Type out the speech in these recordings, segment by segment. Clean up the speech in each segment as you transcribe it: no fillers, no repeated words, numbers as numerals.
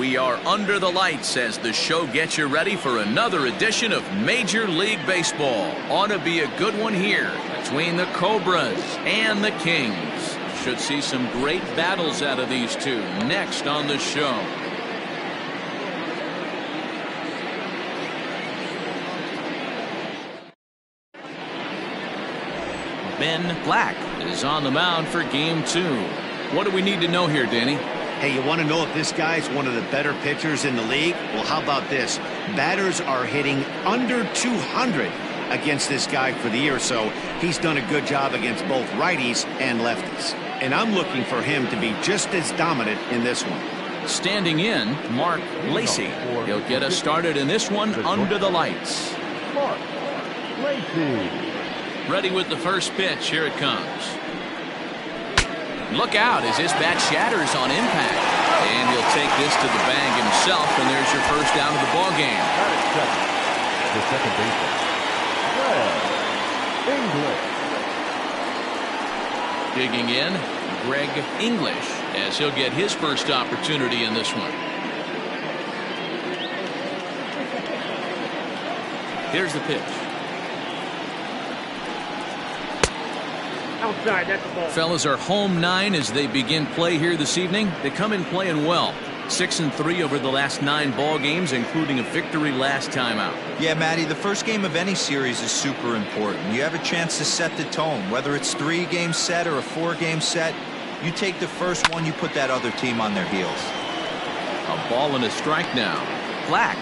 We are under the lights as the show gets you ready for another edition of Major League Baseball. Ought to be a good one here between the Cobras and the Kings. Should see some great battles out of these two next on the show. Ben Black is on the mound for game 2. What do we need to know here, Danny? Hey, you want to know if this guy's one of the better pitchers in the league? Well, how about this? Batters are hitting under 200 against this guy for the year, so he's done a good job against both righties and lefties. And I'm looking for him to be just as dominant in this one. Standing in, Mark Lacey. He'll get us started in this one under the lights. Mark Lacey. Ready with the first pitch. Here it comes. Look out as this bat shatters on impact. And he'll take this to the bag himself, and there's your first down of the ball game. The second baseman, Greg English. Digging in, Greg English, as he'll get his first opportunity in this one. Here's the pitch. Outside, that's the ball. Fellas are home 9 as they begin play here this evening. They come in playing well. 6-3 over the last 9 ball games, including a victory last time out. Yeah, Matty, the first game of any series is super important. You have a chance to set the tone. Whether it's 3-game set or a 4-game set, you take the first one, you put that other team on their heels. A ball and a strike now. Black,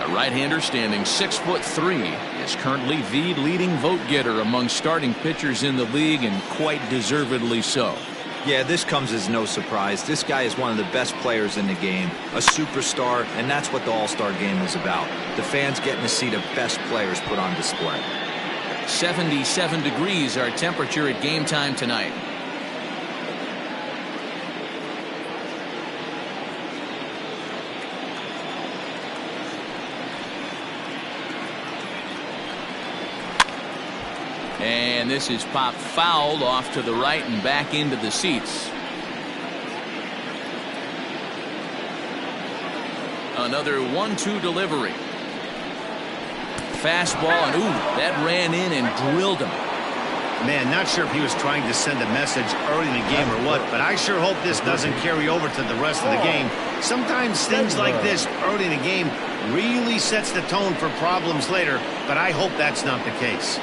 a right-hander standing 6'3", is currently the leading vote getter among starting pitchers in the league, and quite deservedly so. Yeah, this comes as no surprise. This guy is one of the best players in the game, a superstar, and that's what the All-Star game is about. The fans getting to see the best players put on display. 77 degrees our temperature at game time tonight. And this is popped foul off to the right and back into the seats. Another 1-2 delivery. Fastball, and ooh, that ran in and drilled him. Man, not sure if he was trying to send a message early in the game or what, but I sure hope this doesn't carry over to the rest of the game. Sometimes things like this early in the game really sets the tone for problems later, but I hope that's not the case.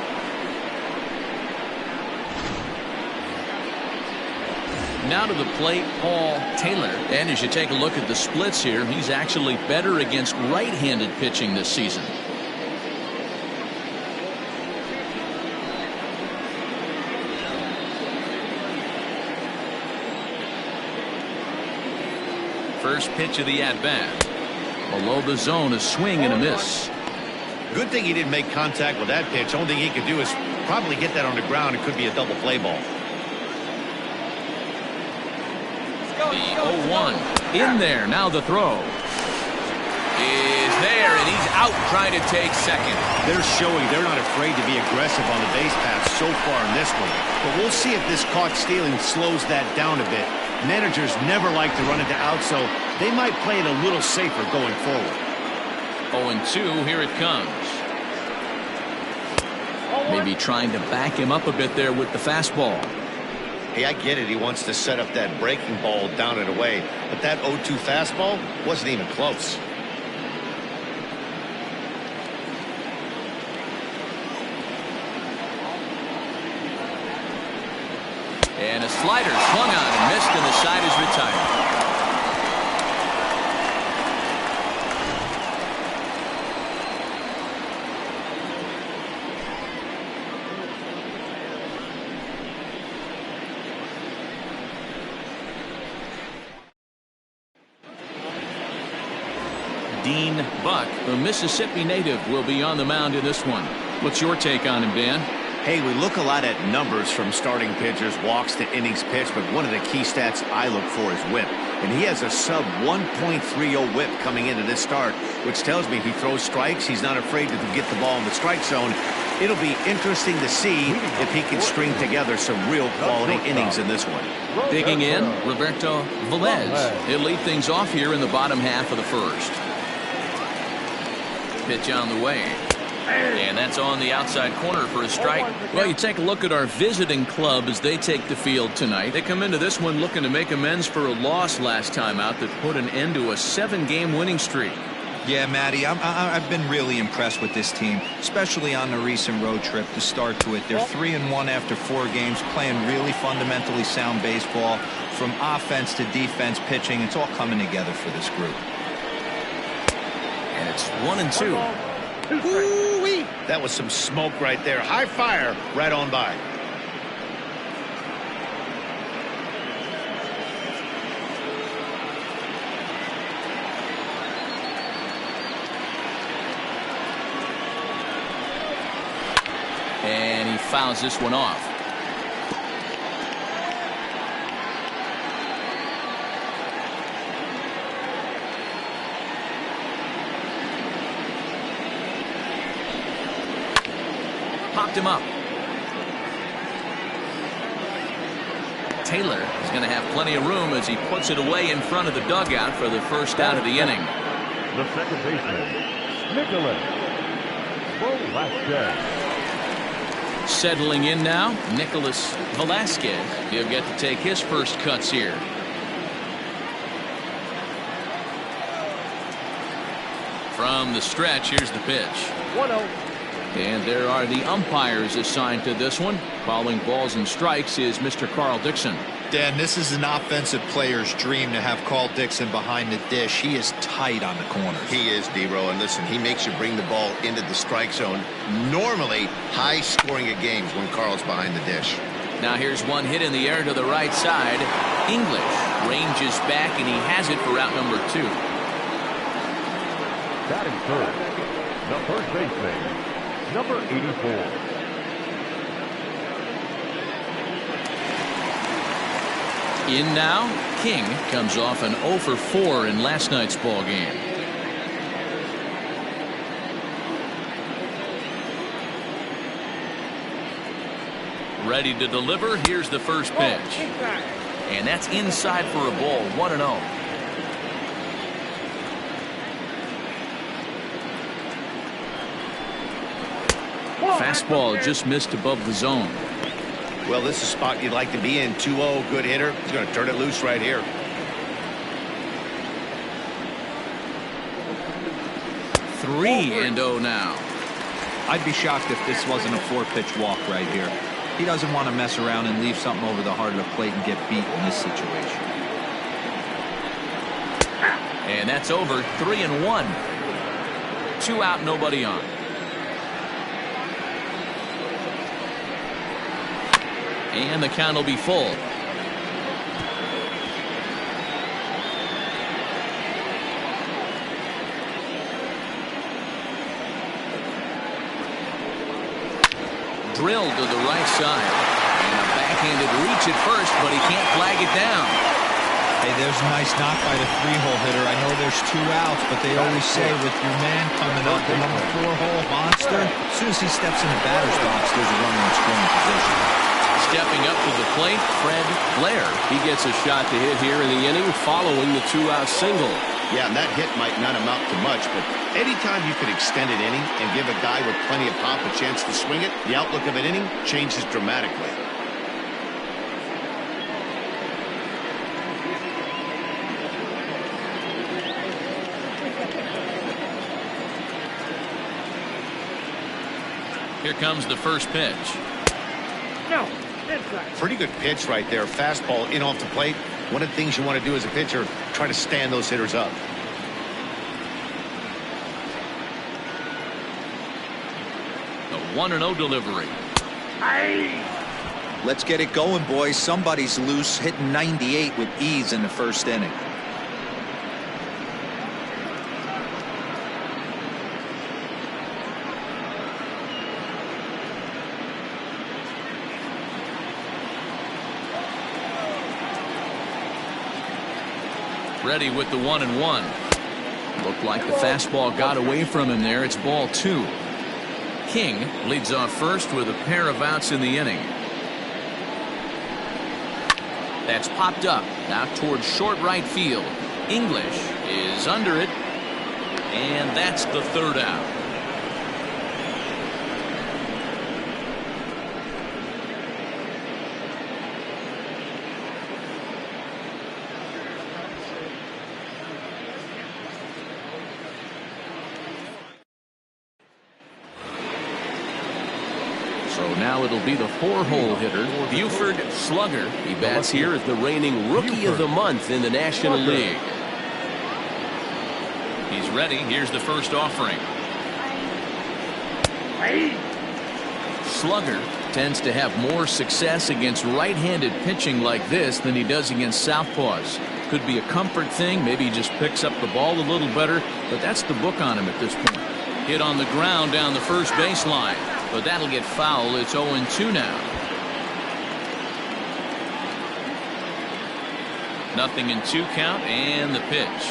Now to the plate, Paul Taylor. And as you take a look at the splits here, he's actually better against right-handed pitching this season. First pitch of the at-bat. Below the zone, a swing and a miss. Good thing he didn't make contact with that pitch. Only thing he could do is probably get that on the ground. It could be a double play ball. The 0-1 in there. Now the throw is there, and he's out trying to take second. They're showing they're not afraid to be aggressive on the base path so far in this one, but we'll see if this caught stealing slows that down a bit. Managers never like to run into out, so they might play it a little safer going forward. 0-2. Here it comes. Maybe trying to back him up a bit there with the fastball. Hey, I get it. He wants to set up that breaking ball down and away, but that 0-2 fastball wasn't even close. And a slider swung on and missed, and the side is retired. Dean Buck, the Mississippi native, will be on the mound in this one. What's your take on him, Dan? Hey, we look a lot at numbers from starting pitchers, walks to innings pitched, but one of the key stats I look for is whip. And he has a sub 1.30 whip coming into this start, which tells me if he throws strikes, he's not afraid to get the ball in the strike zone. It'll be interesting to see if he can string together some real quality innings in this one. Digging in, Roberto Velez. He'll lead things off here in the bottom half of the first. Pitch on the way. And that's on the outside corner for a strike. Well, you take a look at our visiting club as they take the field tonight. They come into this one looking to make amends for a loss last time out that put an end to a 7-game winning streak. Yeah, Matty, I've been really impressed with this team, especially on the recent road trip to start to it. They're 3-1 after 4 games, playing really fundamentally sound baseball. From offense to defense, pitching, it's all coming together for this group. And it's 1-2. Ooh-wee. That was some smoke right there. High fire right on by. And he fouls this one off. Popped him up. Taylor is going to have plenty of room as he puts it away in front of the dugout for the first out of the inning. The second baseman, Nicholas Velasquez. Settling in now, Nicholas Velasquez. He'll get to take his first cuts here. From the stretch, here's the pitch. 1-0. And there are the umpires assigned to this one. Calling balls and strikes is Mr. Carl Dixon. Dan, this is an offensive player's dream to have Carl Dixon behind the dish. He is tight on the corners. He is, D-Row, and listen, he makes you bring the ball into the strike zone. Normally, high scoring of games when Carl's behind the dish. Now here's one hit in the air to the right side. English ranges back, and he has it for out number 2. Batting first, the first baseman, number 84. In now, King comes off an 0 for 4 in last night's ball game. Ready to deliver. Here's the first pitch. And that's inside for a ball. 1-0. Fastball just missed above the zone. Well, this is a spot you'd like to be in. 2-0, good hitter. He's going to turn it loose right here. Three and 0 now. I'd be shocked if this wasn't a 4-pitch walk right here. He doesn't want to mess around and leave something over the heart of the plate and get beat in this situation. And that's over. 3-1. 2 out, nobody on. And the count will be full. Drilled to the right side. And a backhanded reach at first, but he can't flag it down. Hey, there's a nice knock by the 3-hole hitter. I know there's 2 outs, but they always say with your man coming up, the number 4-hole monster, as soon as he steps in the batter's box, there's a runner in scoring position. Stepping up to the plate, Fred Blair. He gets a shot to hit here in the inning following the 2-out single. Yeah, and that hit might not amount to much, but anytime you can extend an inning and give a guy with plenty of pop a chance to swing it, the outlook of an inning changes dramatically. Here comes the first pitch. Pretty good pitch right there. Fastball in off the plate. One of the things you want to do as a pitcher, try to stand those hitters up. The 1-0 delivery. Let's get it going, boys. Somebody's loose, hitting 98 with ease in the first inning. Ready with the 1-1. Looked like the fastball got away from him there. It's ball 2. King leads off first with a pair of outs in the inning. That's popped up now towards short right field. English is under it, and that's the third out. So now it'll be the four-hole hitter, Buford Slugger. He bats here as the reigning Rookie of the Month in the National League. He's ready. Here's the first offering. Slugger tends to have more success against right-handed pitching like this than he does against southpaws. Could be a comfort thing. Maybe he just picks up the ball a little better, but that's the book on him at this point. Hit on the ground down the first baseline, but that'll get foul. It's 0-2 now. Nothing in 2 count, and the pitch.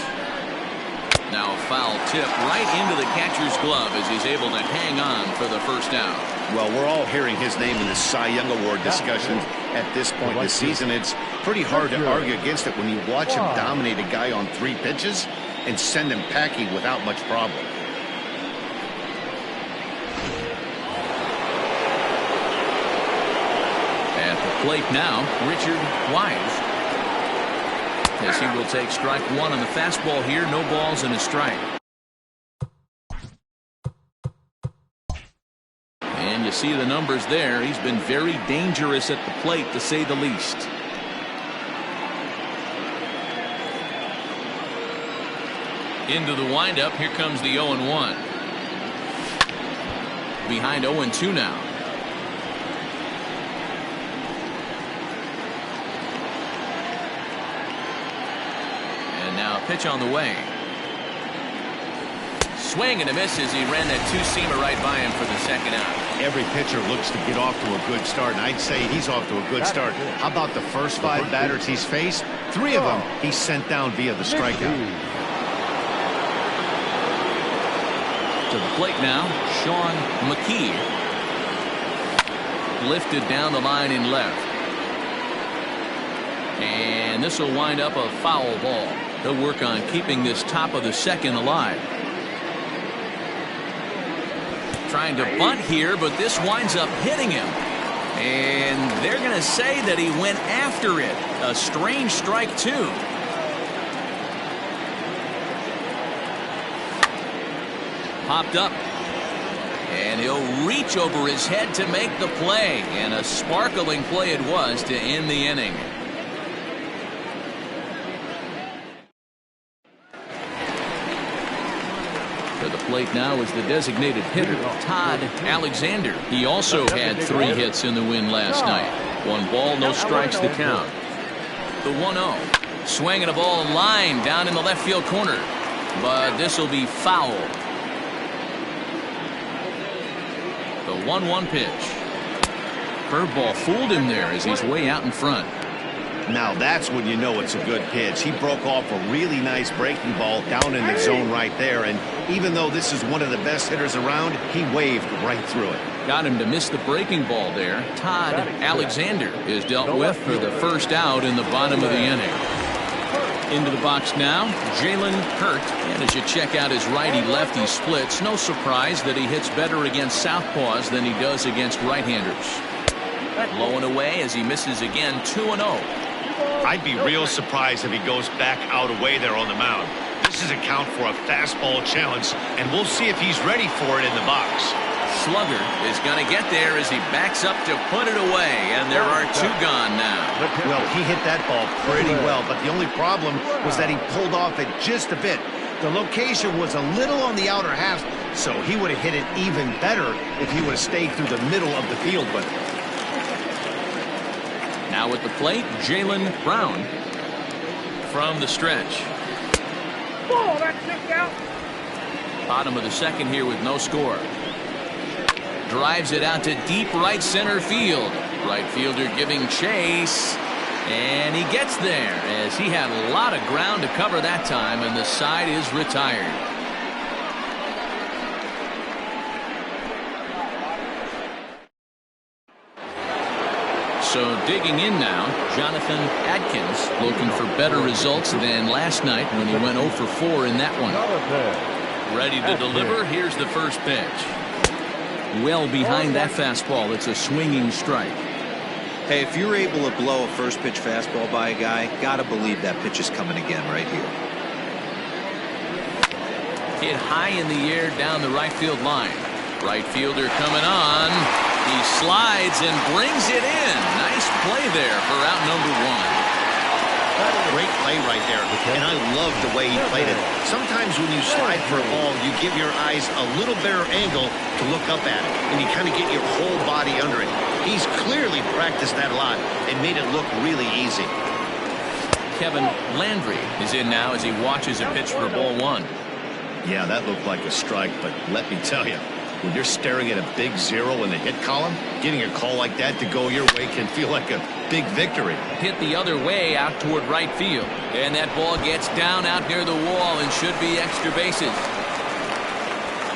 Now a foul tip right into the catcher's glove as he's able to hang on for the first out. Well, we're all hearing his name in the Cy Young Award discussions at this point this season. It's pretty hard to argue against it when you watch him dominate a guy on 3 pitches and send him packing without much problem. At the plate now, Richard Wise, as he will take strike 1 on the fastball here. No balls and a strike. And you see the numbers there. He's been very dangerous at the plate, to say the least. Into the windup. Here comes the 0-1. Behind 0-2 now. Now a pitch on the way. Swing and a miss as he ran that 2-seamer right by him for the second out. Every pitcher looks to get off to a good start, and I'd say he's off to a good start. How about the first 5 batters he's faced? 3 of them he sent down via the strikeout. To the plate now, Sean McKee. Lifted down the line in left. And this will wind up a foul ball. They'll work on keeping this top of the second alive. Trying to bunt here, but this winds up hitting him. And they're going to say that he went after it. A strange strike, too. Popped up. And he'll reach over his head to make the play. And a sparkling play it was to end the inning. To the plate now is the designated hitter, Todd Alexander. He also had 3 hits in the win last night. 1 ball, no strikes to count. The 1-0. Swinging a ball line down in the left field corner. But this will be foul. The 1-1 pitch. Curveball fooled him there as he's way out in front. Now that's when you know it's a good pitch. He broke off a really nice breaking ball down in the zone right there, and even though this is one of the best hitters around, he waved right through it. Got him to miss the breaking ball there. Todd Alexander is dealt with for the first out in the bottom of the inning. Into the box now, Jalen Hurt. And as you check out his righty-lefty splits, no surprise that he hits better against southpaws than he does against right-handers. Low and away as he misses again. 2-0. I'd be real surprised if he goes back out away there on the mound. This is a count for a fastball challenge, and we'll see if he's ready for it in the box. Slugger is going to get there as he backs up to put it away, and there are 2 gone now. Well, he hit that ball pretty well, but the only problem was that he pulled off it just a bit. The location was a little on the outer half, so he would have hit it even better if he would have stayed through the middle of the field with it. Now at the plate, Jalen Brown from the stretch. Ball, that's knocked out. Bottom of the second here with no score. Drives it out to deep right center field. Right fielder giving chase. And he gets there as he had a lot of ground to cover that time, and the side is retired. So digging in now, Jonathan Adkins looking for better results than last night when he went 0 for 4 in that one. Ready to deliver. Here's the first pitch. Well behind that fastball. It's a swinging strike. Hey, if you're able to blow a first pitch fastball by a guy, gotta believe that pitch is coming again right here. Hit high in the air down the right field line. Right fielder coming on. He slides and brings it in. Nice play there for out number 1. Great play right there, and I love the way he played it. Sometimes when you slide for a ball, you give your eyes a little better angle to look up at it, and you kind of get your whole body under it. He's clearly practiced that a lot and made it look really easy. Kevin Landry is in now as he watches a pitch for ball 1. Yeah, that looked like a strike, but let me tell you, when you're staring at a big 0 in the hit column, getting a call like that to go your way can feel like a big victory. Hit the other way out toward right field. And that ball gets down out near the wall and should be extra bases.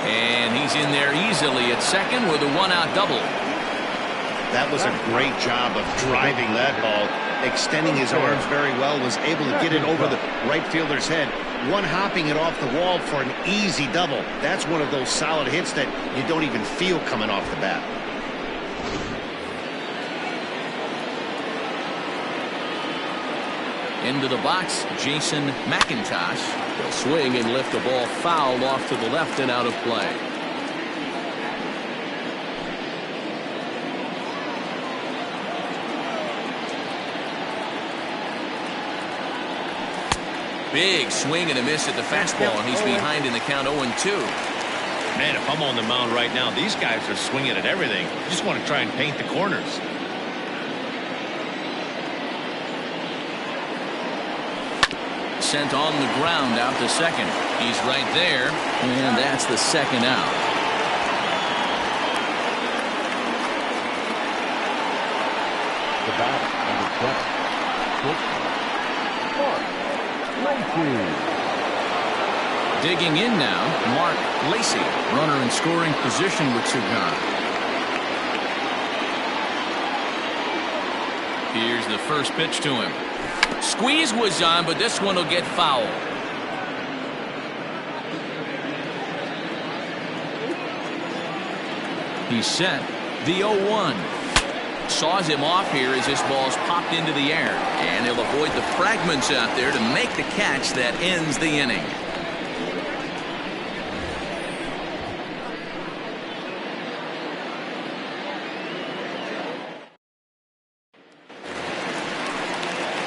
And he's in there easily at second with a 1-out double. That was a great job of driving that ball, extending his arms very well, was able to get it over the right fielder's head, one-hopping it off the wall for an easy double. That's one of those solid hits that you don't even feel coming off the bat. Into the box, Jason McIntosh. He'll swing and lift the ball foul off to the left and out of play. Big swing and a miss at the fastball, and he's behind in the count 0-2. Man, if I'm on the mound right now, these guys are swinging at everything. Just want to try and paint the corners. Sent on the ground out to second. He's right there, and that's the second out. The bat, number 7, Lacey. Digging in now, Mark Lacey, runner in scoring position with Cigar. Here's the first pitch to him. Squeeze was on, but this one will get foul. He's set. The 0-1. Saws him off here as this ball's popped into the air. And he'll avoid the fragments out there to make the catch that ends the inning.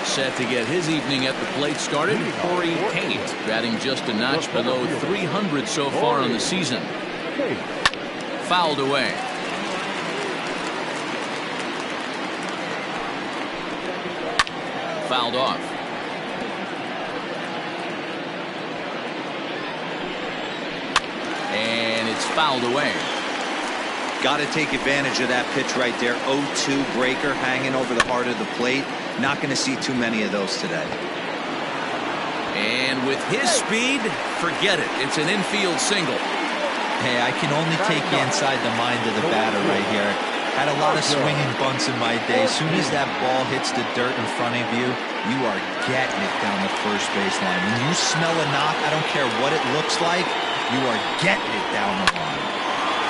Set to get his evening at the plate started, Corey Kane, batting just a notch below 300 so far on the season. Fouled away. Fouled off. And it's fouled away. Got to take advantage of that pitch right there. 0-2 breaker hanging over the heart of the plate. Not going to see too many of those today. And with his speed, forget it. It's an infield single. Hey, I can only take you inside the mind of the batter right here. Had a lot of swinging bunts in my day. As soon as that ball hits the dirt in front of you, you are getting it down the first baseline. When you smell a knock, I don't care what it looks like, you are getting it down the line.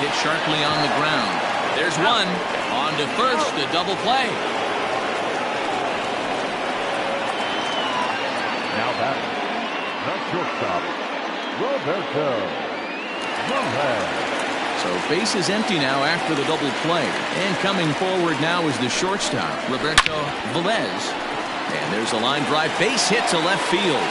Hit sharply on the ground. There's one. On to first, a double play. Now back. The shortstop, Roberto Velez. So base is empty now after the double play. And coming forward now is the shortstop, Roberto Velez. And there's a line drive base hit to left field.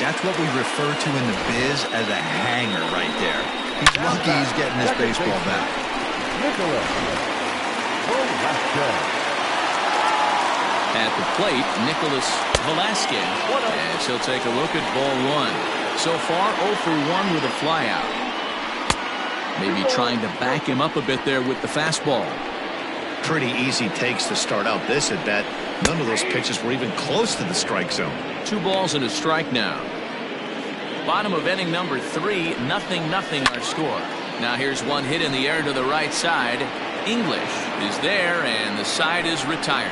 That's what we refer to in the biz as a hanger right there. He's lucky he's getting his baseball back. At the plate, Nicholas Velasquez. And she'll take a look at ball 1. So far, 0 for 1 with a flyout. Maybe trying to back him up a bit there with the fastball. Pretty easy takes to start out this at bat. None of those pitches were even close to the strike zone. 2 balls and a strike now. Bottom of inning number 3, 0-0 our score. Now here's one hit in the air to the right side, English is there, and the side is retired.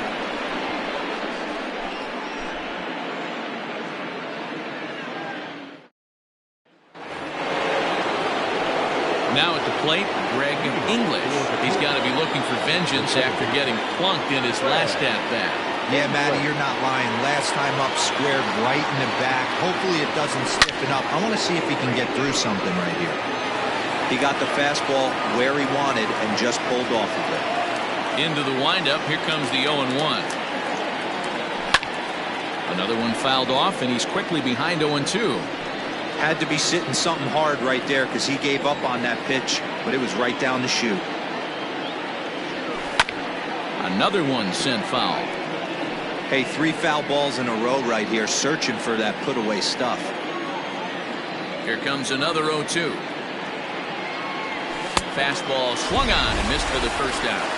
Now at the plate, Greg English. He's got to be looking for vengeance after getting plunked in his last at-bat. Yeah, Matty, you're not lying. Last time up, squared right in the back. Hopefully it doesn't stiffen up. I want to see if he can get through something right here. He got the fastball where he wanted and just pulled off of it. Into the windup, here comes the 0-1. Another one fouled off, and he's quickly behind 0-2. Had to be sitting something hard right there because he gave up on that pitch, but it was right down the chute. Another one sent foul. Hey, 3 foul balls in a row right here, searching for that put-away stuff. Here comes another 0-2. Fastball swung on and missed for the first out.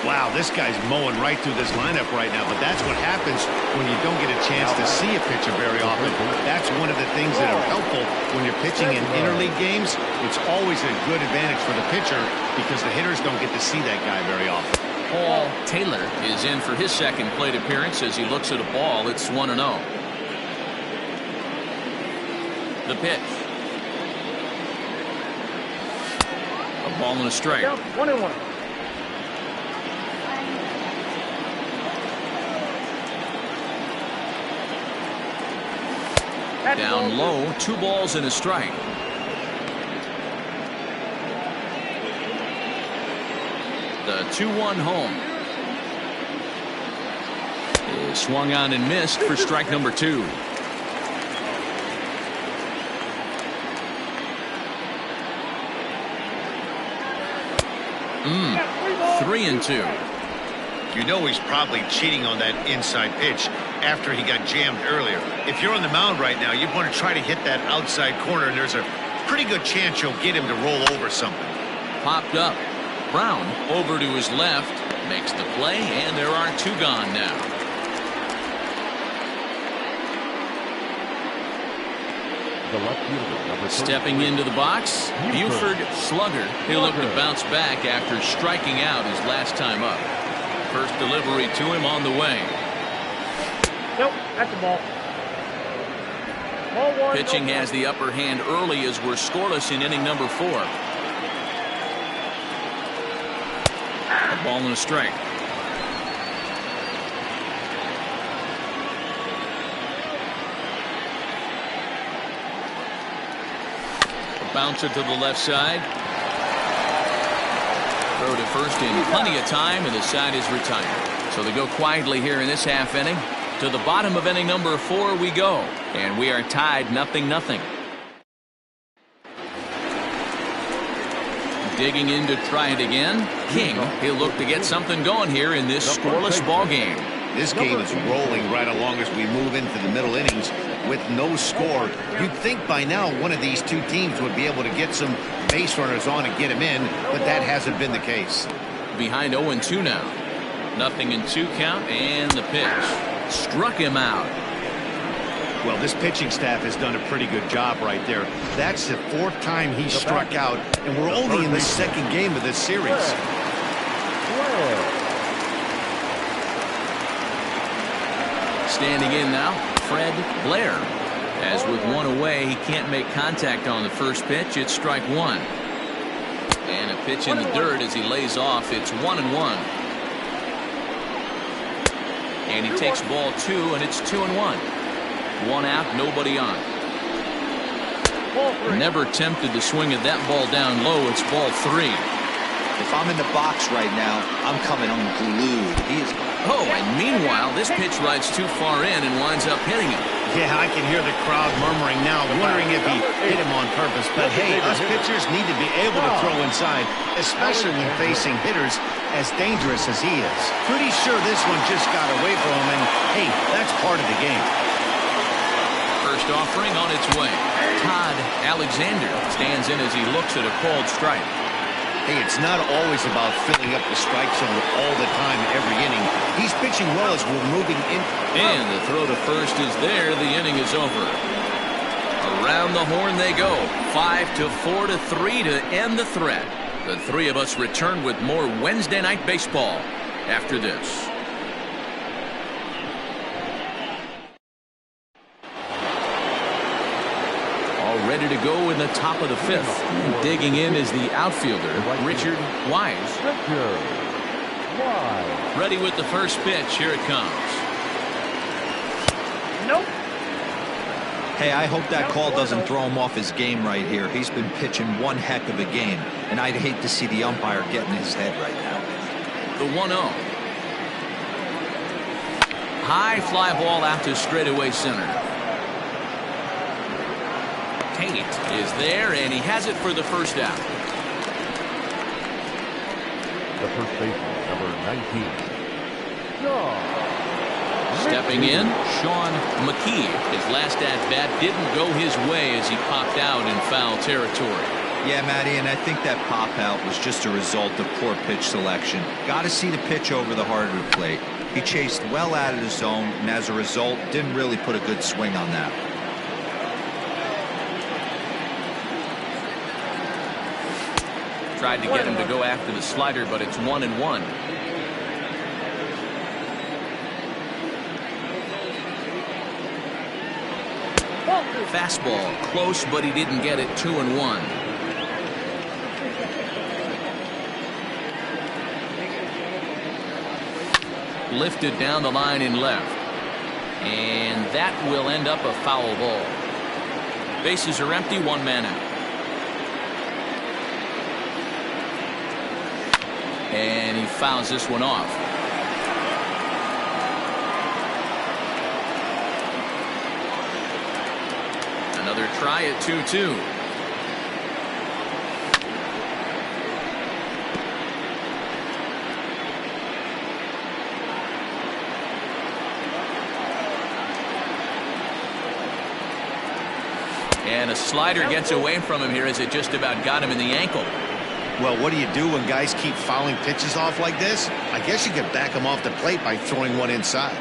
Wow, this guy's mowing right through this lineup right now, but that's what happens when you don't get a chance to see a pitcher very often. That's one of the things that are helpful when you're pitching in interleague games. It's always a good advantage for the pitcher because the hitters don't get to see that guy very often. Paul Taylor is in for his second plate appearance as he looks at a ball. It's 1-0. The pitch. A ball and a strike. 1-1. Down low, 2 balls and a strike. The 2-1 home is swung on and missed for strike number 2. Three and 2. You know he's probably cheating on that inside pitch after he got jammed earlier. If you're on the mound right now, you want to try to hit that outside corner, and there's a pretty good chance you'll get him to roll over something. Popped up. Brown over to his left, makes the play, and there are 2 gone now. Stepping into the box, Buford Slugger. He'll look to bounce back after striking out his last time up. First delivery to him on the way. Nope, that's a ball. Ball 1. Pitching has the upper hand early as we're scoreless in inning number 4. A ball and a strike. A bouncer to the left side. Throw to first in plenty of time, and the side is retired. So they go quietly here in this half inning. To the bottom of inning number 4 we go, and we are tied 0-0. Digging in to try it again. King, he'll look to get something going here in this scoreless ball game. This game is rolling right along as we move into the middle innings with no score. You'd think by now one of these 2 teams would be able to get some base runners on and get him in, but that hasn't been the case. Behind 0-2 now. 0-2 count, and the pitch. Struck him out. Well, this pitching staff has done a pretty good job right there. That's the 4th time he struck out, and we're only in the 2nd game of this series. Standing in now, Fred Blair. As with 1 away, he can't make contact on the first pitch. It's strike 1. And a pitch in the dirt as he lays off. It's 1-1. And he takes ball 2, and it's 2-1. 1 out, nobody on. Never tempted to swing at that ball down low. It's ball 3. If I'm in the box right now, I'm coming unglued. He is. Oh, and meanwhile, this pitch rides too far in and winds up hitting him. Yeah, I can hear the crowd murmuring now, wondering if he hit him on purpose. But hey, us pitchers need to be able to throw inside, especially when facing hitters as dangerous as he is. Pretty sure this one just got away from him, and hey, that's part of the game. First offering on its way. Todd Alexander stands in as he looks at a called strike. Hey, it's not always about filling up the strike zone all the time every inning. He's pitching well as we're moving in. And the throw to first is there. The inning is over. Around the horn they go. 5-4-3 to end the threat. The three of us return with more Wednesday Night Baseball after this. All ready to go in the top of the fifth. And digging in is the outfielder, Richard Wise. Ready with the first pitch. Here it comes. Nope. Hey, I hope that call doesn't throw him off his game right here. He's been pitching one heck of a game, and I'd hate to see the umpire get in his head right now. The 1-0. High fly ball out to straightaway center. Tate is there, and he has it for the first out. The first baseman, number 19. Sean Stepping in, Sean McKee. His last at-bat didn't go his way as he popped out in foul territory. Yeah, Matty, and I think that pop-out was just a result of poor pitch selection. Got to see the pitch over the heart of the plate. He chased well out of the zone, and as a result, didn't really put a good swing on that. Tried to get him to go after the slider, but it's 1-1. Fastball close, but he didn't get it. 2-1. Lifted down the line in left, and that will end up a foul ball. Bases are empty, one man out. And he fouls this one off. Another try at 2-2. And a slider gets away from him here as it just about got him in the ankle. Well, what do you do when guys keep fouling pitches off like this? I guess you could back them off the plate by throwing one inside.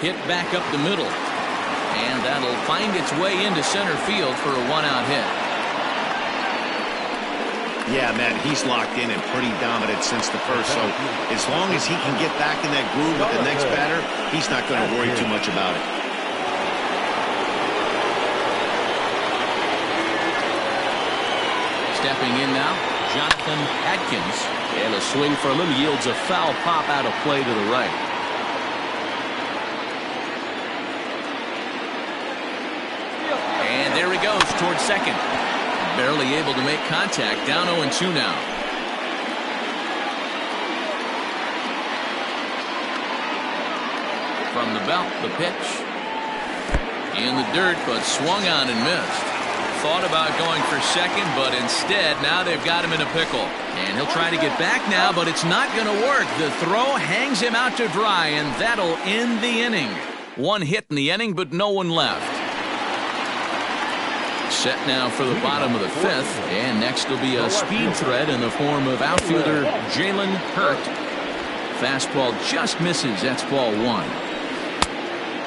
Hit back up the middle, and that'll find its way into center field for a one-out hit. Yeah, man, he's locked in and pretty dominant since the first, so as long as he can get back in that groove with the next batter, he's not going to worry too much about it. Stepping in now, Jonathan Adkins, and a swing from him yields a foul pop out of play to the right. And there he goes towards second. Barely able to make contact. Down 0-2 now. From the belt, the pitch. In the dirt, but swung on and missed. Thought about going for second, but instead, now they've got him in a pickle. And he'll try to get back now, but it's not going to work. The throw hangs him out to dry, and that'll end the inning. One hit in the inning, but no one left. Set now for the bottom of the fifth, and next will be a speed threat in the form of outfielder Jalen Hurt. Fastball just misses. That's ball one.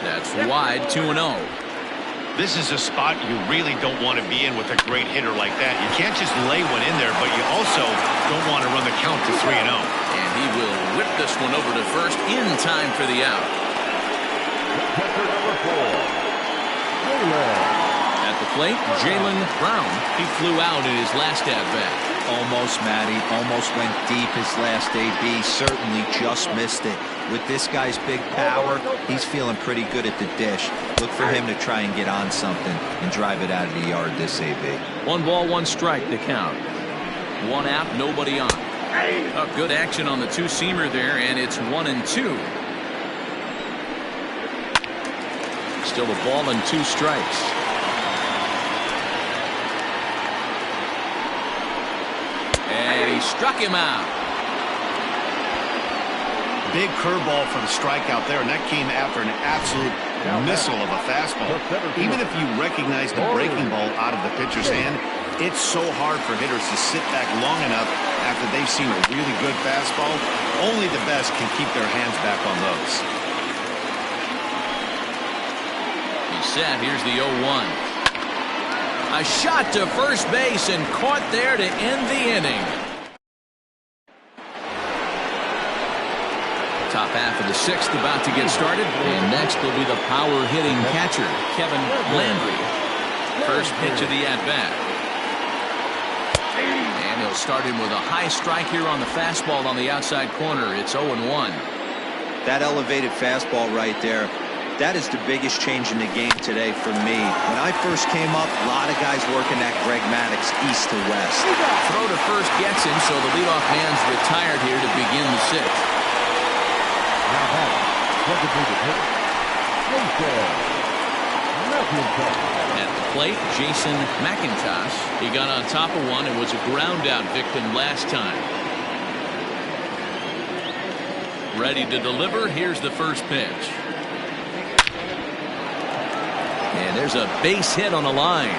That's wide. 2-0. This is a spot you really don't want to be in with a great hitter like that. You can't just lay one in there, but you also don't want to run the count to 3-0. And he will whip this one over to first in time for the out. Catcher number 4. At the plate, Jalen Brown. He flew out in his last at-bat. Almost, Matty. Almost went deep his last AB. Certainly just missed it. With this guy's big power, he's feeling pretty good at the dish. Look for him to try and get on something and drive it out of the yard this AB. 1-1 strike to count. One out, nobody on. Oh, good action on the two-seamer there, and it's 1-2. Still a ball and 2 strikes. And he struck him out. Big curveball for the strikeout there, and that came after an absolute missile of a fastball. Even if you recognize the breaking ball out of the pitcher's hand, it's so hard for hitters to sit back long enough after they've seen a really good fastball. Only the best can keep their hands back on those. He's set. Here's the 0-1. A shot to first base and caught there to end the inning. Top half of the sixth about to get started. And next will be the power hitting catcher, Kevin Landry. First pitch of the at-bat. And he'll start him with a high strike here on the fastball on the outside corner. It's 0-1. That elevated fastball right there, that is the biggest change in the game today for me. When I first came up, a lot of guys working that Greg Maddux east to west. Throw to first gets him, so the leadoff man's retired here to begin the sixth. Now back, designated hitter, At the plate, Jason McIntosh. He got on top of one and was a ground out victim last time. Ready to deliver. Here's the first pitch. And there's a base hit on the line.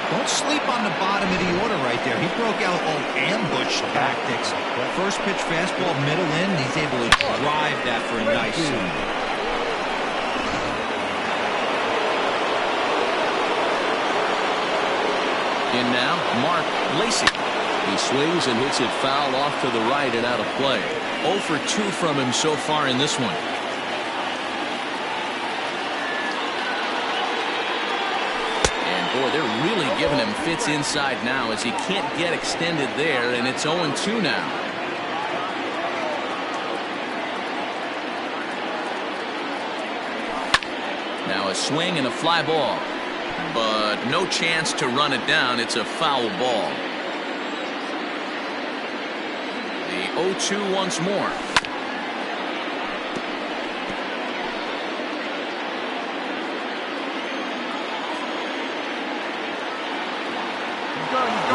Don't sleep on the bottom of the order right there. He broke out all ambush tactics. First pitch fastball, middle in. He's able to drive that for a nice swing. In now, Mark Lacey. He swings and hits it foul off to the right and out of play. 0 for 2 from him so far in this one. Boy, they're really giving him fits inside now as he can't get extended there, and it's 0-2 now. Now a swing and a fly ball, but no chance to run it down. It's a foul ball. The 0-2 once more.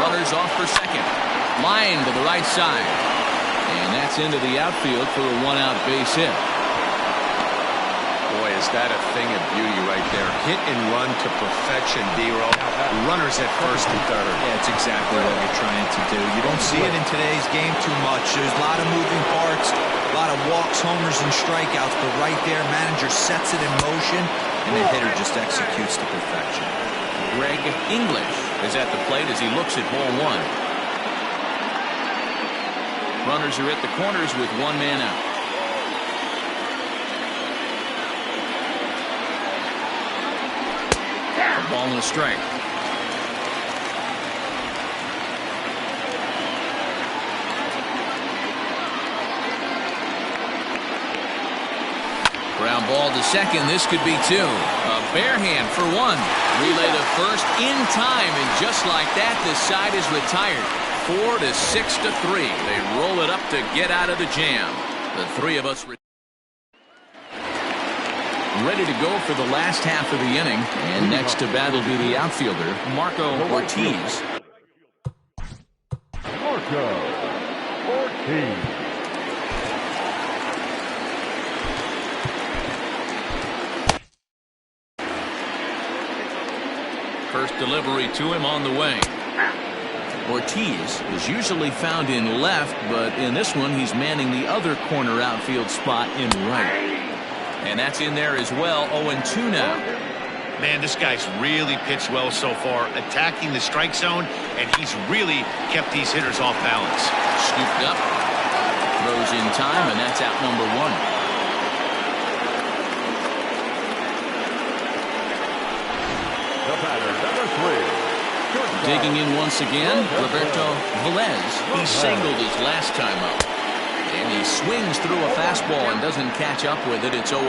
Runners off for second. Line to the right side. And that's into the outfield for a one-out base hit. Boy, is that a thing of beauty right there. Hit and run to perfection, D-Row. Runners at first and third. Yeah, it's exactly what you're trying to do. You don't see it in today's game too much. There's a lot of moving parts, a lot of walks, homers, and strikeouts. But right there, manager sets it in motion, and the hitter just executes to perfection. Greg English is at the plate as he looks at ball one. Runners are at the corners with one man out. A ball and a strike. Ground ball to second. This could be two. A bare hand for one. Relay to first in time, and just like that, the side is retired. 4 to 6 to 3. They roll it up to get out of the jam. The three of us ready to go for the last half of the inning. And next to bat will be the outfielder, Marco Ortiz. Marco Ortiz. First delivery to him on the way. Ortiz is usually found in left, but in this one he's manning the other corner outfield spot in right. And that's in there as well. 0-2 now. Man, this guy's really pitched well so far, attacking the strike zone, and he's really kept these hitters off balance. Scooped up, throws in time, and that's out number one. The batter, number 3. Digging in once again, Roberto Velez. He singled his last time up. And he swings through a fastball and doesn't catch up with it. It's 0-1.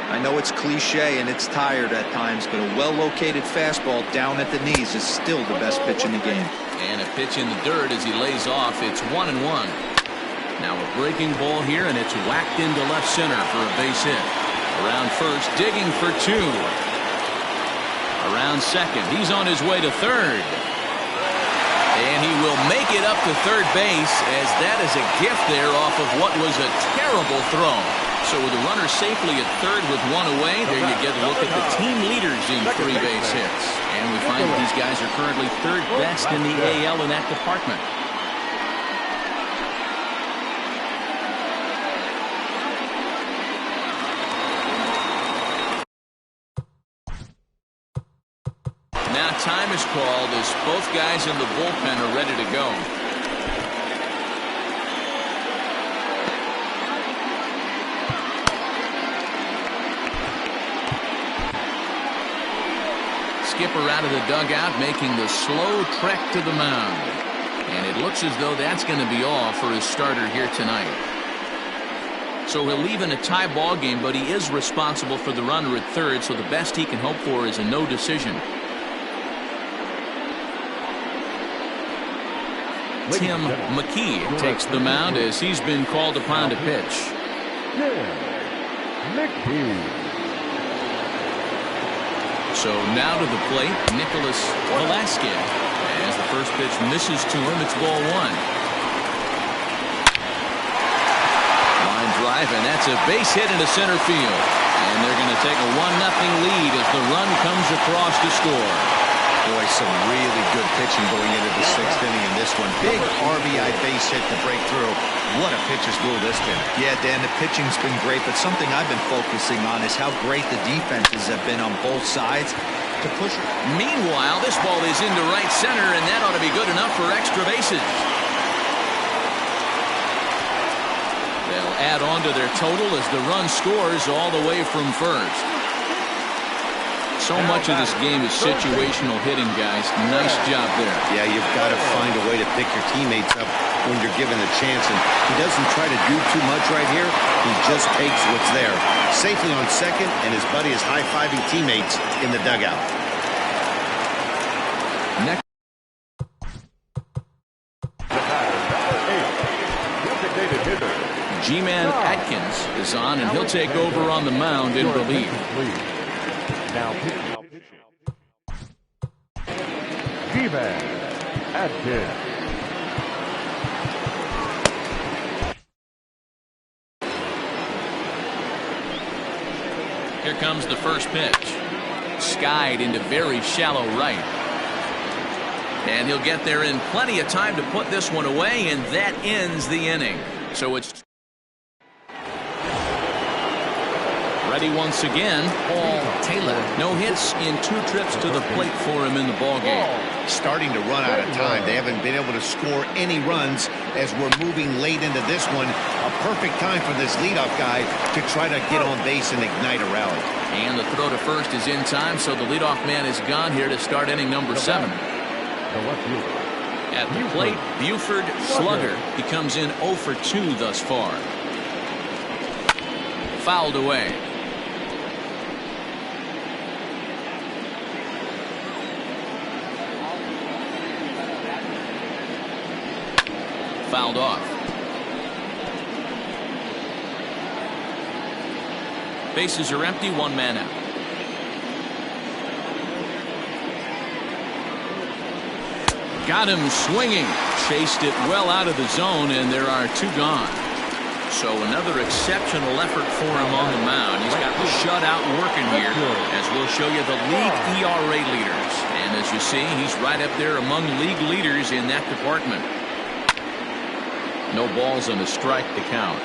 I know it's cliche and it's tired at times, but a well-located fastball down at the knees is still the best pitch in the game. And a pitch in the dirt as he lays off. It's 1-1. Now a breaking ball here, and it's whacked into left center for a base hit. Around first, digging for two. Around second, he's on his way to third. And he will make it up to third base, as that is a gift there off of what was a terrible throw. So with the runner safely at third with one away, there you get a look at the team leaders in 3 base hits. And we find that these guys are currently third best in the AL in that department. Now time is called as both guys in the bullpen are ready to go. Skipper out of the dugout making the slow trek to the mound. And it looks as though that's going to be all for his starter here tonight. So he'll leave in a tie ball game, but he is responsible for the runner at third, so the best he can hope for is a no decision. Tim McKee takes the mound as he's been called upon to pitch. McKee. So now to the plate, Nicholas Velasquez. As the first pitch misses to him, it's ball one. Line drive, and that's a base hit into center field. And they're going to take a 1-0 lead as the run comes across to score. Boy, some really good pitching going into the 6th inning in this one. Big RBI base hit to break through. What a pitcher's duel this been. Yeah, Dan, the pitching's been great, but something I've been focusing on is how great the defenses have been on both sides to push it. Meanwhile, this ball is into right center, and that ought to be good enough for extra bases. They'll add on to their total as the run scores all the way from first. So much of this game is situational hitting, guys. Nice job there. Yeah, you've got to find a way to pick your teammates up when you're given the chance. And he doesn't try to do too much right here. He just takes what's there. Safely on second, and his buddy is high-fiving teammates in the dugout. Next. G-Man Atkins is on, and he'll take over on the mound in relief. Now pitching. G-Man Atkins. Here comes the first pitch. Skied into very shallow right. And he'll get there in plenty of time to put this one away, and that ends the inning. So it's ready once again, Paul Taylor. No hits in 2 trips to the plate for him in the ballgame. Starting to run out of time. They haven't been able to score any runs as we're moving late into this one. A perfect time for this leadoff guy to try to get on base and ignite a rally. And the throw to first is in time, so the leadoff man is gone here to start inning number 7. At the plate, Buford Slugger. He comes in 0 for 2 thus far. Fouled away. Fouled off. Bases are empty, 1 man out. Got him swinging. Chased it well out of the zone, and there are 2 gone. So another exceptional effort for him on the mound. He's got the shutout working here, as we'll show you the league ERA leaders. And as you see, he's right up there among league leaders in that department. No balls and a strike to count.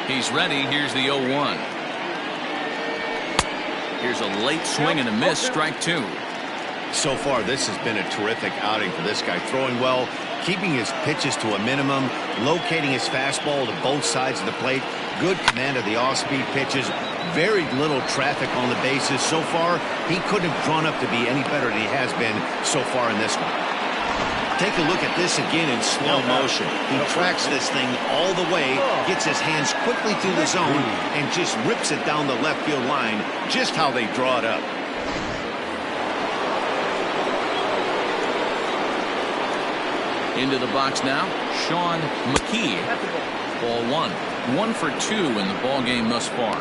He's ready. Here's the 0-1. Here's a late swing and a miss. Strike 2. So far, this has been a terrific outing for this guy. Throwing well, keeping his pitches to a minimum, locating his fastball to both sides of the plate. Good command of the off-speed pitches. Very little traffic on the bases. So far, he couldn't have drawn up to be any better than he has been so far in this one. Take a look at this again in slow motion. He tracks this thing all the way, gets his hands quickly through the zone, and just rips it down the left field line, just how they draw it up. Into the box now, Sean McKee. Ball 1. 1 for 2 in the ball game thus far.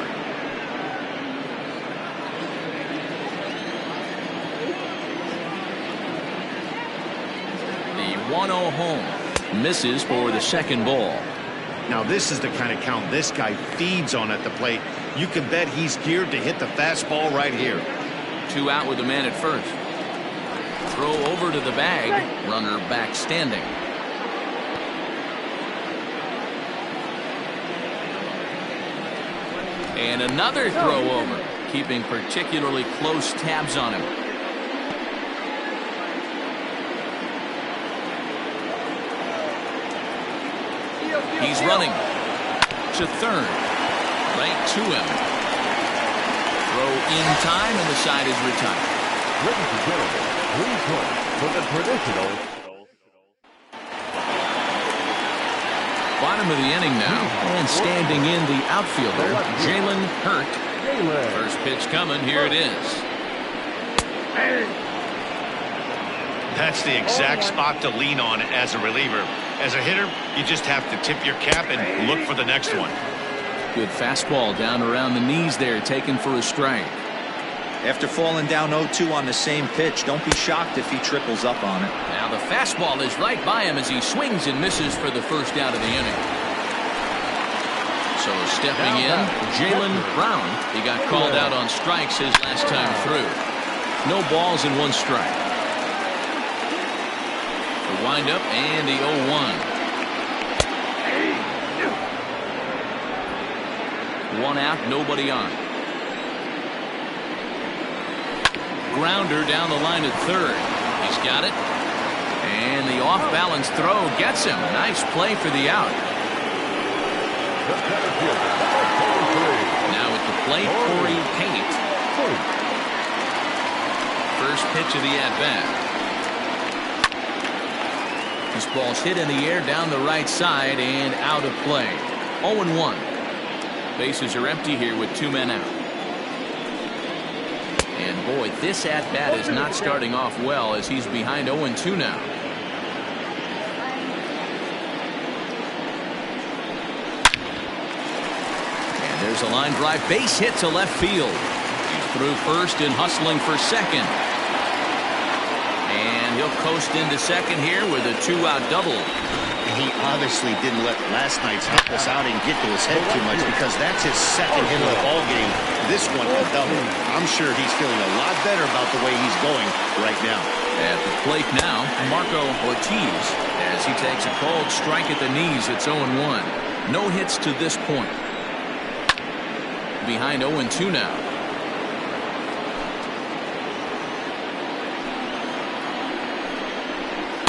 The 1-0 home. Misses for the second ball. Now this is the kind of count this guy feeds on at the plate. You can bet he's geared to hit the fastball right here. 2 out with the man at first. Throw over to the bag. Runner back standing. And another throw over, keeping particularly close tabs on him. He's running to third, right to him. Throw in time, and the side is retired. Ladies and gentlemen, please join for the traditional Bottom of the inning now, and standing in the outfielder, Jalen Hurt. First pitch coming, here it is. That's the exact spot to lean on as a reliever. As a hitter, you just have to tip your cap and look for the next one. Good fastball down around the knees there, taken for a strike. After falling down 0-2 on the same pitch, don't be shocked if he triples up on it. Now the fastball is right by him as he swings and misses for the first out of the inning. So stepping in, Jalen Brown. He got called out on strikes his last time through. No balls and one strike. The windup and the 0-1. One out, nobody on. Grounder down the line at third. He's got it. And the off-balance throw gets him. Nice play for the out. Now at the plate, Corey Pate. First pitch of the at-bat. This ball's hit in the air down the right side and out of play. 0-1. Bases are empty here with two men out. And boy, this at-bat is not starting off well as he's behind 0-2 now. And there's a line drive base hit to left field. He's through first and hustling for second. And he'll coast into second here with a two-out double. He obviously didn't let last night's helpless outing get to his head too much because that's his second hit of the ball game. This one a double. I'm sure he's feeling a lot better about the way he's going right now. At the plate now, Marco Ortiz as he takes a cold strike at the knees. It's 0-1. No hits to this point. Behind 0-2 now.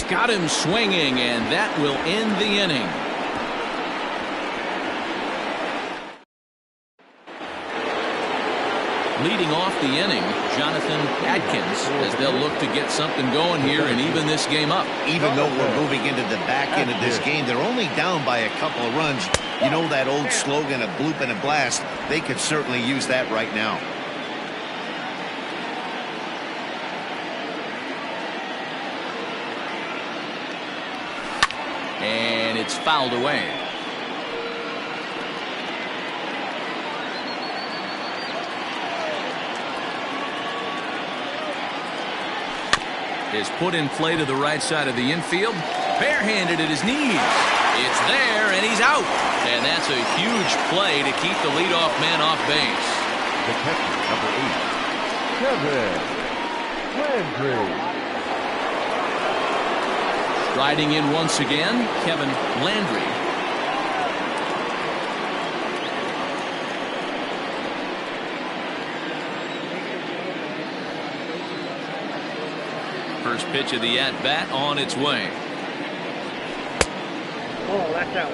Got him swinging, and that will end the inning. Leading off the inning, Jonathan Adkins, as they'll look to get something going here and even this game up. Even though we're moving into the back end of this game, they're only down by a couple of runs. You know that old slogan, a bloop and a blast? They could certainly use that right now. And it's fouled away. Is put in play to the right side of the infield. Barehanded at his knees. It's there, and he's out. And that's a huge play to keep the leadoff man off base. The catcher, number 8, Kevin Landry. Riding in once again, Kevin Landry. First pitch of the at-bat on its way. Oh, that's out.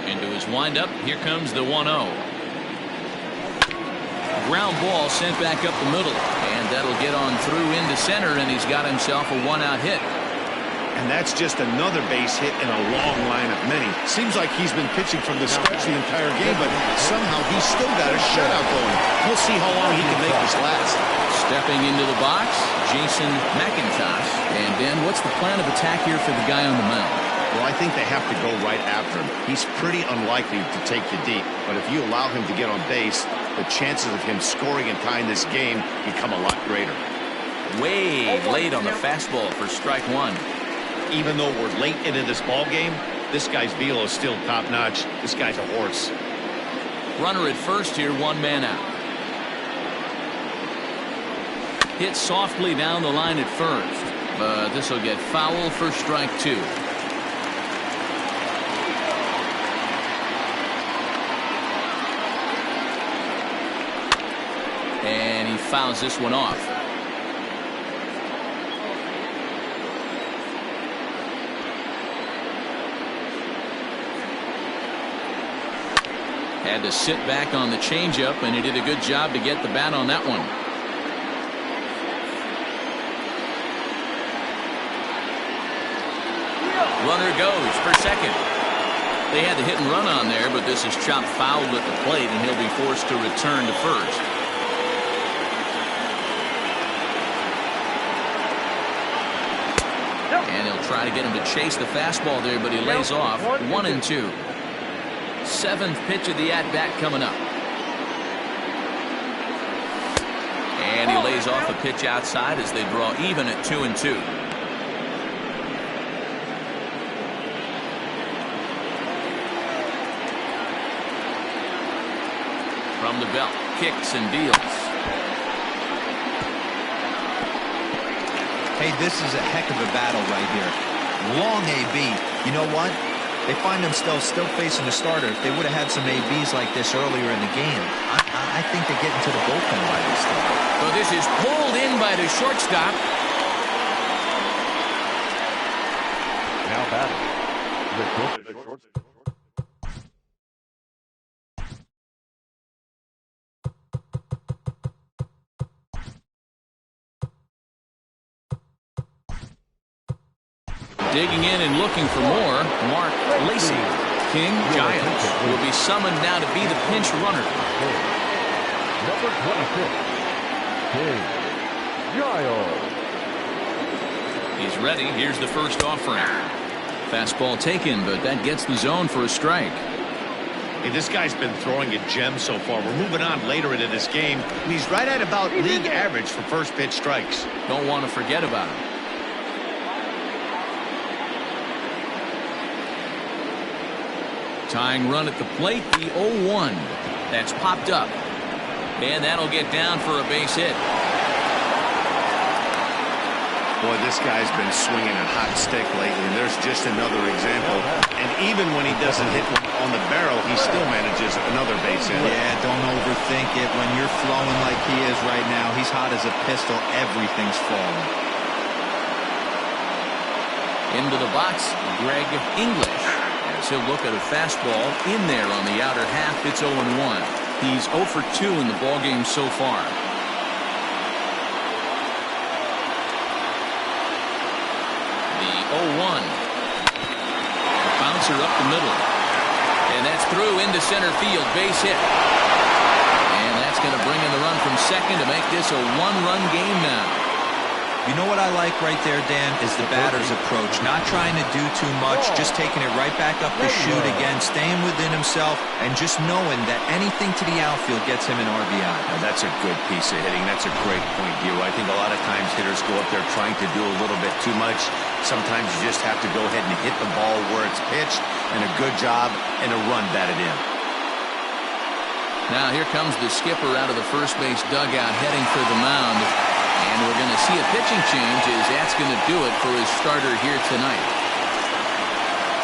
Into his windup, here comes the 1-0. Ground ball sent back up the middle, and that'll get on through into center, and he's got himself a one-out hit. And that's just another base hit in a long line of many. Seems like he's been pitching from the stretch the entire game, but somehow he's still got a shutout going. We'll see how long he can make this last. Stepping into the box, Jason McIntosh. And Ben, what's the plan of attack here for the guy on the mound? Well, I think they have to go right after him. He's pretty unlikely to take you deep, but if you allow him to get on base, the chances of him scoring and tying this game become a lot greater. Way late on the fastball for strike one. Even though we're late into this ball game, this guy's velo is still top-notch. This guy's a horse. Runner at first here, one man out. Hit softly down the line at first, but this will get foul for strike two. fouls this one off. Had to sit back on the changeup, and he did a good job to get the bat on that one. Runner goes for second. They had the hit and run on there, but this is chopped foul at the plate, and he'll be forced to return to first. And he'll try to get him to chase the fastball there, but he lays off. 1-2. Seventh pitch of the at-bat coming up. And he lays off a pitch outside as they draw even at 2-2. From the belt, kicks and deals. Hey, this is a heck of a battle right here. Long AB. You know what? They find themselves still facing the starter. If they would have had some ABs like this earlier in the game, I think they get into the bullpen by this time. Well, this is pulled in by the shortstop. Now batting. The shortstop. Digging in and looking for more, Mark Lacey. King Giles will be summoned now to be the pinch runner. Number 26, King Giles. He's ready. Here's the first offering. Fastball taken, but that gets the zone for a strike. Hey, this guy's been throwing a gem so far. We're moving on later into this game, and he's right at about league average for first pitch strikes. Don't want to forget about him. Tying run at the plate, the 0-1. That's popped up. And that'll get down for a base hit. Boy, this guy's been swinging a hot stick lately, and there's just another example. And even when he doesn't hit on the barrel, he still manages another base hit. Yeah, don't overthink it. When you're flowing like he is right now, he's hot as a pistol. Everything's falling. Into the box, Greg English. As he'll look at a fastball in there on the outer half, it's 0-1. He's 0 for 2 in the ballgame so far. The 0-1. Bouncer up the middle. And that's through into center field. Base hit. And that's going to bring in the run from second to make this a one-run game now. You know what I like right there, Dan, is the batter's approach. Not trying to do too much, just taking it right back up the chute again, staying within himself, and just knowing that anything to the outfield gets him an RBI. Now, that's a good piece of hitting. That's a great point, Hugh. I think a lot of times hitters go up there trying to do a little bit too much. Sometimes you just have to go ahead and hit the ball where it's pitched, and a good job and a run batted in. Now here comes the skipper out of the first base dugout heading for the mound. And we're going to see a pitching change as that's going to do it for his starter here tonight.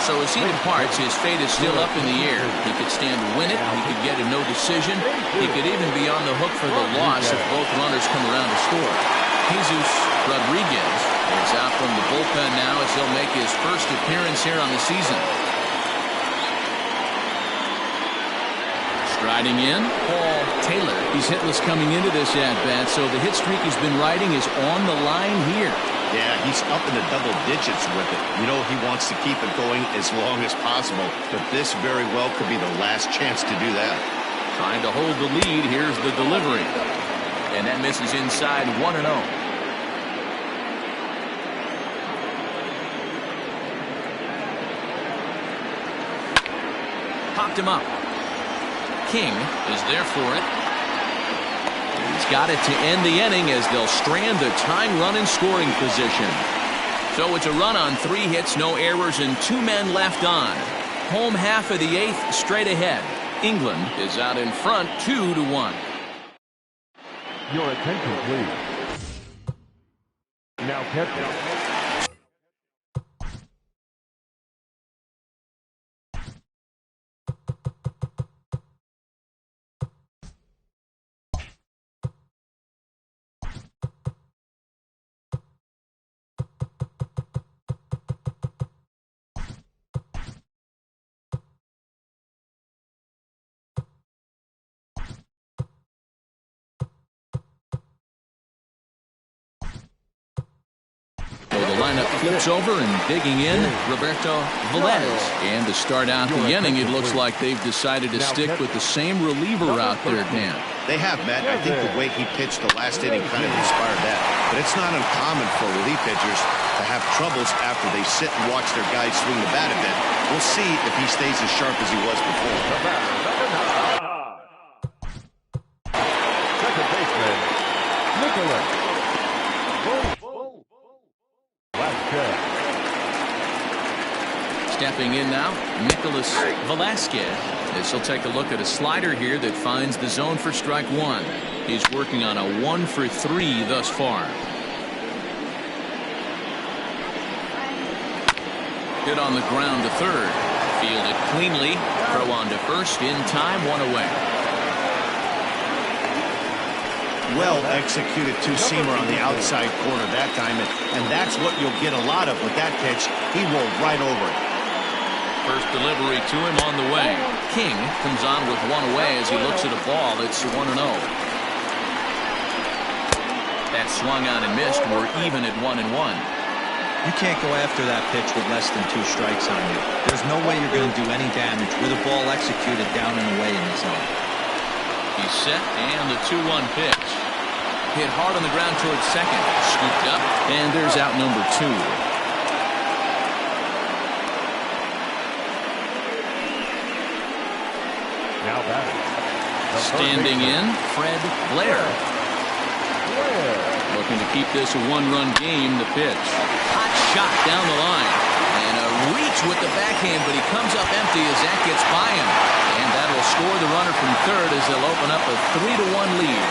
So as he departs, his fate is still up in the air. He could stand to win it. He could get a no decision. He could even be on the hook for the loss if both runners come around to score. Jesus Rodriguez is out from the bullpen now as he'll make his first appearance here on the season. Striding in, Paul Taylor. He's hitless coming into this at-bat, so the hit streak he's been riding is on the line here. Yeah, he's up in the double digits with it. You know, he wants to keep it going as long as possible, but this very well could be the last chance to do that. Trying to hold the lead. Here's the delivery. And that misses inside 1-0. Popped him up. King is there for it. He's got it to end the inning as they'll strand the tying run in scoring position. So it's a run on 3 hits, no errors, and 2 men left on. Home half of the 8th, straight ahead. England is out in front 2-1. Your attention, please. Now catching. lineup flips over and digging in, Roberto Velez. And to start out the inning, it looks like they've decided to stick with the same reliever out there, Dan. They have, Matt. I think the way he pitched the last inning kind of inspired that. But it's not uncommon for relief pitchers to have troubles after they sit and watch their guys swing the bat a bit. We'll see if he stays as sharp as he was before. Second baseman, Nicholas. Stepping in now, Nicholas Velasquez. As he'll take a look at a slider here that finds the zone for strike one. He's working on a 1-for-3 thus far. Hit on the ground to third. Fielded cleanly. Throw on to first. In time, one away. Well executed two-seamer on the outside corner that time, and that's what you'll get a lot of with that pitch. He rolled right over it. First delivery to him on the way. King comes on with one away as he looks at a ball. It's 1-0. That swung on and missed. We're even at 1-1. You can't go after that pitch with less than 2 strikes on you. There's no way you're going to do any damage with a ball executed down and away in the zone. He's set, and the 2-1 pitch. Hit hard on the ground towards second. Scooped up, and there's out number 2. Now batting. Standing in, Fred Blair. Looking to keep this a 1-run game. The pitch. Hot shot down the line. And a reach with the backhand, but he comes up empty as that gets by him. And that will score the runner from third as they'll open up a 3-1 lead.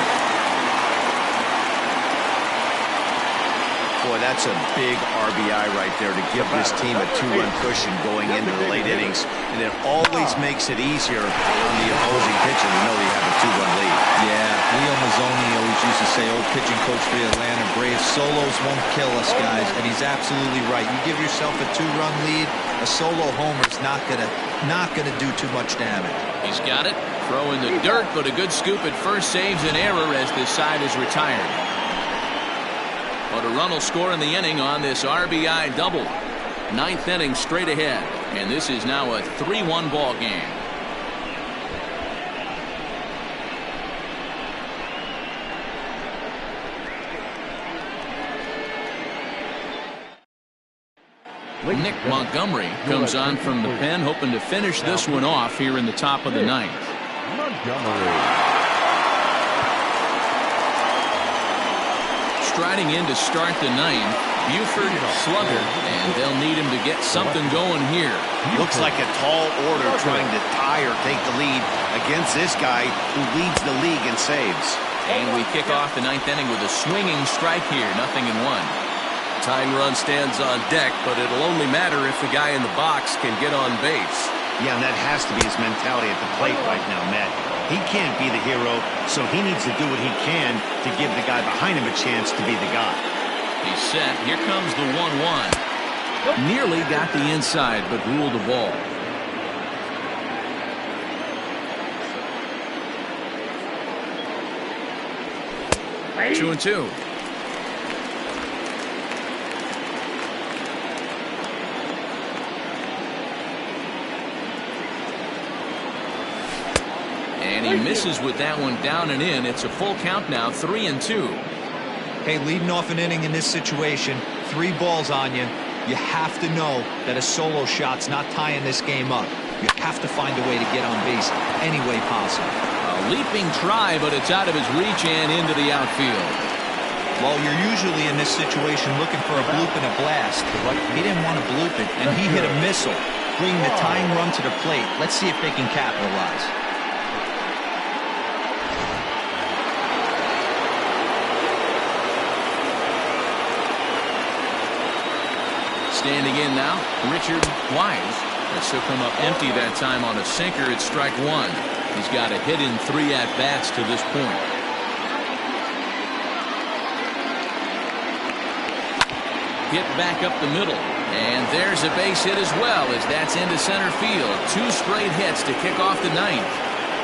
Boy, that's a big RBI right there to give this team a 2-run cushion going into the late innings. And it always makes it easier on the opposing pitcher to know you have a 2-run lead. Yeah, Leo Mazzoni always used to say, old pitching coach for the Atlanta Braves, solos won't kill us, guys. And he's absolutely right. You give yourself a 2-run lead, a solo homer's not gonna do too much damage. He's got it. Throw in the dirt, but a good scoop at first saves an error as this side is retired. But a run will score in the inning on this RBI double. 9th inning straight ahead. And this is now a 3-1 ball game. Nick Montgomery comes on from the pen, hoping to finish this one off here in the top of the 9th. Montgomery. Striding in to start the 9th, Buford slugger, and they'll need him to get something going here. Looks like a tall order trying to tie or take the lead against this guy who leads the league in saves. And we kick off the 9th inning with a swinging strike here, 0-1. Tying run stands on deck, but it'll only matter if the guy in the box can get on base. Yeah, and that has to be his mentality at the plate right now, Matt. He can't be the hero, so he needs to do what he can to give the guy behind him a chance to be the guy. He's set. Here comes the 1-1. Nearly got the inside, but ruled the ball. Hey. 2-2. And he misses with that one down and in. It's a full count now, 3-2. Hey, leading off an inning in this situation, 3 balls on you. You have to know that a solo shot's not tying this game up. You have to find a way to get on base any way possible. A leaping try, but it's out of his reach and into the outfield. Well, you're usually in this situation looking for a bloop and a blast. He didn't want to bloop it, and he hit a missile, bringing the tying run to the plate. Let's see if they can capitalize. Standing in now, Richard Wise. He'll come up empty that time on a sinker at strike 1. He's got a hit in 3 at-bats to this point. Hit back up the middle. And there's a base hit as well as that's into center field. 2 straight hits to kick off the 9th.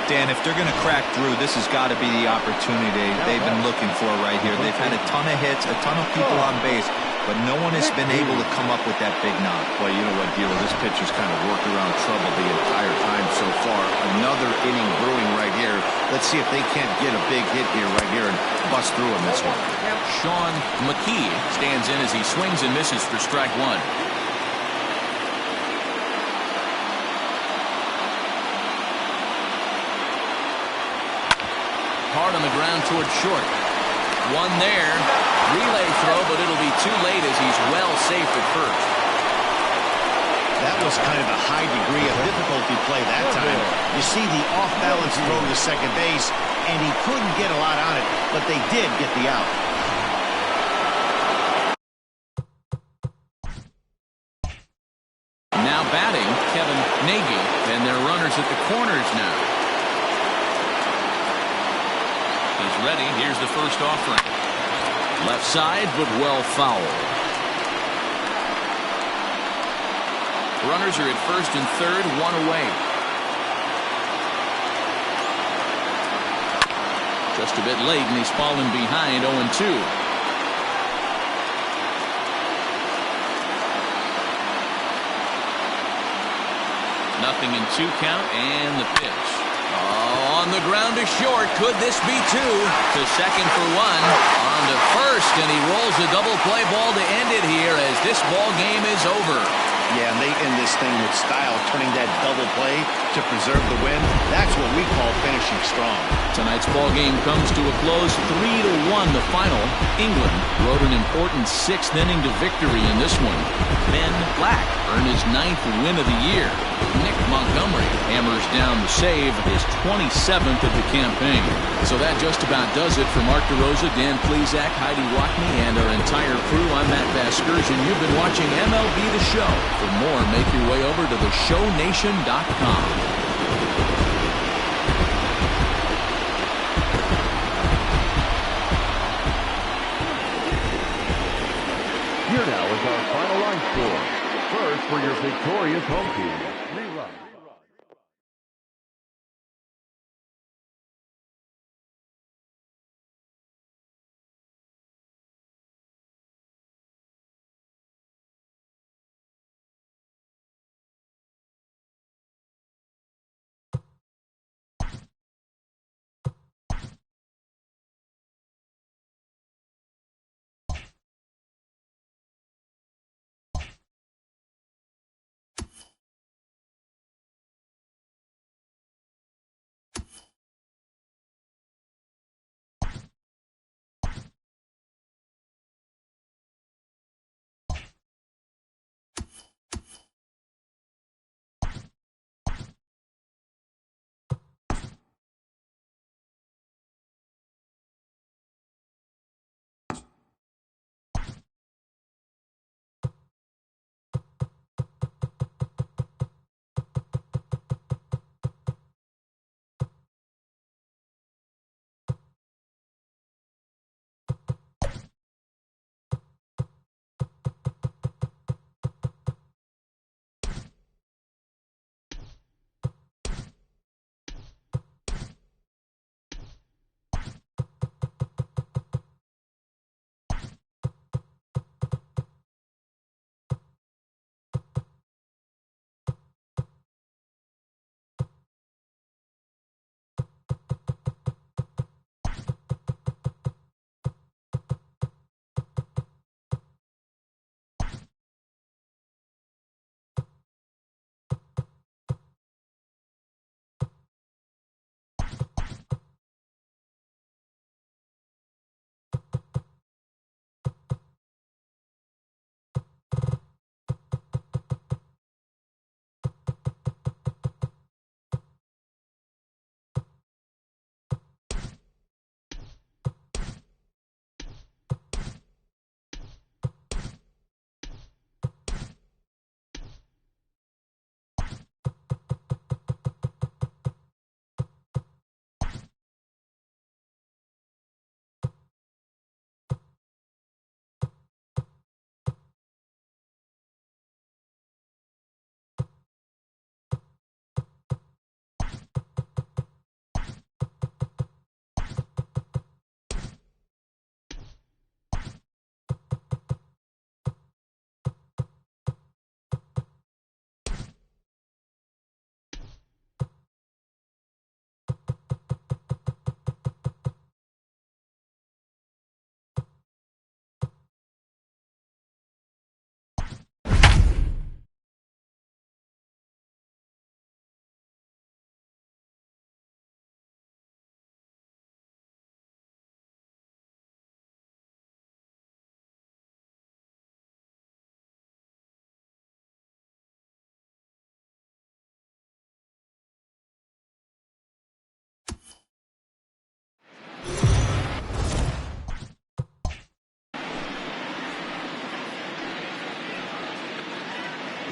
Dan, if they're going to crack through, this has got to be the opportunity they've been looking for right here. They've had a ton of hits, a ton of people on base. but no one has been able to come up with that big knock. Well, you know what, Dealer, this pitcher's kind of worked around trouble the entire time so far. Another inning brewing right here. Let's see if they can't get a big hit here right here and bust through in this one. Sean McKee stands in as he swings and misses for strike one. Hard on the ground toward short. One there. Relay throw, but it'll be too late as he's well safe at first. That was kind of a high degree of difficulty play that time. You see the off-balance throw to second base, and he couldn't get a lot on it, but they did get the out. Now batting, Kevin Nagy, and their runners at the corners now. He's ready. Here's the first offering. Left side, but well fouled. Runners are at first and third, one away. Just a bit late, and he's fallen behind 0-2. Nothing in 2 count, and the pitch. Oh, on the ground to short. Could this be 2? To second for 1. On to first, and he rolls a double play ball to end it here as this ball game is over. Yeah, and they end this thing with style, turning that double play to preserve the win. That's what we call finishing strong. Tonight's ball game comes to a close, 3-1 the final. England rode an important 6th inning to victory in this one. Ben Black earned his 9th win of the year. Nick Montgomery hammers down the save, his 27th of the campaign. So that just about does it for Mark DeRosa, Dan Plesac, Heidi Rockney, and our entire crew. I'm Matt Vasgersian. You've been watching MLB The Show. For more, make your way over to theshownation.com. Here now is our final line score. First for your victorious home team.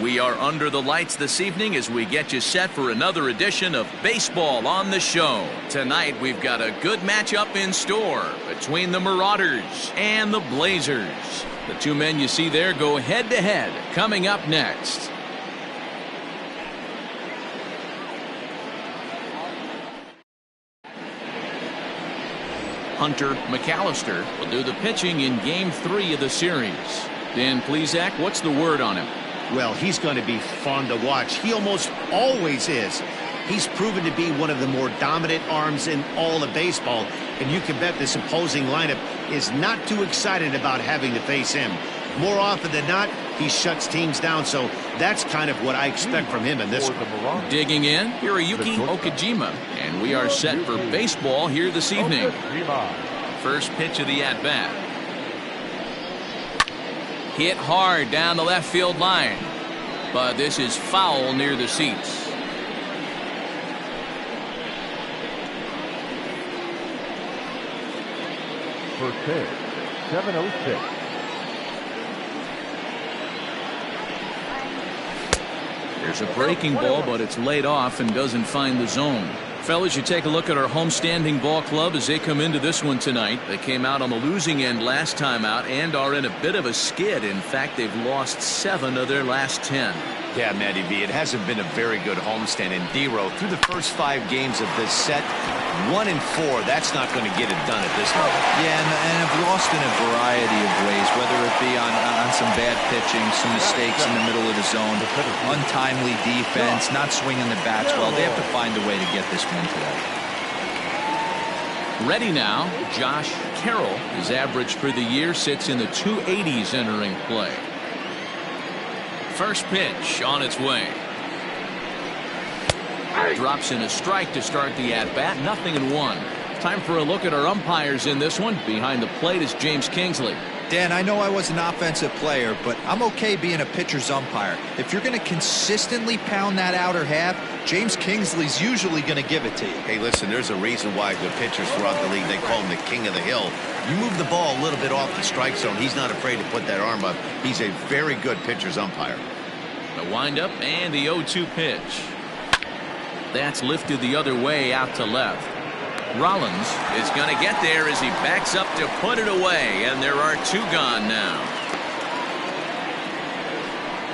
We are under the lights this evening as we get you set for another edition of Baseball on the Show. Tonight we've got a good matchup in store between the Marauders and the Blazers. The two men you see there go head-to-head coming up next. Hunter McAllister will do the pitching in Game 3 of the series. Dan Plesac, what's the word on him? Well, he's going to be fun to watch. He almost always is. He's proven to be one of the more dominant arms in all of baseball, and you can bet this opposing lineup is not too excited about having to face him. More often than not, he shuts teams down, so that's kind of what I expect from him in this one. Digging in, Hiroyuki Okajima, and we are set for baseball here this evening. First pitch of the at-bat. Hit hard down the left field line, but this is foul near the seats. First pitch, 7:06. There's a breaking ball, but it's laid off and doesn't find the zone. Fellas, you take a look at our homestanding ball club as they come into this one tonight. They came out on the losing end last time out and are in a bit of a skid. In fact, they've lost 7 of their last 10. Yeah, Matty V, it hasn't been a very good homestand. And D-Row, through the first 5 games of this set, 1 and 4, that's not going to get it done at this level. Yeah, and have lost in a variety of ways, whether it be on some bad pitching, some mistakes in the middle of the zone, untimely defense, not swinging the bats well. They have to find a way to get this win today. Ready now, Josh Carroll. His average for the year sits in the 280s entering play. First pitch on its way. Drops in a strike to start the at-bat. 0-1. Time for a look at our umpires in this one. Behind the plate is James Kingsley. Dan, I know I was an offensive player, but I'm okay being a pitcher's umpire. If you're going to consistently pound that outer half, James Kingsley's usually going to give it to you. Hey, listen, there's a reason why the pitchers throughout the league, they call him the king of the hill. You move the ball a little bit off the strike zone, he's not afraid to put that arm up. He's a very good pitcher's umpire. The windup and the 0-2 pitch. That's lifted the other way out to left. Rollins is going to get there as he backs up to put it away, and there are 2 gone now.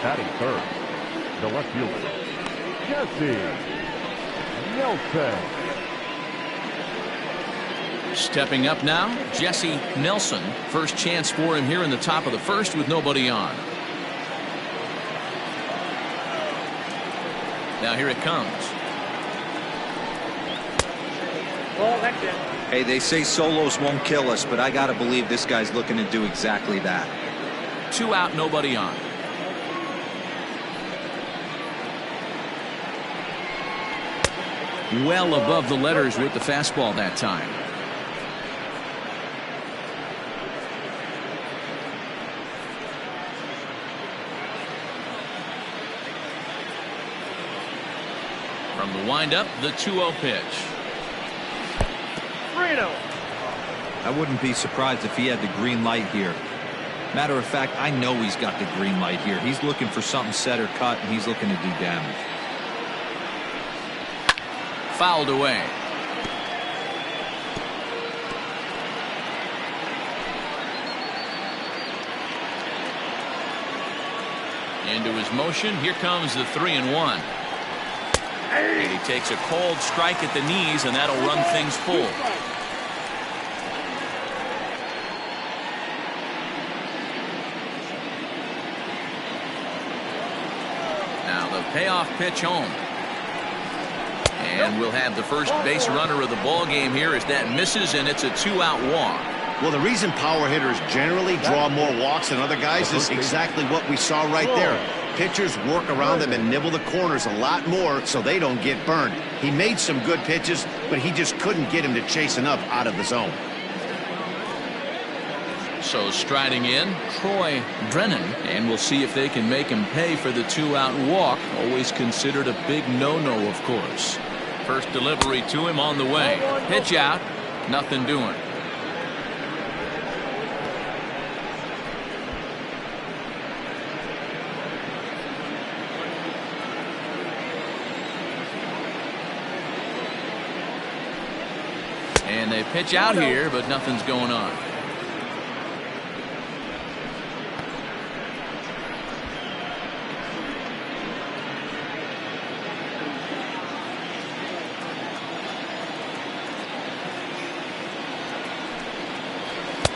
Batting third, the left fielder, Jesse Nelson. Stepping up now, Jesse Nelson. First chance for him here in the top of the first with nobody on. Now here it comes. Hey, they say solos won't kill us, but I got to believe this guy's looking to do exactly that. 2 out, nobody on. Well above the letters with the fastball that time. From the windup, the 2-0 pitch. I wouldn't be surprised if he had the green light here. Matter of fact, I know he's got the green light here. He's looking for something set or cut, and he's looking to do damage. Fouled away. Into his motion. Here comes the 3-1. And he takes a cold strike at the knees, and that'll run things full. Now the payoff pitch home. And we'll have the first base runner of the ball game here as that misses, and it's a 2-out walk. Well, the reason power hitters generally draw more walks than other guys is exactly what we saw right there. Pitchers work around them and nibble the corners a lot more so they don't get burned. He made some good pitches, but he just couldn't get him to chase enough out of the zone. So striding in, Troy Brennan, and we'll see if they can make him pay for the 2-out walk. Always considered a big no-no, of course. First delivery to him on the way. Pitch out, nothing doing. And they pitch out here, but nothing's going on.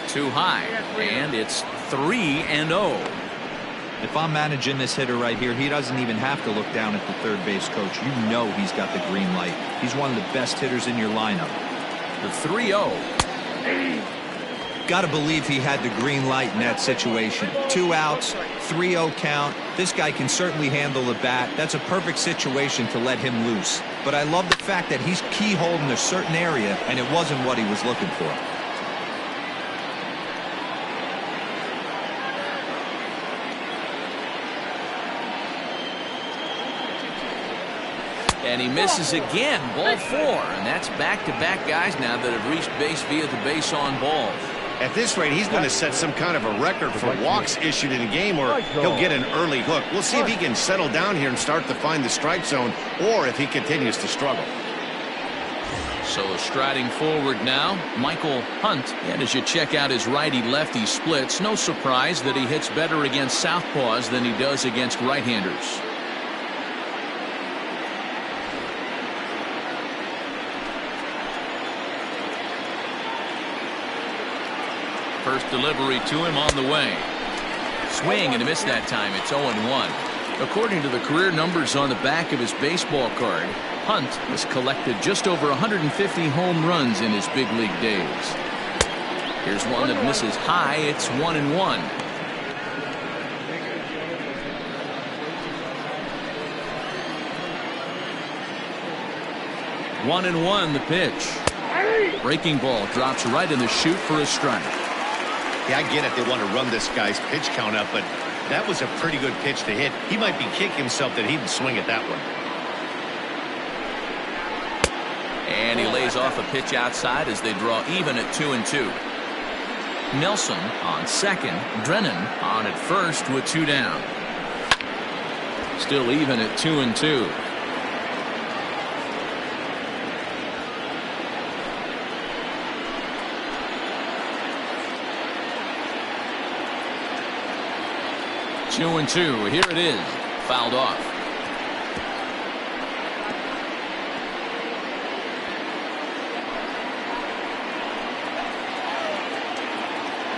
Too high, and it's 3-0. If I'm managing this hitter right here, he doesn't even have to look down at the third base coach. You know he's got the green light. He's one of the best hitters in your lineup. The 3-0. Got to believe he had the green light in that situation. 2 outs, 3-0 count. This guy can certainly handle the bat. That's a perfect situation to let him loose. But I love the fact that he's keyholed in a certain area, and it wasn't what he was looking for. And he misses again, ball 4. And that's back-to-back guys now that have reached base via the base on balls. At this rate, he's going to set some kind of a record for walks issued in a game, or he'll get an early hook. We'll see if he can settle down here and start to find the strike zone, or if he continues to struggle. So striding forward now, Michael Hunt. And as you check out his righty-lefty splits, no surprise that he hits better against southpaws than he does against right-handers. First delivery to him on the way. Swing and a miss that time. It's 0-1. According to the career numbers on the back of his baseball card, Hunt has collected just over 150 home runs in his big league days. Here's one that misses high. It's 1-1. One and one, the pitch. Breaking ball drops right in the chute for a strike. Yeah, I get it. They want to run this guy's pitch count up, but that was a pretty good pitch to hit. He might be kicking himself that he didn't swing at that one. And he lays off a pitch outside as they draw even at 2-2. Nelson on second. Drennan on at first with 2 down. Still even at 2-2. Two and two. Here it is. Fouled off.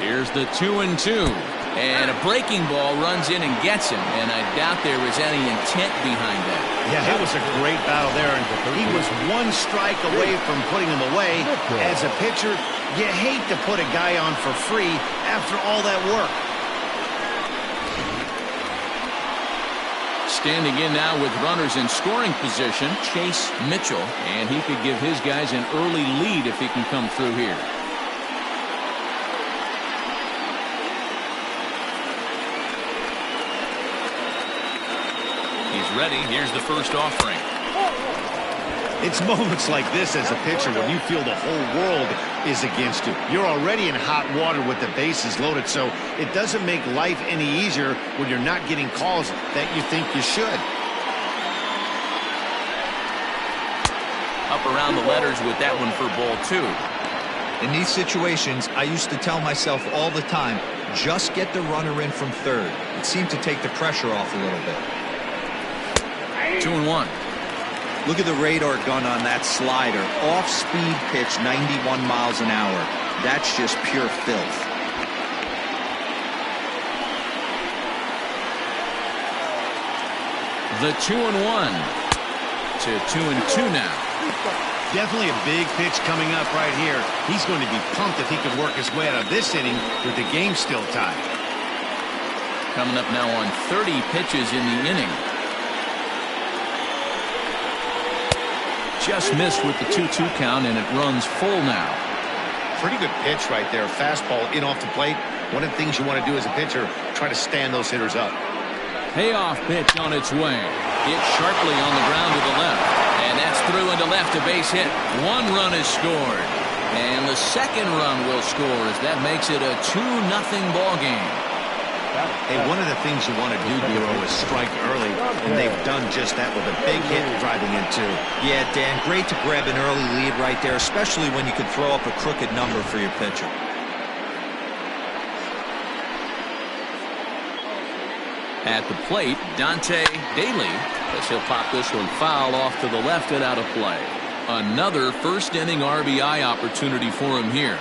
Here's the 2-2. And a breaking ball runs in and gets him. And I doubt there was any intent behind that. Yeah, it was a great battle there. And he was 1 strike away from putting him away. As a pitcher, you hate to put a guy on for free after all that work. Standing in now with runners in scoring position, Chase Mitchell, and he could give his guys an early lead if he can come through here. He's ready. Here's the first offering. It's moments like this as a pitcher when you feel the whole world is against you. You're already in hot water with the bases loaded, so it doesn't make life any easier when you're not getting calls that you think you should. Up around the letters with that one for ball 2. In these situations, I used to tell myself all the time, just get the runner in from third. It seemed to take the pressure off a little bit. 2-1. Look at the radar gun on that slider. Off-speed pitch, 91 miles an hour. That's just pure filth. The 2-1 to 2-2 now. Definitely a big pitch coming up right here. He's going to be pumped if he can work his way out of this inning with the game still tied. Coming up now on 30 pitches in the inning. Just missed with the 2-2 count, and it runs full now. Pretty good pitch right there. Fastball in off the plate. One of the things you want to do as a pitcher, try to stand those hitters up. Payoff pitch on its way. Hit sharply on the ground to the left. And that's through into left, a base hit. 1 run is scored. And the second run will score as that makes it a 2-0 ball game. Hey, one of the things you want to do, Bureau, is strike early, and they've done just that with a big hit driving in two. Yeah, Dan, great to grab an early lead right there, especially when you could throw up a crooked number for your pitcher. At the plate, Dante Daly, as he'll pop this one foul off to the left and out of play. Another first inning RBI opportunity for him here.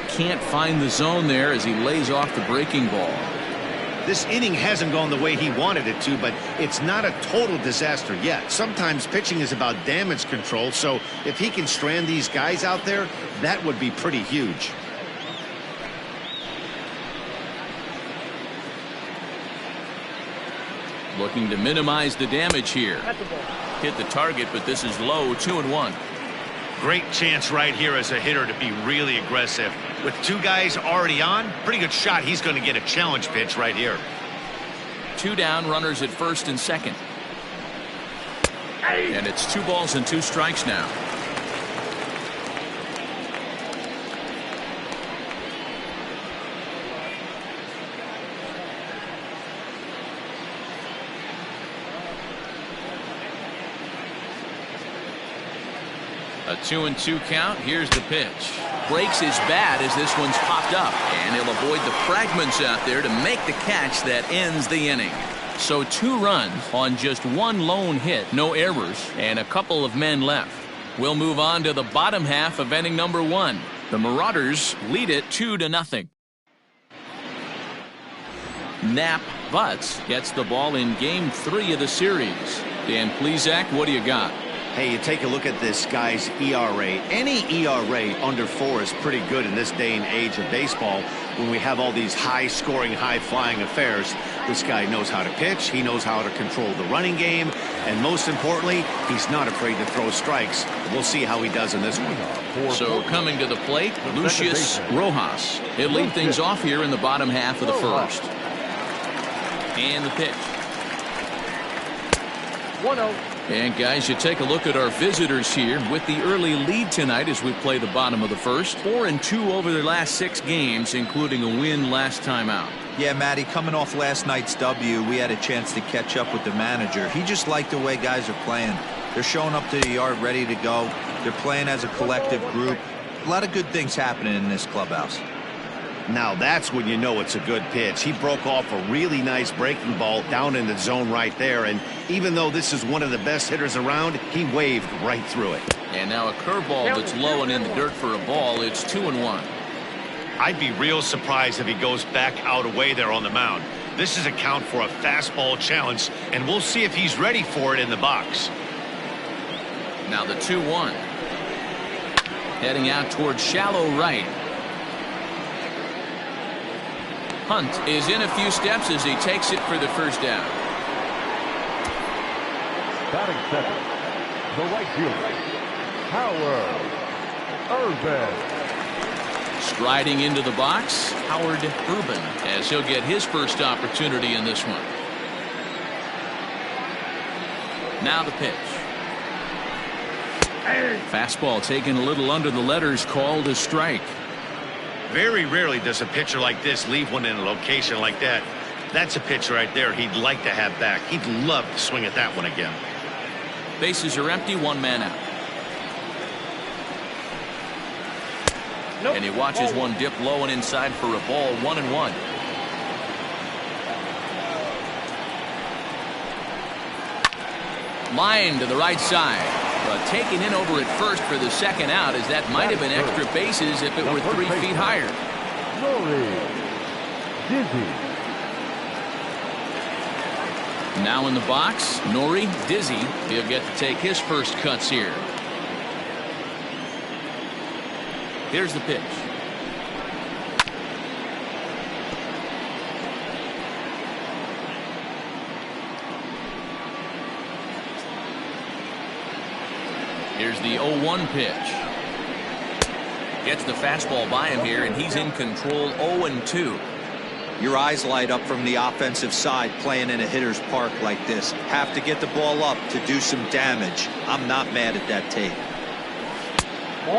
Can't find the zone there as he lays off the breaking ball. This inning hasn't gone the way he wanted it to, but it's not a total disaster yet. Sometimes pitching is about damage control, so if he can strand these guys out there, that would be pretty huge. Looking to minimize the damage here. Hit the target, but this is low, 2-1. Great chance right here as a hitter to be really aggressive. With two guys already on, pretty good shot he's going to get a challenge pitch right here. 2 down, runners at first and second. And it's 2 balls and 2 strikes now. A 2-2 count. Here's the pitch. Breaks his bat as this one's popped up, and he'll avoid the fragments out there to make the catch that ends the inning. So 2 runs on just 1 lone hit, no errors, and a couple of men left. We'll move on to the bottom half of inning number 1. The Marauders lead it 2-0. Nap Butts gets the ball in game 3 of the series. Dan Plesac, what do you got? Hey, you take a look at this guy's ERA. Any ERA under 4 is pretty good in this day and age of baseball when we have all these high-scoring, high-flying affairs. This guy knows how to pitch. He knows how to control the running game. And most importantly, he's not afraid to throw strikes. We'll see how he does in this one. So coming to the plate, Lucius Rojas. He'll lead things off here in the bottom half of the first. And the pitch. 1-0. And guys, you take a look at our visitors here with the early lead tonight as we play the bottom of the first. 4-2 over their last 6 games, including a win last time out. Yeah, Matty, coming off last night's W, we had a chance to catch up with the manager. He just liked the way guys are playing. They're showing up to the yard ready to go. They're playing as a collective group. A lot of good things happening in this clubhouse. Now that's when you know it's a good pitch. He broke off a really nice breaking ball down in the zone right there, and even though this is one of the best hitters around, he waved right through it. And now a curveball that's low and in the dirt for a ball. It's 2-1. I'd be real surprised if he goes back out away there on the mound. This is a count for a fastball challenge, and we'll see if he's ready for it in the box. Now the 2-1. Heading out towards shallow right. Hunt is in a few steps as he takes it for the first down. Batting second, the right fielder, Howard Urban. Striding into the box, Howard Urban, as he'll get his first opportunity in this one. Now the pitch. Fastball taken a little under the letters, called a strike. Very rarely does a pitcher like this leave one in a location like that. That's a pitch right there he'd like to have back. He'd love to swing at that one again. Bases are empty, 1 man out. And he watches one dip low and inside for a ball, 1-1. Line to the right side. But taken in over at first for the second out, as that might have been extra bases if it were 3 feet higher. Dizzy. Now in the box, Nori Dizzy. He'll get to take his first cuts here. Here's the pitch. Here's the 0-1 pitch. Gets the fastball by him here, and he's in control. 0-2. Your eyes light up from the offensive side playing in a hitter's park like this. Have to get the ball up to do some damage. I'm not mad at that take.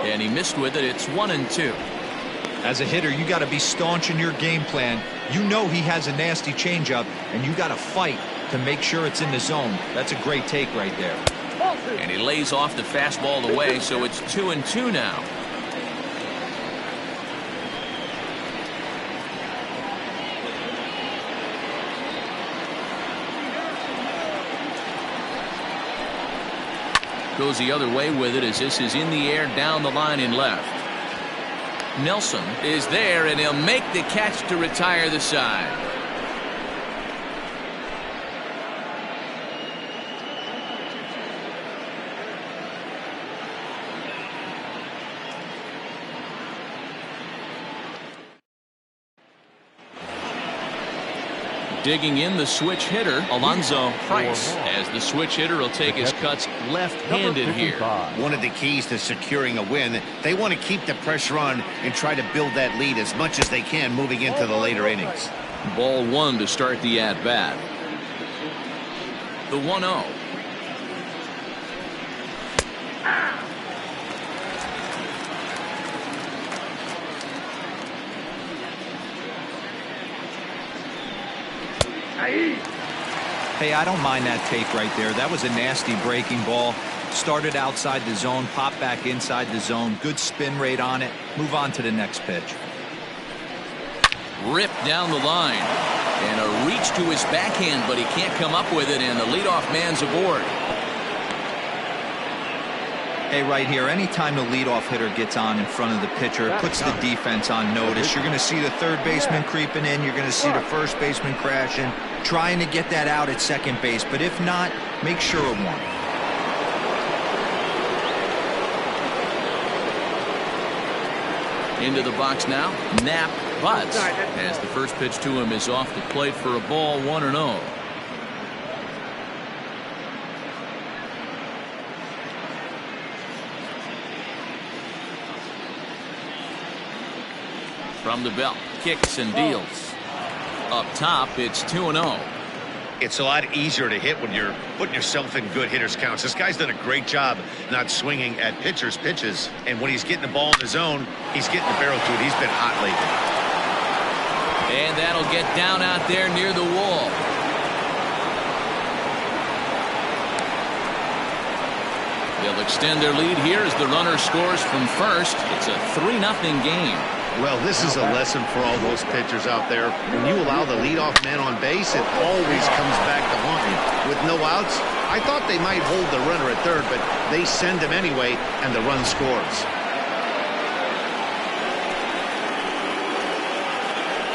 And he missed with it. It's 1-2. As a hitter, you got to be staunch in your game plan. You know he has a nasty changeup, and you got to fight to make sure it's in the zone. That's a great take right there. And he lays off the fastball away, so it's 2-2 now. Goes the other way with it as this is in the air down the line in left. Nelson is there, and he'll make the catch to retire the side. Digging in, the switch hitter, Alonzo Price, as the switch hitter will take his cuts left-handed here. One of the keys to securing a win, they want to keep the pressure on and try to build that lead as much as they can moving into the later innings. Ball one to start the at-bat. The 1-0. Hey, I don't mind that take right there. That was a nasty breaking ball. Started outside the zone, popped back inside the zone. Good spin rate on it. Move on to the next pitch. Ripped down the line. And a reach to his backhand, but he can't come up with it, and the leadoff man's aboard. Hey, right here, anytime the leadoff hitter gets on in front of the pitcher, it puts the defense on notice. You're going to see the third baseman creeping in. You're going to see the first baseman crashing, trying to get that out at second base. But if not, make sure of one. Into the box now. Knapp butts as the first pitch to him is off the plate for a ball, 1-0. From the belt, kicks and deals. Up top, it's 2-0. It's a lot easier to hit when you're putting yourself in good hitters' counts. This guy's done a great job not swinging at pitchers' pitches. And when he's getting the ball in the zone, he's getting the barrel to it. He's been hot lately. And that'll get down out there near the wall. They'll extend their lead here as the runner scores from first. It's a 3-0 game. Well, this is a lesson for all those pitchers out there. When you allow the leadoff man on base, it always comes back to haunt you. With no outs, I thought they might hold the runner at third, but they send him anyway, and the run scores.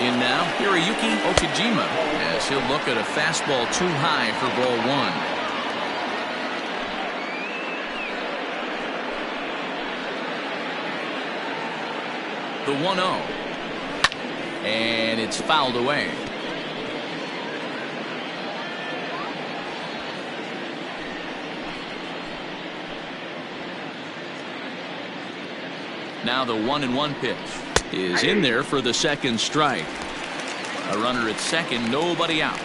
In now, Hiroyuki Okajima, as he'll look at a fastball too high for ball one. The 1-0. And it's fouled away. Now the 1-1 pitch is in there for the second strike. A runner at second, nobody out.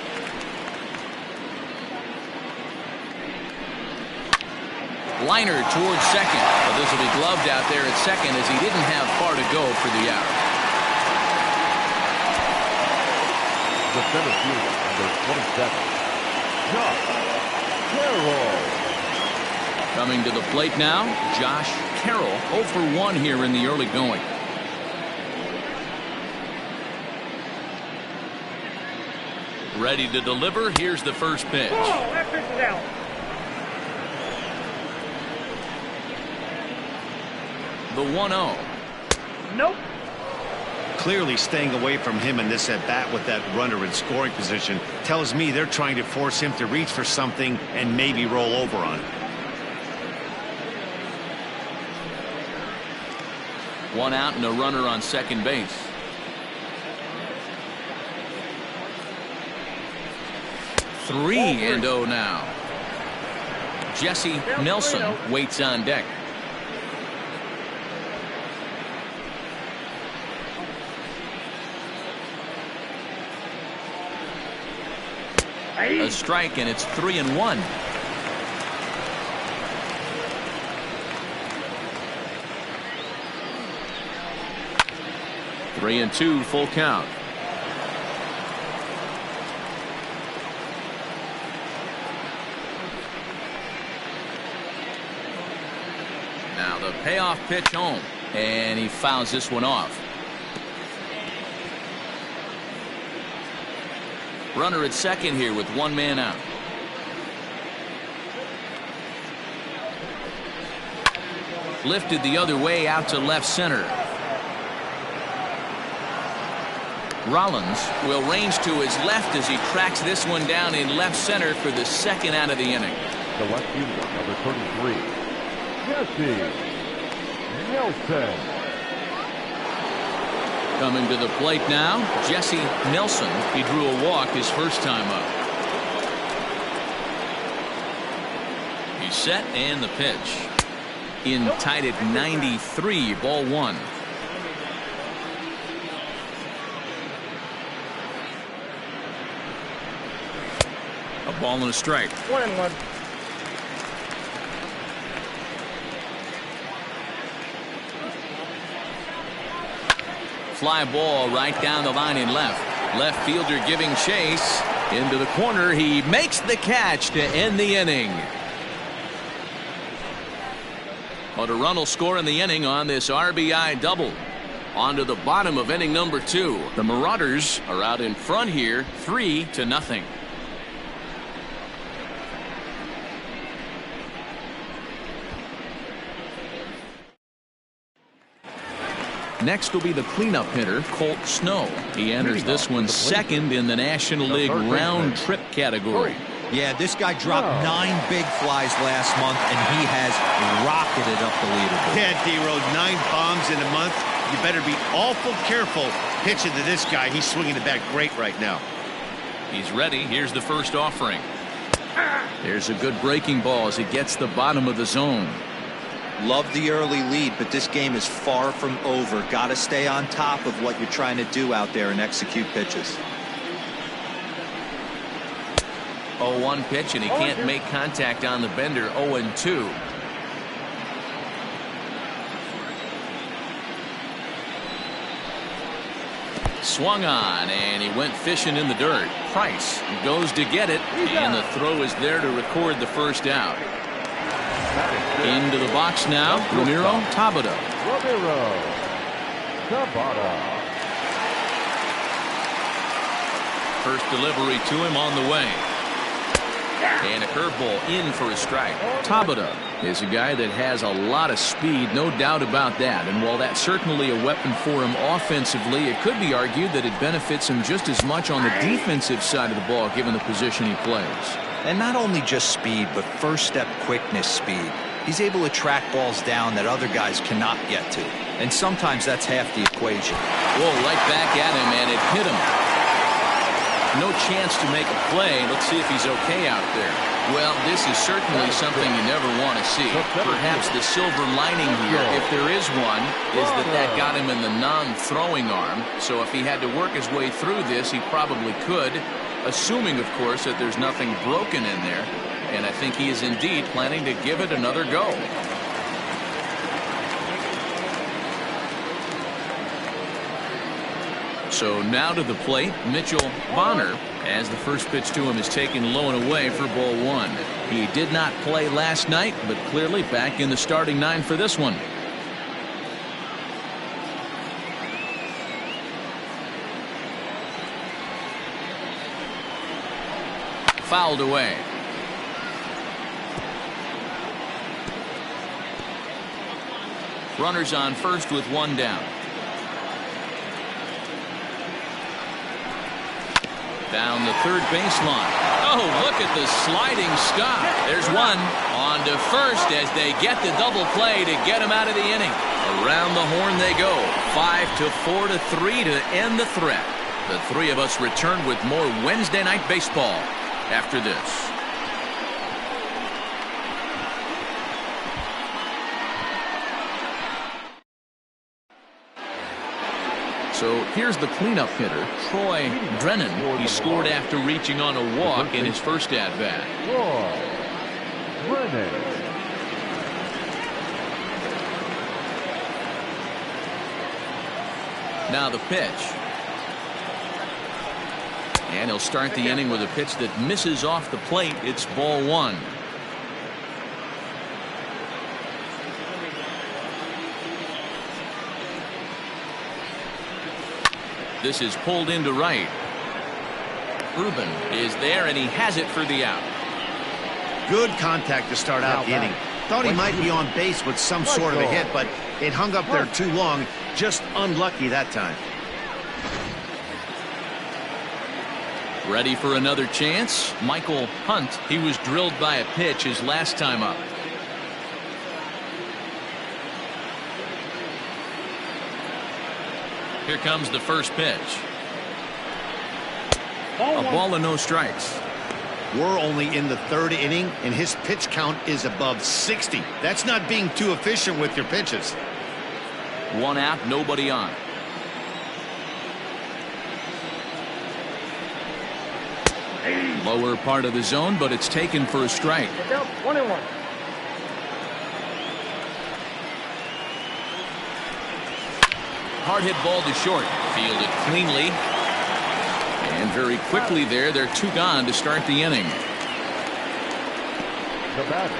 Liner towards second. But this will be gloved out there at second as he didn't have far to go for the out. The center fielder, number 27, Josh Carroll. Coming to the plate now, Josh Carroll, 0 for 1 here in the early going. Ready to deliver. Here's the first pitch. Oh, that pitch is out. The 1-0. Nope. Clearly staying away from him in this at-bat with that runner in scoring position tells me they're trying to force him to reach for something and maybe roll over on it. One out and a runner on second base. Three and 0 now. Jesse Nelson waits on deck. A strike, and it's 3-1. Three and two, full count. Now the payoff pitch home, and he fouls this one off. Runner at second here with one man out. Lifted the other way out to left center. Rollins will range to his left as he tracks this one down in left center for the second out of the inning. The left fielder, number 33, Jesse Nelson. Coming to the plate now, Jesse Nelson. He drew a walk his first time up. He's set, and the pitch. In tight at 93, ball one. A ball and a strike. 1-1. Fly ball right down the line in left. Left fielder giving chase. Into the corner. He makes the catch to end the inning. But a run will score in the inning on this RBI double. On to the bottom of inning number 2. The Marauders are out in front here, 3-0. Next will be the cleanup hitter, Colt Snow. He enters this one second in the National League round trip category. Yeah, this guy dropped 9 big flies last month, and he has rocketed up the leaderboard. Yeah, D-Road, 9 bombs in a month. You better be awful careful pitching to this guy. He's swinging the bat great right now. He's ready. Here's the first offering. There's a good breaking ball as he gets the bottom of the zone. Love the early lead, but this game is far from over. Got to stay on top of what you're trying to do out there and execute pitches. 0-1 pitch, and he can't make contact on the bender. 0-2. Swung on, and he went fishing in the dirt. Price goes to get it, and the throw is there to record the first out. Into the box now, Ramiro Tabata. First delivery to him on the way. And a curveball in for a strike. Tabata is a guy that has a lot of speed, no doubt about that. And while that's certainly a weapon for him offensively, it could be argued that it benefits him just as much on the defensive side of the ball, given the position he plays. And not only just speed, but first step quickness speed. He's able to track balls down that other guys cannot get to. And sometimes that's half the equation. Whoa, right back at him, and it hit him. No chance to make a play. Let's see if he's okay out there. Well, this is certainly something you never want to see. Perhaps the silver lining here, if there is one, is that got him in the non-throwing arm. So if he had to work his way through this, he probably could, assuming, of course, that there's nothing broken in there. And I think he is indeed planning to give it another go. So now to the plate, Mitchell Bonner, as the first pitch to him is taken low and away for ball one. He did not play last night, but clearly back in the starting 9 for this one. Fouled away. Runners on first with one down. Down the third baseline. Oh, look at the sliding stop. There's one. On to first as they get the double play to get him out of the inning. Around the horn they go. 5-4 to 3 to end the threat. The three of us return with more Wednesday night baseball after this. So here's the cleanup hitter, Troy Drennan. He scored after reaching on a walk in his first at-bat. Troy Drennan. Now the pitch. And he'll start the inning with a pitch that misses off the plate. It's ball one. This is pulled into right. Ruben is there, and he has it for the out. Good contact to start out the inning. Thought he might be on base with some sort of a hit, but it hung up there too long. Just unlucky that time. Ready for another chance? Michael Hunt. He was drilled by a pitch his last time up. Here comes the first pitch. A ball and no strikes. We're only in the third inning, and his pitch count is above 60. That's not being too efficient with your pitches. One out, nobody on. Lower part of the zone, but it's taken for a strike. 1-1. Hard hit ball to short. Fielded cleanly. And very quickly there, they're two gone to start the inning. The batter,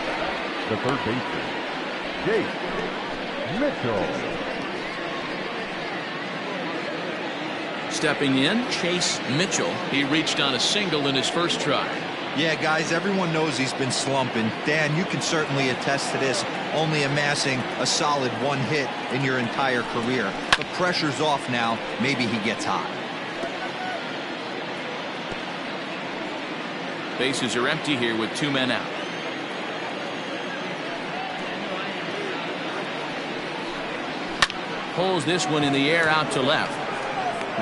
the third baseman, Chase Mitchell. Stepping in, Chase Mitchell. He reached on a single in his first try. Yeah, guys, everyone knows he's been slumping. Dan, you can certainly attest to this, only amassing a solid one hit in your entire career. But pressure's off now. Maybe he gets hot. Bases are empty here with two men out. Pulls this one in the air out to left.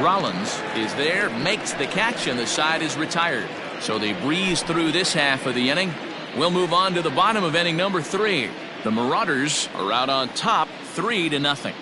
Rollins is there, makes the catch, and the side is retired. So they breeze through this half of the inning. We'll move on to the bottom of inning number 3. The Marauders are out on top 3-0.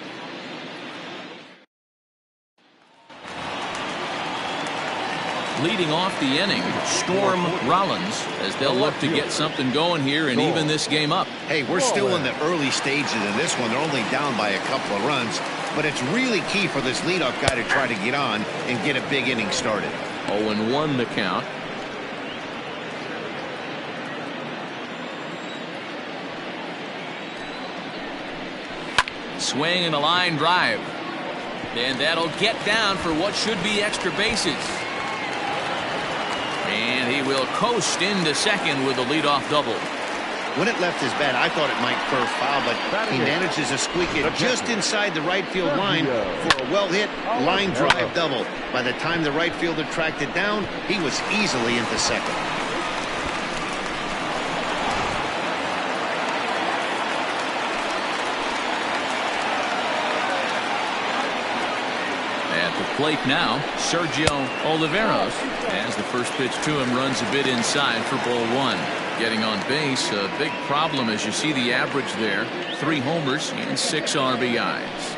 Leading off the inning, Storm Rollins, as they'll look to get something going here and even this game up. Hey, we're still in the early stages of this one. They're only down by a couple of runs, but it's really key for this leadoff guy to try to get on and get a big inning started. 0-1 the count. Swing and a line drive. And that'll get down for what should be extra bases. And he will coast into second with a leadoff double. When it left his bat, I thought it might curve foul, but he manages to squeak it just inside the right field line for a well-hit line drive double. By the time the right fielder tracked it down, he was easily into second. At the plate now, Sergio Oliveros, as the first pitch to him runs a bit inside for ball one. Getting on base, a big problem as you see the average there. 3 homers and 6 RBIs.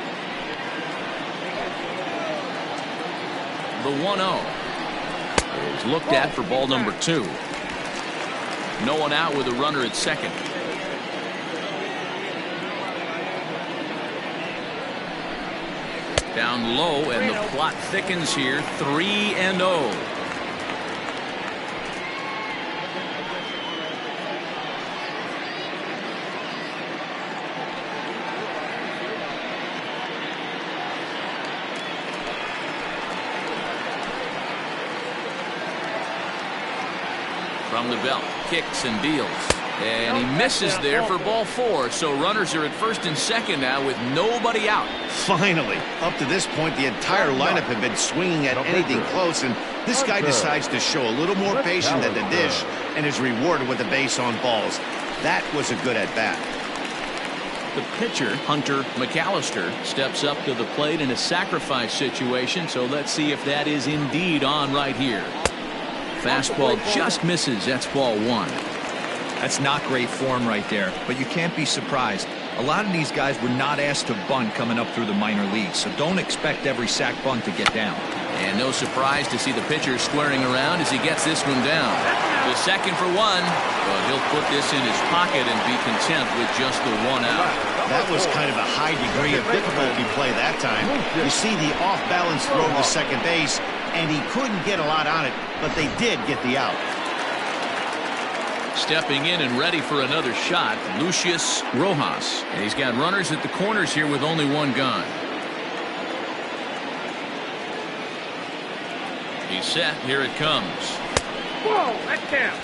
The 1-0 is looked at for ball number 2. No one out with a runner at second. Down low, and the plot thickens here. 3-0. From the belt, kicks and deals. And he misses there for ball 4. So runners are at first and second now with nobody out. Finally, up to this point, the entire lineup had been swinging at anything close, and this guy decides to show a little more patience than the dish and is rewarded with a base on balls. That was a good at-bat. The pitcher, Hunter McAllister, steps up to the plate in a sacrifice situation, so let's see if that is indeed on right here. Fastball just misses. That's ball 1. That's not great form right there, but you can't be surprised. A lot of these guys were not asked to bunt coming up through the minor leagues, so don't expect every sack bunt to get down. And no surprise to see the pitcher squaring around as he gets this one down. The second for one. Well, he'll put this in his pocket and be content with just the one out. That was kind of a high degree of difficulty play that time. You see the off-balance throw to second base, and he couldn't get a lot on it, but they did get the out. Stepping in and ready for another shot, Lucius Rojas. And he's got runners at the corners here with only one gone. He's set. Here it comes. Whoa, that count.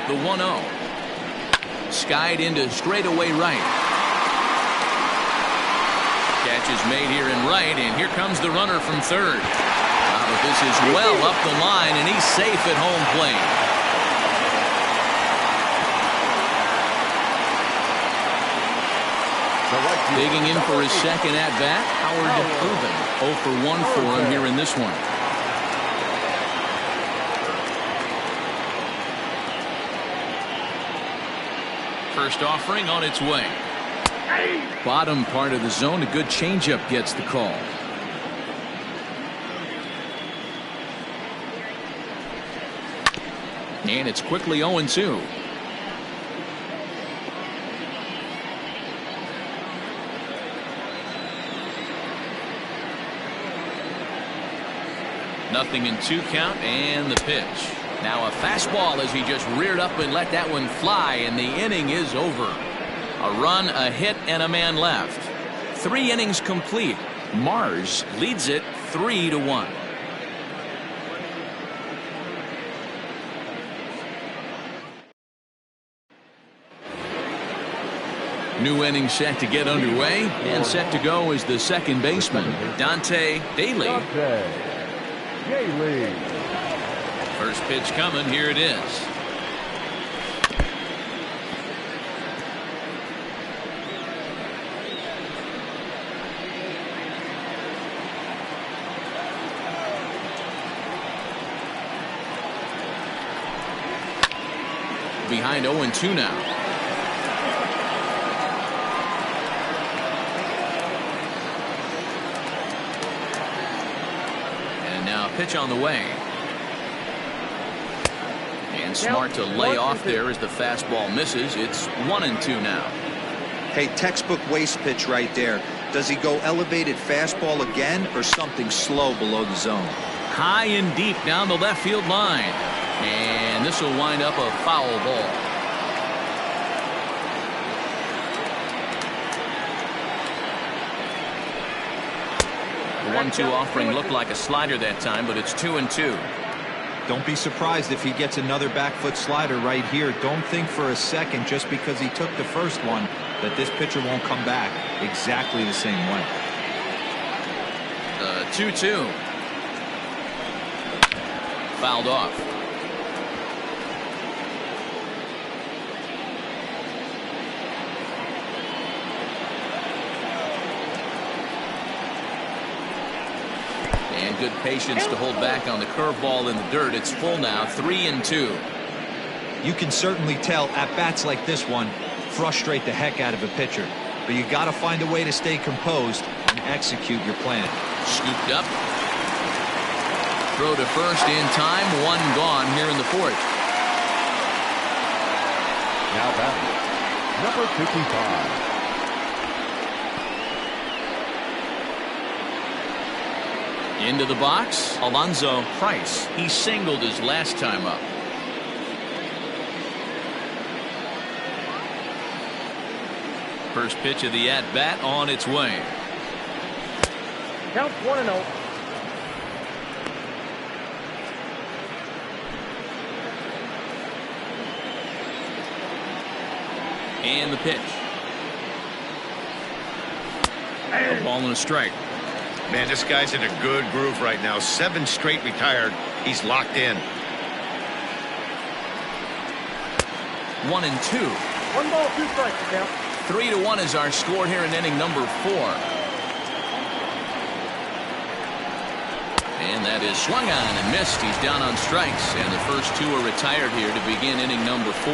The 1-0. Skied into straightaway right. Catch is made here in right, and here comes the runner from third. But this is well up the line, and he's safe at home plate. Digging in for his second at-bat, Howard Irvin. 0 for 1 for him here in this one. First offering on its way. Bottom part of the zone, a good changeup gets the call. And it's quickly 0-2. Nothing in 2 count, and the pitch. Now a fastball as he just reared up and let that one fly, and the inning is over. A run, a hit, and a man left. 3 innings complete. Mars leads it 3-1. New inning set to get underway, and set to go is the second baseman, Dante Daly. First pitch coming. Here it is. Behind 0-2 now. Pitch on the way. And smart to lay off there as the fastball misses. It's 1-2 now. Hey, textbook waste pitch right there. Does he go elevated fastball again or something slow below the zone? High and deep down the left field line. And this will wind up a foul ball. The 1-2 offering looked like a slider that time, but it's 2-2. Don't be surprised if he gets another back foot slider right here. Don't think for a second, just because he took the first one, that this pitcher won't come back exactly the same way. 2-2. Fouled off. And good patience to hold back on the curveball in the dirt. It's full now, 3-2. You can certainly tell at bats like this one frustrate the heck out of a pitcher, but you got to find a way to stay composed and execute your plan. Scooped up. Throw to first in time. 1 gone here in the 4th. Now batting, number 55. Into the box, Alonzo Price. He singled his last time up. First pitch of the at-bat on its way. Count 1-0. And the pitch. A ball and a strike. Man, this guy's in a good groove right now. 7 straight retired. He's locked in. 1-2. 1 ball, 2 strikes. Count. 3-1 is our score here in inning number 4. And that is swung on and missed. He's down on strikes, and the first two are retired here to begin inning number 4.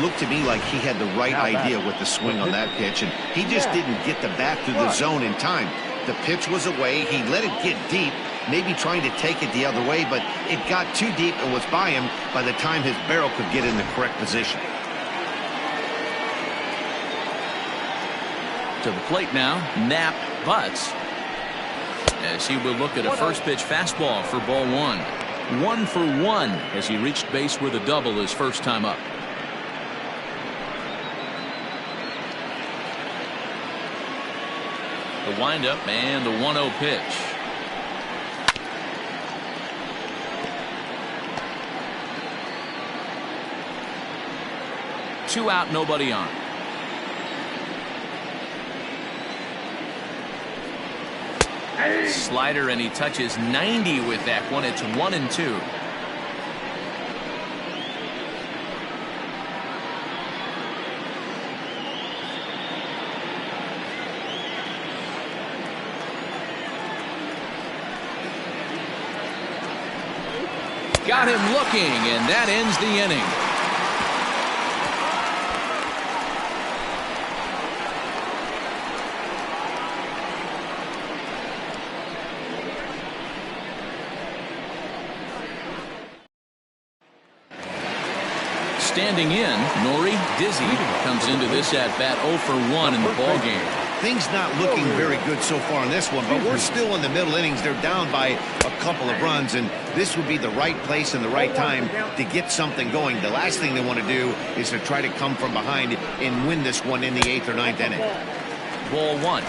Looked to me like he had the right idea with the swing on that pitch, and he just didn't get the bat through the zone in time. The pitch was away. He let it get deep, maybe trying to take it the other way, but it got too deep and was by him by the time his barrel could get in the correct position. To the plate now, Knapp butts, as he will look at a first pitch fastball for ball 1. 1 for 1 as he reached base with a double his first time up. The windup and the 1-0 pitch. Two out, nobody on. Slider, and he touches 90 with that one. It's 1-2. Got him looking, and that ends the inning. Standing in, Nori Dizzy comes into this at bat 0 for 1 in the ball game. Things not looking very good so far in this one, but we're still in the middle innings. They're down by a couple of runs, and this would be the right place and the right time to get something going. The last thing they want to do is to try to come from behind and win this one in the 8th or 9th inning. Ball 1.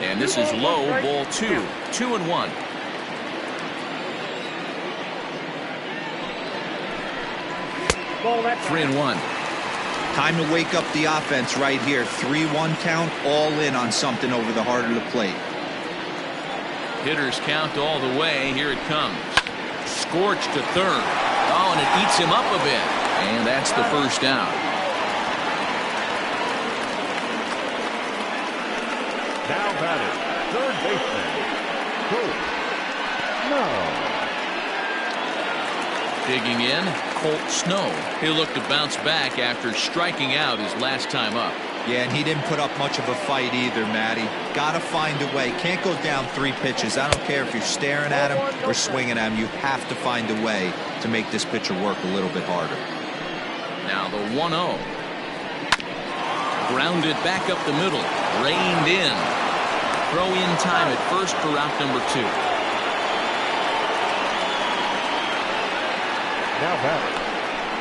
And this is low, ball 2. 2-1. Ball that 3-1. Time to wake up the offense right here. 3-1 count, all in on something over the heart of the plate. Hitters count all the way. Here it comes. Scorched to third. Oh, and it eats him up a bit. And that's the first out. Now batting, third baseman, Colt Snow. Digging in, Colt Snow. He'll look to bounce back after striking out his last time up. Yeah, and he didn't put up much of a fight either, Matty. Gotta find a way. Can't go down 3 pitches. I don't care if you're staring at him or swinging at him. You have to find a way to make this pitcher work a little bit harder. Now the 1-0. Grounded back up the middle. Reined in. Throw in time at first for out number 2. Now batting,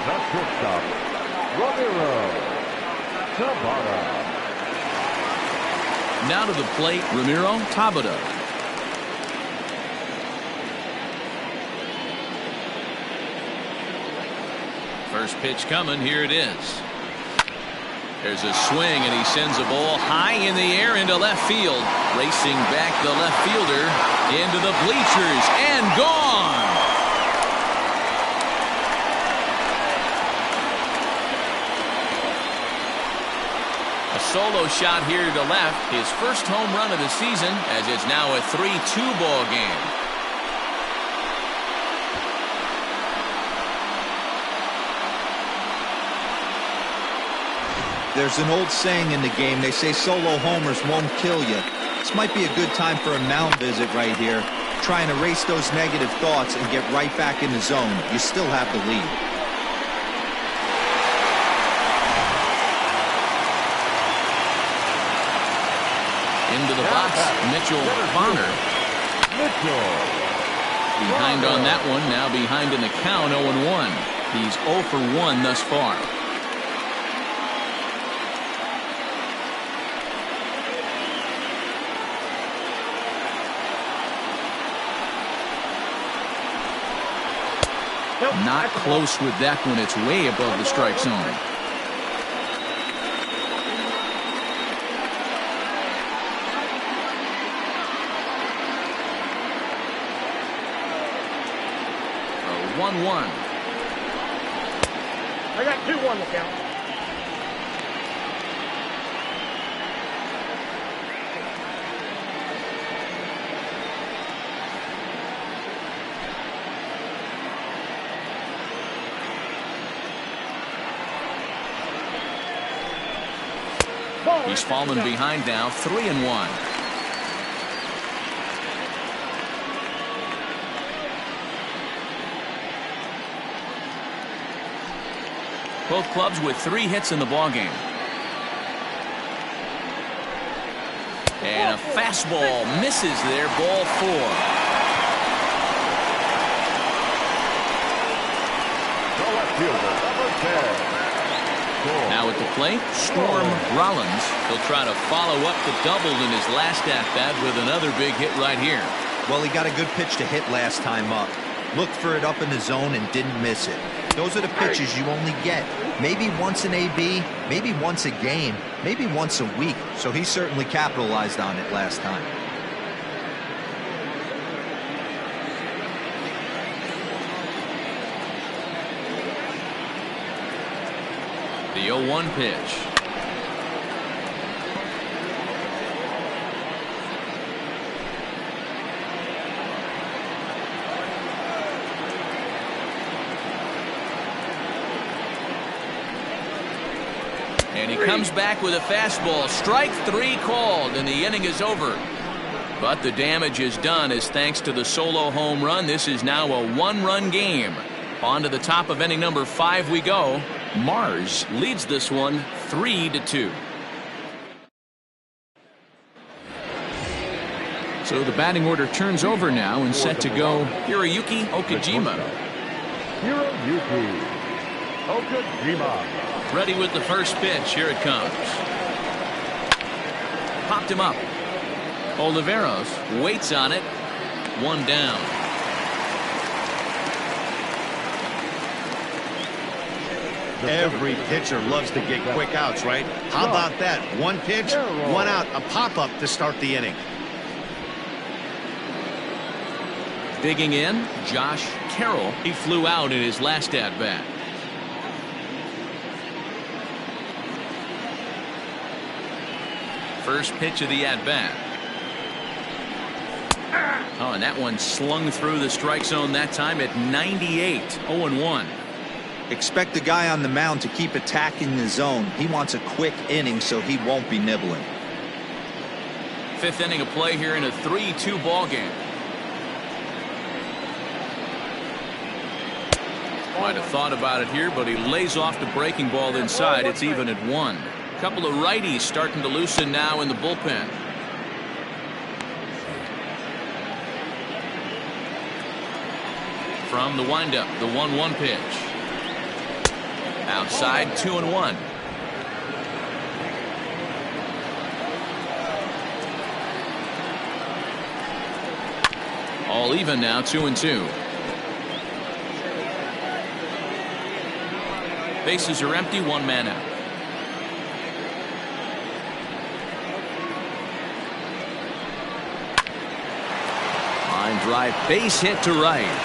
the shortstop, Ramiro Tabata. Now to the plate, Ramiro Tabata. First pitch coming. Here it is. There's a swing, and he sends a ball high in the air into left field. Racing back the left fielder into the bleachers and gone. A solo shot here to left. His first home run of the season, as it's now a 3-2 ball game. There's an old saying in the game. They say solo homers won't kill you. This might be a good time for a mound visit right here. Try and erase those negative thoughts and get right back in the zone. You still have the lead. Into the box, Mitchell Bonner. Behind on that one, now behind in the count, 0-1. He's 0 for 1 thus far. Not close with that one. It's way above the strike zone. A 1-1. I got 2-1 to count. He's fallen behind now, 3-1. Both clubs with 3 hits in the ballgame. And a fastball misses there, ball 4. The left fielder, number 10. Now at the plate, Storm Rollins. He'll try to follow up the double in his last at-bat with another big hit right here. Well, he got a good pitch to hit last time up. Looked for it up in the zone and didn't miss it. Those are the pitches you only get. Maybe once an AB, maybe once a game, maybe once a week. So he certainly capitalized on it last time. The 0-1 pitch. And he comes back with a fastball. Strike 3 called, and the inning is over. But the damage is done as thanks to the solo home run. This is now a 1-run game. On to the top of inning number 5 we go. Mars leads this one 3-2. So the batting order turns over now and set to go Hiroyuki Okajima. Hiroyuki Okajima. Ready with the first pitch. Here it comes. Popped him up. Oliveros waits on it. 1 down. Every pitcher loves to get quick outs, right? How about that? 1 pitch, 1 out, a pop-up to start the inning. Digging in, Josh Carroll. He flew out in his last at-bat. First pitch of the at-bat. Oh, and that one slung through the strike zone that time at 98. 0-1. Expect the guy on the mound to keep attacking the zone. He wants a quick inning, so he won't be nibbling. 5th inning of play here in a 3-2 ball game. Might have thought about it here, but he lays off the breaking ball inside. It's even at 1. Couple of righties starting to loosen now in the bullpen. From the windup, the 1-1 pitch. Outside, 2-1. All even now, 2-2. Bases are empty, 1 man out. Line drive, base hit to right.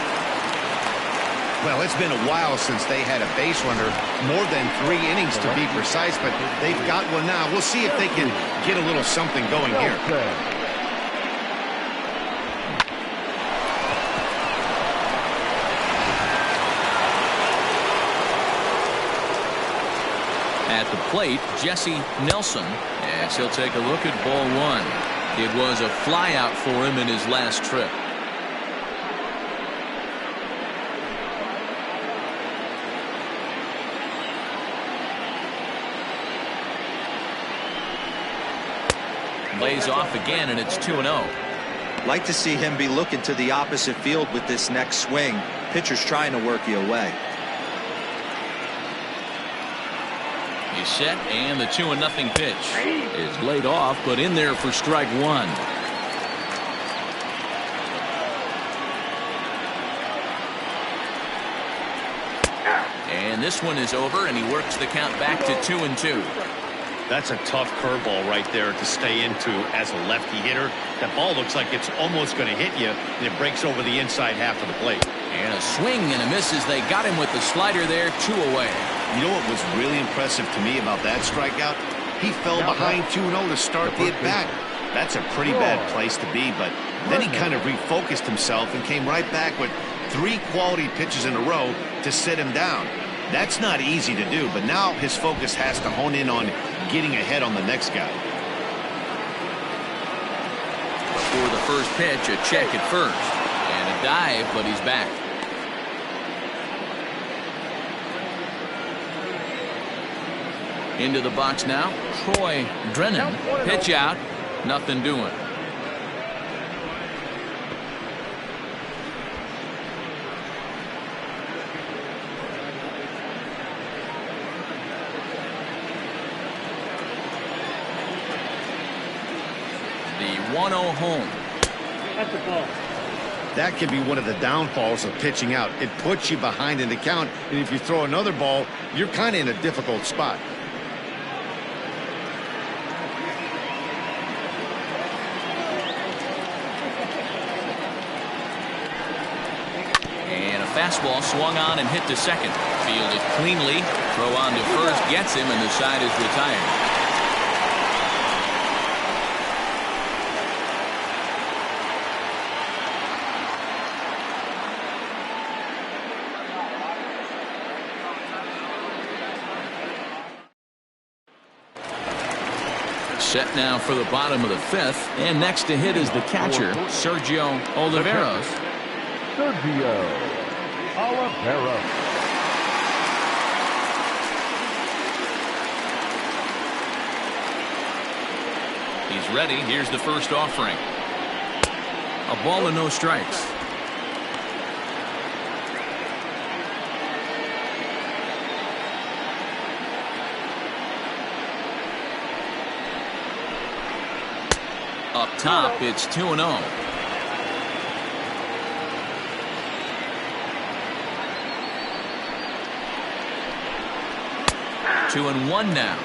Well, it's been a while since they had a base runner, more than 3 innings to be precise, but they've got one now. We'll see if they can get a little something going here. At the plate, Jesse Nelson, as he'll take a look at ball 1. It was a flyout for him in his last trip. Lays off again, and it's 2-0. Like to see him be looking to the opposite field with this next swing. Pitcher's trying to work you away. He's set, and the 2-0 pitch is laid off, but in there for strike 1. And this one is over, and he works the count back to 2-2. That's a tough curveball right there to stay into as a lefty hitter. That ball looks like it's almost going to hit you, and it breaks over the inside half of the plate. And a swing and a miss as they got him with the slider there, 2 away. You know what was really impressive to me about that strikeout? He fell behind 2-0 to start the at-bat. That's a pretty bad place to be, but then he kind of refocused himself and came right back with 3 quality pitches in a row to sit him down. That's not easy to do, but now his focus has to hone in on getting ahead on the next guy. Before the first pitch, a check at first. And a dive, but he's back. Into the box now, Troy Drennan. Pitch out, nothing doing. The 1-0 home. That's the ball. That can be one of the downfalls of pitching out. It puts you behind in the count, and if you throw another ball, you're kind of in a difficult spot. Fastball swung on and hit to second. Fielded cleanly. Throw on to first gets him, and the side is retired. Set now for the bottom of the 5th, and next to hit is the catcher, Sergio Oliveros. Sergio Oliveros. He's ready. Here's the first offering. A ball and no strikes. Up top, it's 2-0. 2-1 now.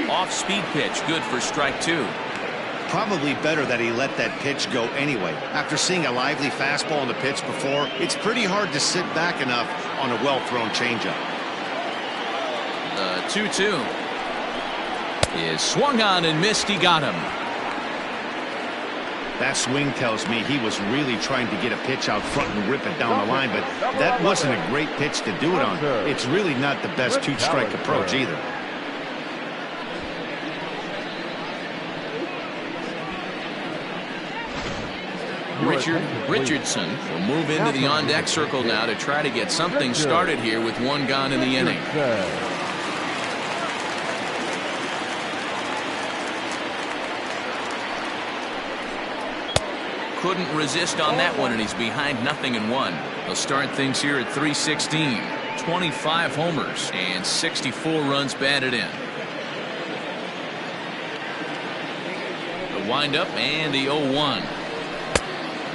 Off-speed pitch, good for strike 2. Probably better that he let that pitch go anyway. After seeing a lively fastball on the pitch before, it's pretty hard to sit back enough on a well-thrown changeup. The 2-2 is swung on and missed. He got him. That swing tells me he was really trying to get a pitch out front and rip it down the line, but that wasn't a great pitch to do it on. It's really not the best two-strike approach either. Richardson will move into the on-deck circle now to try to get something started here with 1 gone in the inning. Couldn't resist on that one, and he's behind 0-1. They'll start things here at 316. 25 homers and 64 runs batted in. The windup and the 0-1.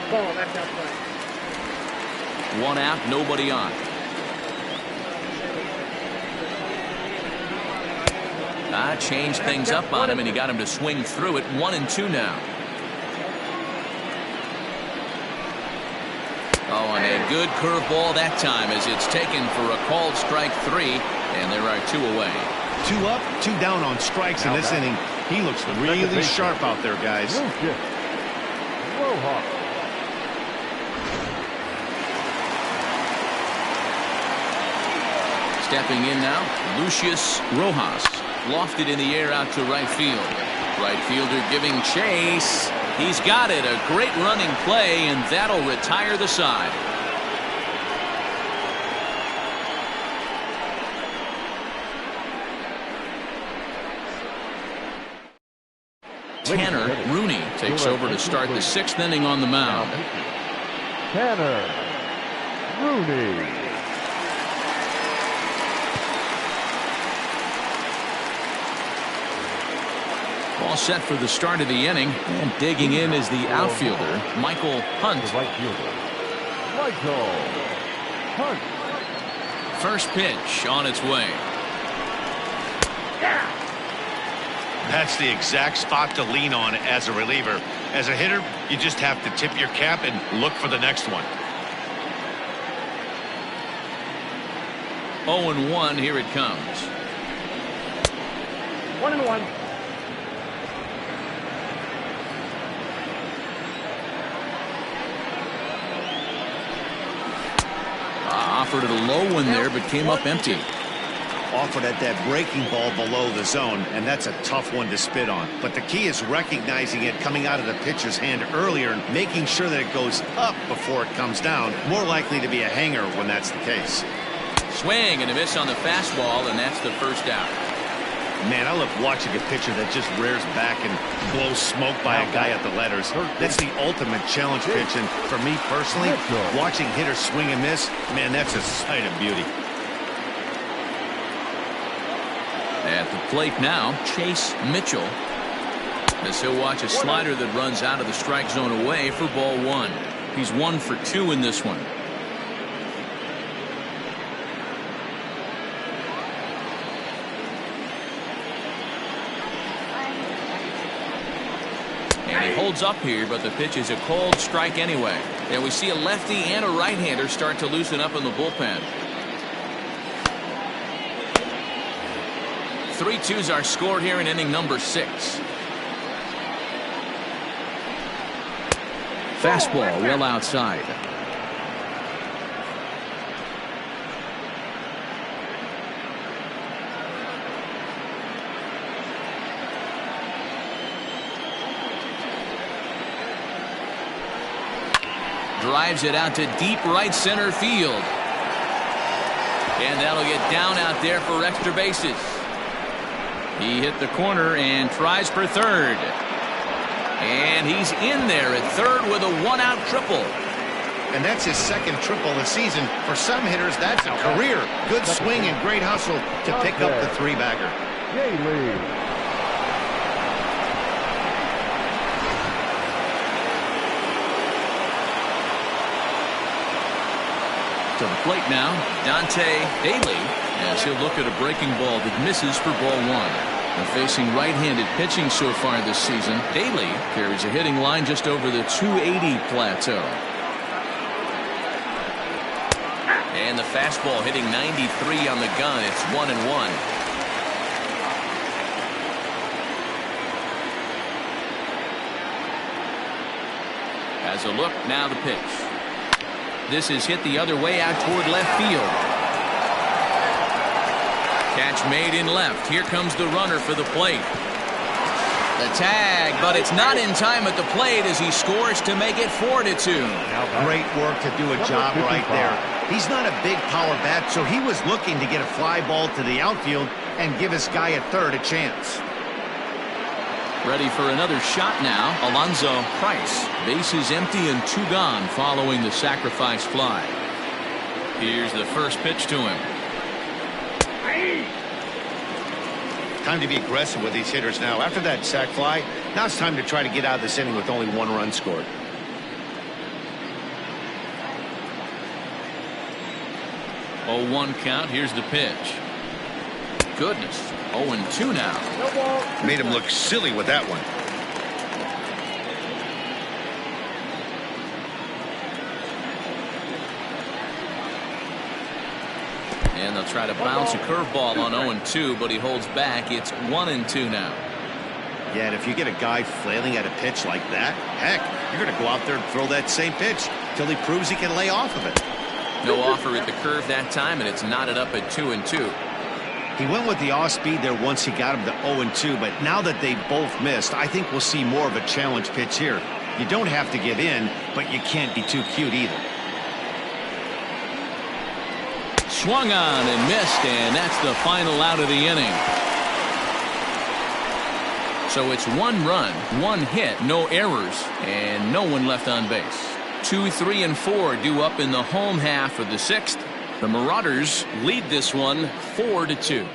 Ball, that's outside. 1 out, nobody on. Changed things up on him, and he got him to swing through it. 1-2 now. Oh, and a good curveball that time as it's taken for a called strike 3, and there are 2 away. 2 up, 2 down on strikes in this inning. He looks really sharp out there, guys. Stepping in now, Lucius Rojas. Lofted in the air out to right field. Right fielder giving chase. He's got it. A great running play, and that'll retire the side. Tanner Rooney takes over to start the 6th inning on the mound. Tanner Rooney. All set for the start of the inning, and digging in is the outfielder, Michael Hunt. Right fielder, Michael Hunt. First pitch on its way. That's the exact spot to lean on as a reliever. As a hitter, you just have to tip your cap and look for the next one. 0-1, here it comes. 1-1. Offered it a low one there, but came up empty. Offered at that breaking ball below the zone, and that's a tough one to spit on. But the key is recognizing it coming out of the pitcher's hand earlier and making sure that it goes up before it comes down. More likely to be a hanger when that's the case. Swing and a miss on the fastball, and that's the first out. Man, I love watching a pitcher that just rears back and blows smoke by a guy at the letters. That's the ultimate challenge pitch, and for me personally, watching hitters swing and miss, man, that's a sight of beauty. At the plate now, Chase Mitchell. As he'll watch a slider that runs out of the strike zone away for ball one. He's 1 for 2 in this one. And he holds up here, but the pitch is a cold strike anyway. And we see a lefty and a right-hander start to loosen up in the bullpen. 3-2s are scored here in inning number 6. Fastball well outside. Drives it out to deep right center field. And that'll get down out there for extra bases. He hit the corner and tries for third. And he's in there at third with a one-out triple. And that's his second triple of the season. For some hitters, that's a career. Good swing and great hustle to pick up the three-bagger. To the plate now, Dante Daly, as he'll look at a breaking ball that misses for ball one. And facing right-handed pitching so far this season, Daly carries a hitting line just over the 280 plateau. And the fastball hitting 93 on the gun. It's 1-1. Has a look, now the pitch. This is hit the other way out toward left field. Catch made in left. Here comes the runner for the plate. The tag, but it's not in time at the plate as he scores to make it 4-2. Great work to do a job right there. He's not a big power bat, so he was looking to get a fly ball to the outfield and give his guy at third a chance. Ready for another shot now. Alonzo Price. Bases empty and 2 gone following the sacrifice fly. Here's the first pitch to him. Time to be aggressive with these hitters now. After that sac fly, now it's time to try to get out of this inning with only 1 run scored. Oh, 1 count. Here's the pitch. Goodness. 0-2 now. Made him look silly with that one. And they'll try to bounce a curveball on 0-2, but he holds back. It's 1-2 now. Yeah, and if you get a guy flailing at a pitch like that, heck, you're going to go out there and throw that same pitch till he proves he can lay off of it. No offer at the curve that time, and it's knotted up at 2-2. He went with the off speed there once he got him to 0-2, but now that they both missed, I think we'll see more of a challenge pitch here. You don't have to give in, but you can't be too cute either. Swung on and missed, and that's the final out of the inning. So it's 1 run, 1 hit, no errors, and no one left on base. 2, 3, and 4 due up in the home half of the 6th. The Marauders lead this one 4-2.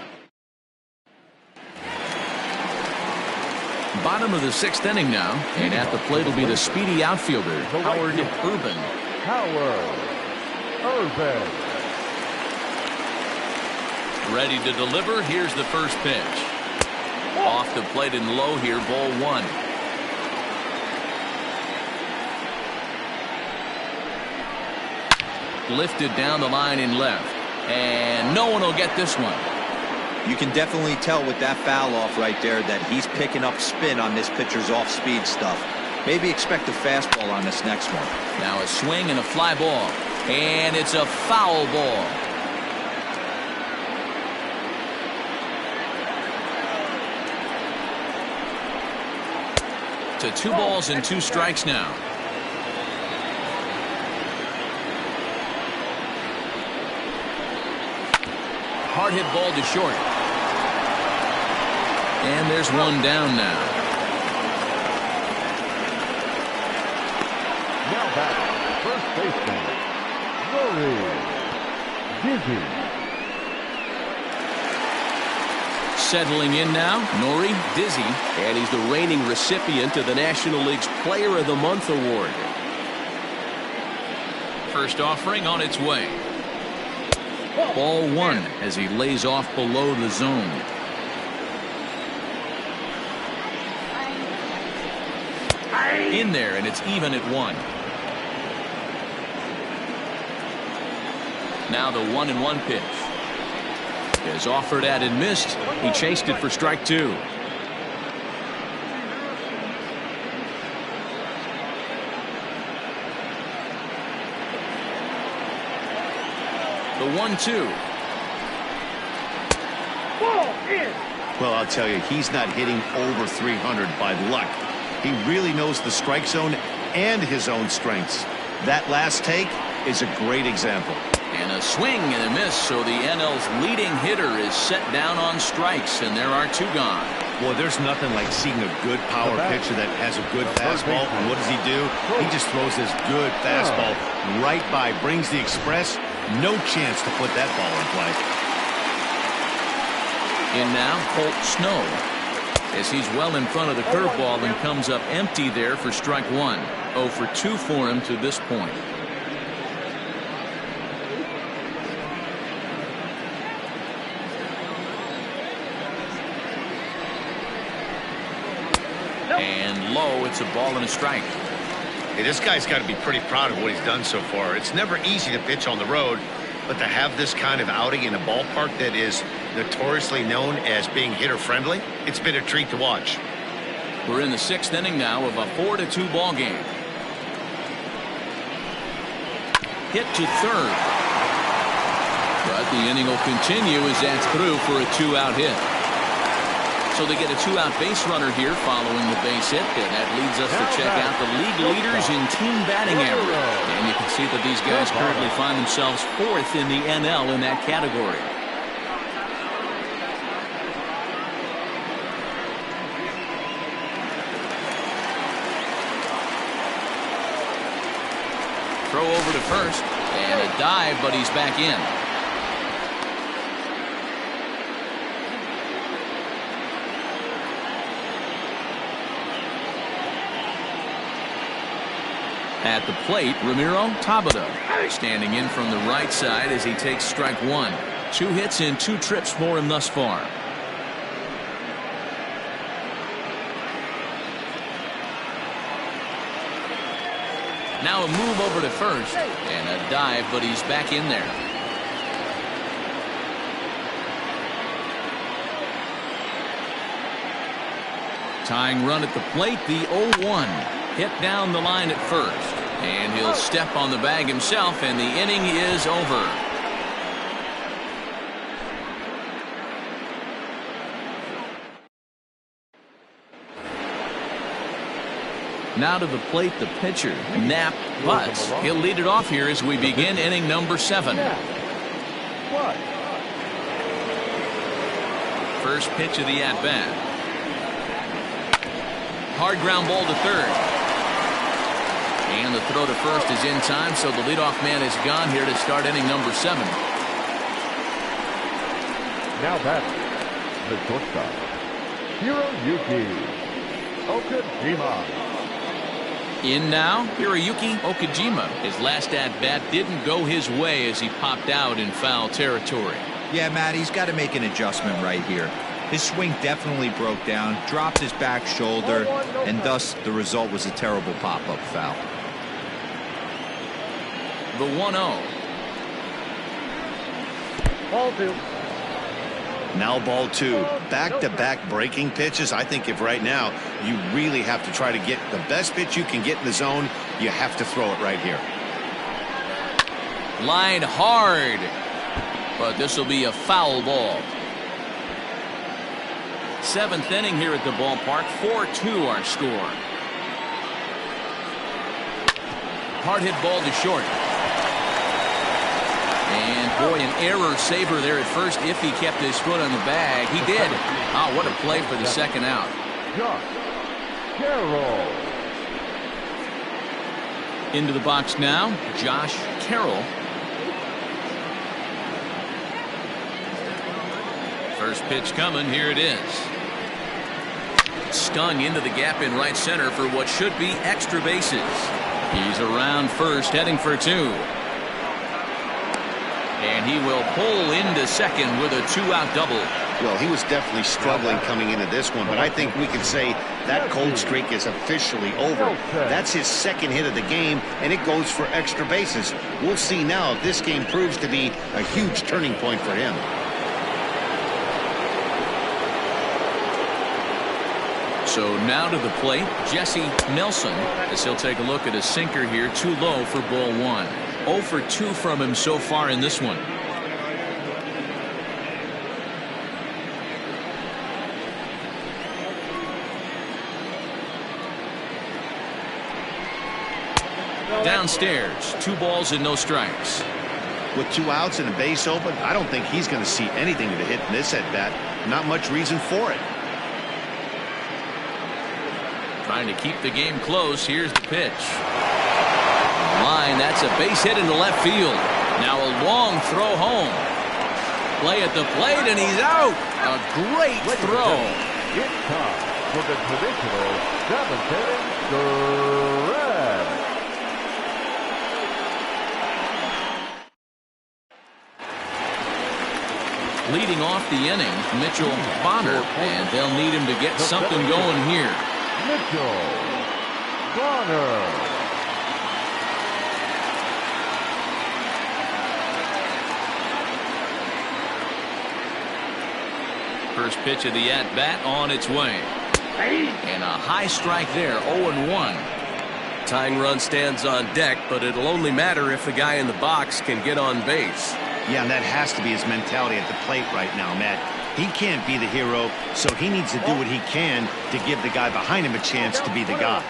Bottom of the 6th inning now, and at the plate will be the speedy outfielder, Howard Urban. Ready to deliver. Here's the first pitch. Off the plate and low here, ball one. Lifted down the line in left. And no one will get this one. You can definitely tell with that foul off right there that he's picking up spin on this pitcher's off-speed stuff. Maybe expect a fastball on this next one. Now a swing and a fly ball. And it's a foul ball. To 2 balls and 2 strikes now. Hard hit ball to short. And there's one down now. Now back, first baseman, Rory Dizzy. Settling in now, Nori Dizzy. And he's the reigning recipient of the National League's Player of the Month award. First offering on its way. Ball one as he lays off below the zone. In there, and it's even at 1. Now the 1-1 pitch. Is offered at and missed. He chased it for strike 2. The 1-2. Well, I'll tell you, he's not hitting over 300 by luck. He really knows the strike zone and his own strengths. That last take is a great example. And a swing and a miss, so the NL's leading hitter is set down on strikes, and there are 2 gone. Well, there's nothing like seeing a good power pitcher that has a good fastball. And what does he do? He just throws this good fastball right by, brings the express. No chance to put that ball in play. In now, Colt Snow, as he's well in front of the curveball and comes up empty there for strike 1. 0 for 2 for him to this point. And low, it's a ball and a strike. Hey, this guy's got to be pretty proud of what he's done so far. It's never easy to pitch on the road, but to have this kind of outing in a ballpark that is notoriously known as being hitter-friendly, it's been a treat to watch. We're in the 6th inning now of a 4-2 ball game. Hit to third. But the inning will continue as that's through for a 2-out hit. So they get a 2-out base runner here following the base hit, and that leads us to check out the league leaders in team batting average. And you can see that these guys currently find themselves 4th in the NL in that category. Throw over to first, and a dive, but he's back in. At the plate, Ramiro Tabata standing in from the right side as he takes strike 1. 2 hits and 2 trips for him thus far. Now a move over to first and a dive, but he's back in there. Tying run at the plate, the 0-1. Hit down the line at first, and he'll step on the bag himself, and the inning is over. Now to the plate, the pitcher, Nap Butts. He'll lead it off here as we begin inning number 7. First pitch of the at-bat. Hard ground ball to third. And the throw to first is in time, so the leadoff man is gone here to start inning number 7. Now back, the shortstop, Hiroyuki Okajima. In now, Hiroyuki Okajima. His last at-bat didn't go his way as he popped out in foul territory. Yeah, Matt, he's got to make an adjustment right here. His swing definitely broke down, dropped his back shoulder, and thus the result was a terrible pop-up foul. The 1-0. Ball 2. Now ball 2. Back-to-back breaking pitches. I think if right now you really have to try to get the best pitch you can get in the zone, you have to throw it right here. Line hard. But this will be a foul ball. 7th inning here at the ballpark. 4-2 our score. Hard hit ball to short. And boy, an error saver there at first if he kept his foot on the bag. He did. Oh, what a play for the second out. Josh Carroll. Into the box now, Josh Carroll. First pitch coming. Here it is. Stung into the gap in right center for what should be extra bases. He's around first, heading for 2. And he will pull into second with a 2-out double. Well, he was definitely struggling coming into this one, but I think we can say that cold streak is officially over. That's his second hit of the game, and it goes for extra bases. We'll see now if this game proves to be a huge turning point for him. So now to the plate, Jesse Nelson, as he'll take a look at a sinker here, too low for ball 1. 0 for 2 from him so far in this one. Downstairs, 2 balls and no strikes. With 2 outs and a base open, I don't think he's going to see anything to hit in this at-bat. Not much reason for it. Trying to keep the game close. Here's the pitch. Line, that's a base hit into left field. Now a long throw home. Play at the plate, and he's out. A great throw. It's time for the traditional 7th inning stretch. Leading off the inning, Mitchell Bonner, and they'll need him to get something going here. Mitchell Bonner. First pitch of the at-bat on its way. And a high strike there, 0-1. Tying run stands on deck, but it'll only matter if the guy in the box can get on base. Yeah, and that has to be his mentality at the plate right now, Matt. He can't be the hero, so he needs to do what he can to give the guy behind him a chance to be the guy.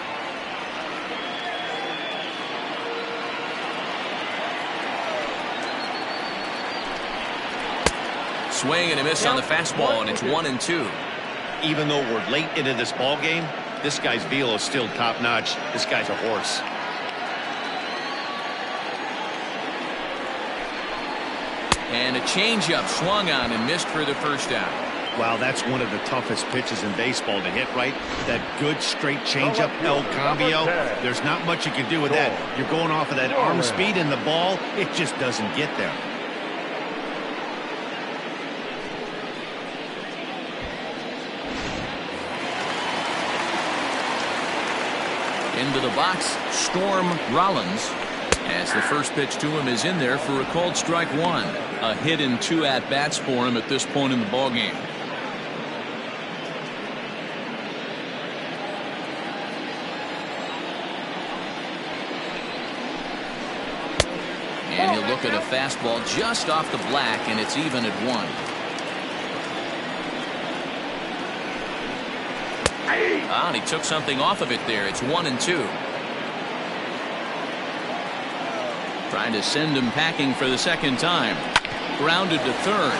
Swing and a miss on the fastball, and it's 1-2. Even though we're late into this ball game, this guy's velo is still top-notch. This guy's a horse. And a changeup swung on and missed for the first out. Wow, that's one of the toughest pitches in baseball to hit, right? That good straight changeup, El Cambio. There's not much you can do with that. You're going off of that arm speed, and the ball, it just doesn't get there. Into the box, Storm Rollins. As the first pitch to him is in there for a called strike 1. A hit in 2 at-bats for him at this point in the ballgame. And he'll look at a fastball just off the black, and it's even at 1. And he took something off of it there. It's 1-2. Trying to send him packing for the second time. Grounded to third.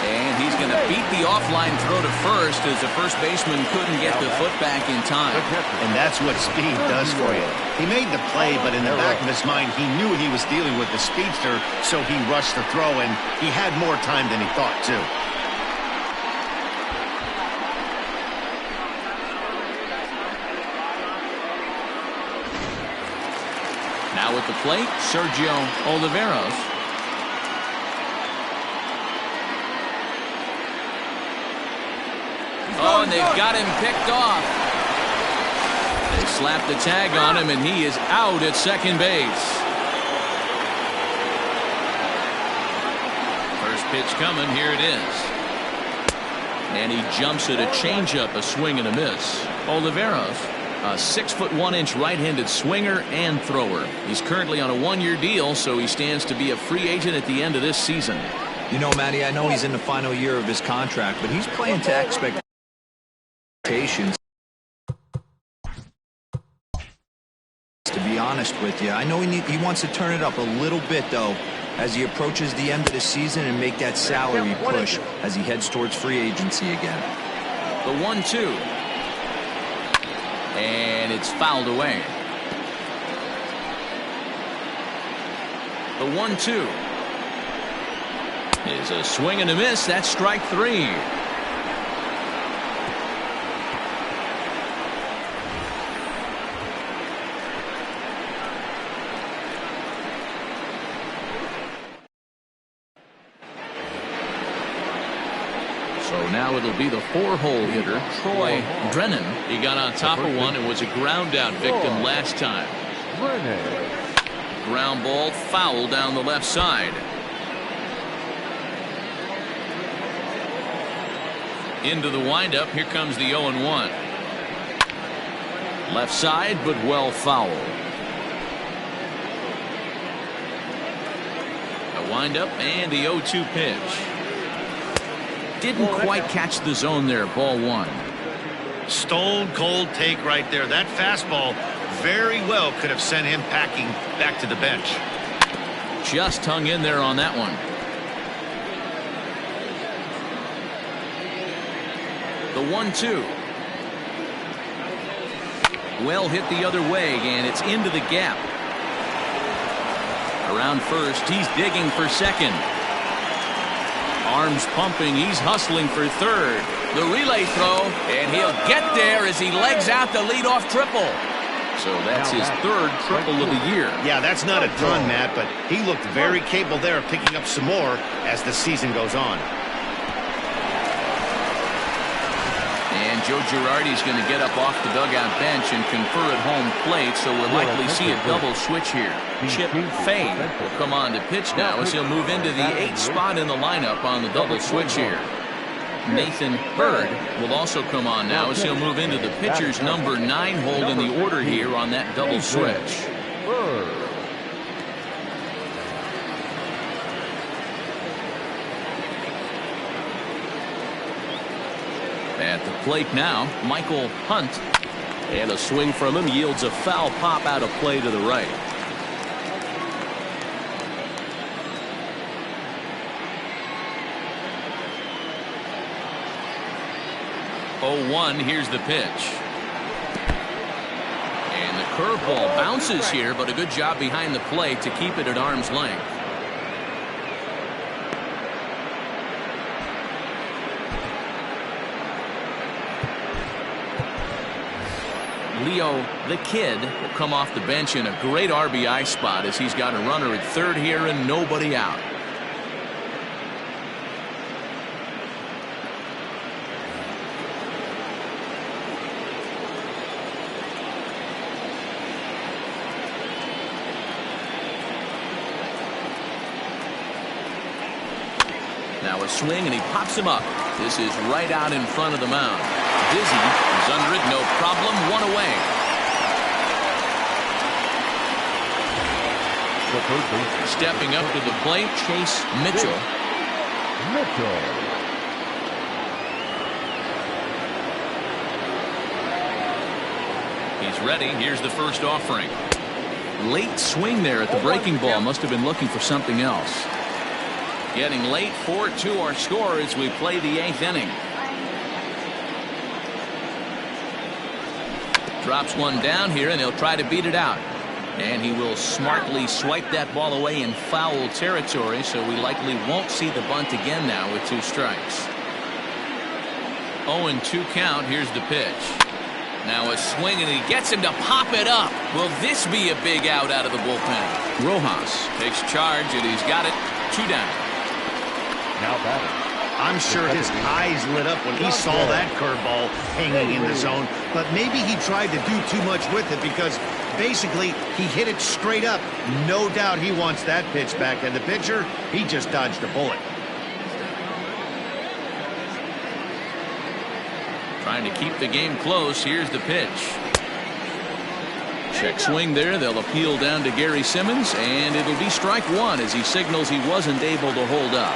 And he's going to beat the offline throw to first as the first baseman couldn't get the foot back in time. And that's what speed does for you. He made the play, but in the back of his mind, he knew he was dealing with the speedster, so he rushed the throw, and he had more time than he thought, too. Now at the plate, Sergio Oliveros. Oh, and they've got him picked off. They slap the tag on him, and he is out at second base. First pitch coming. Here it is. And he jumps at a changeup, a swing and a miss. Oliveros, a 6'1" right-handed swinger and thrower. He's currently on a one-year deal, so he stands to be a free agent at the end of this season. You know, Matty, I know he's in the final year of his contract, but he's playing to expectations. To be honest with you, I know he wants to turn it up a little bit, though, as he approaches the end of the season and make that salary push as he heads towards free agency again. The 1-2. And it's fouled away. The 1-2 is a swing and a miss. That's strike three. So now it'll be the four-hole hitter, Troy Drennan. He got on top of one and was a ground-out victim last time. Ground ball foul down the left side. Into the windup. Here comes the 0-1. Left side, but well foul. A windup and the 0-2 pitch. Didn't quite catch the zone there. Ball one. Stone cold take right there. That fastball very well could have sent him packing back to the bench. Just hung in there on that one. The 1-2. Well hit the other way, and it's into the gap. Around first, he's digging for second. Arms pumping, he's hustling for third. The relay throw, and he'll get there as he legs out the leadoff triple. So that's his third triple of the year. Yeah, that's not a ton, Matt, but he looked very capable there of picking up some more as the season goes on. And Joe Girardi's going to get up off the dugout bench and confer at home plate, so we'll likely see a double switch here. Chip Fane will come on to pitch now as he'll move into the 8th spot in the lineup on the double switch here. Nathan Bird will also come on now as he'll move into the pitcher's number 9 hold in the order here on that double switch. At the plate now, Michael Hunt. And a swing from him yields a foul pop out of play to the right. 0-1, here's the pitch. And the curveball bounces here, but a good job behind the plate to keep it at arm's length. Leo, the kid, will come off the bench in a great RBI spot as he's got a runner at third here and nobody out. Now a swing and he pops him up. This is right out in front of the mound. Dizzy is under it, no problem, one away. Stepping up to the plate, Chase Mitchell. He's ready. Here's the first offering. Late swing there at the breaking ball. Must have been looking for something else. Getting late, 4-2 our score as we play the 8th inning. Drops one down here, and he'll try to beat it out. And he will smartly swipe that ball away in foul territory, so we likely won't see the bunt again now with 2 strikes. 0-2 count. Here's the pitch. Now a swing, and he gets him to pop it up. Will this be a big out of the bullpen? Rojas takes charge, and he's got it. 2 down. Now batting, I'm sure his eyes lit up when he saw that curveball hanging in the zone, but maybe he tried to do too much with it because basically he hit it straight up. No doubt he wants that pitch back, and the pitcher, he just dodged a bullet. Trying to keep the game close. Here's the pitch. Check swing there. They'll appeal down to Gary Simmons, and it'll be strike one as he signals he wasn't able to hold up.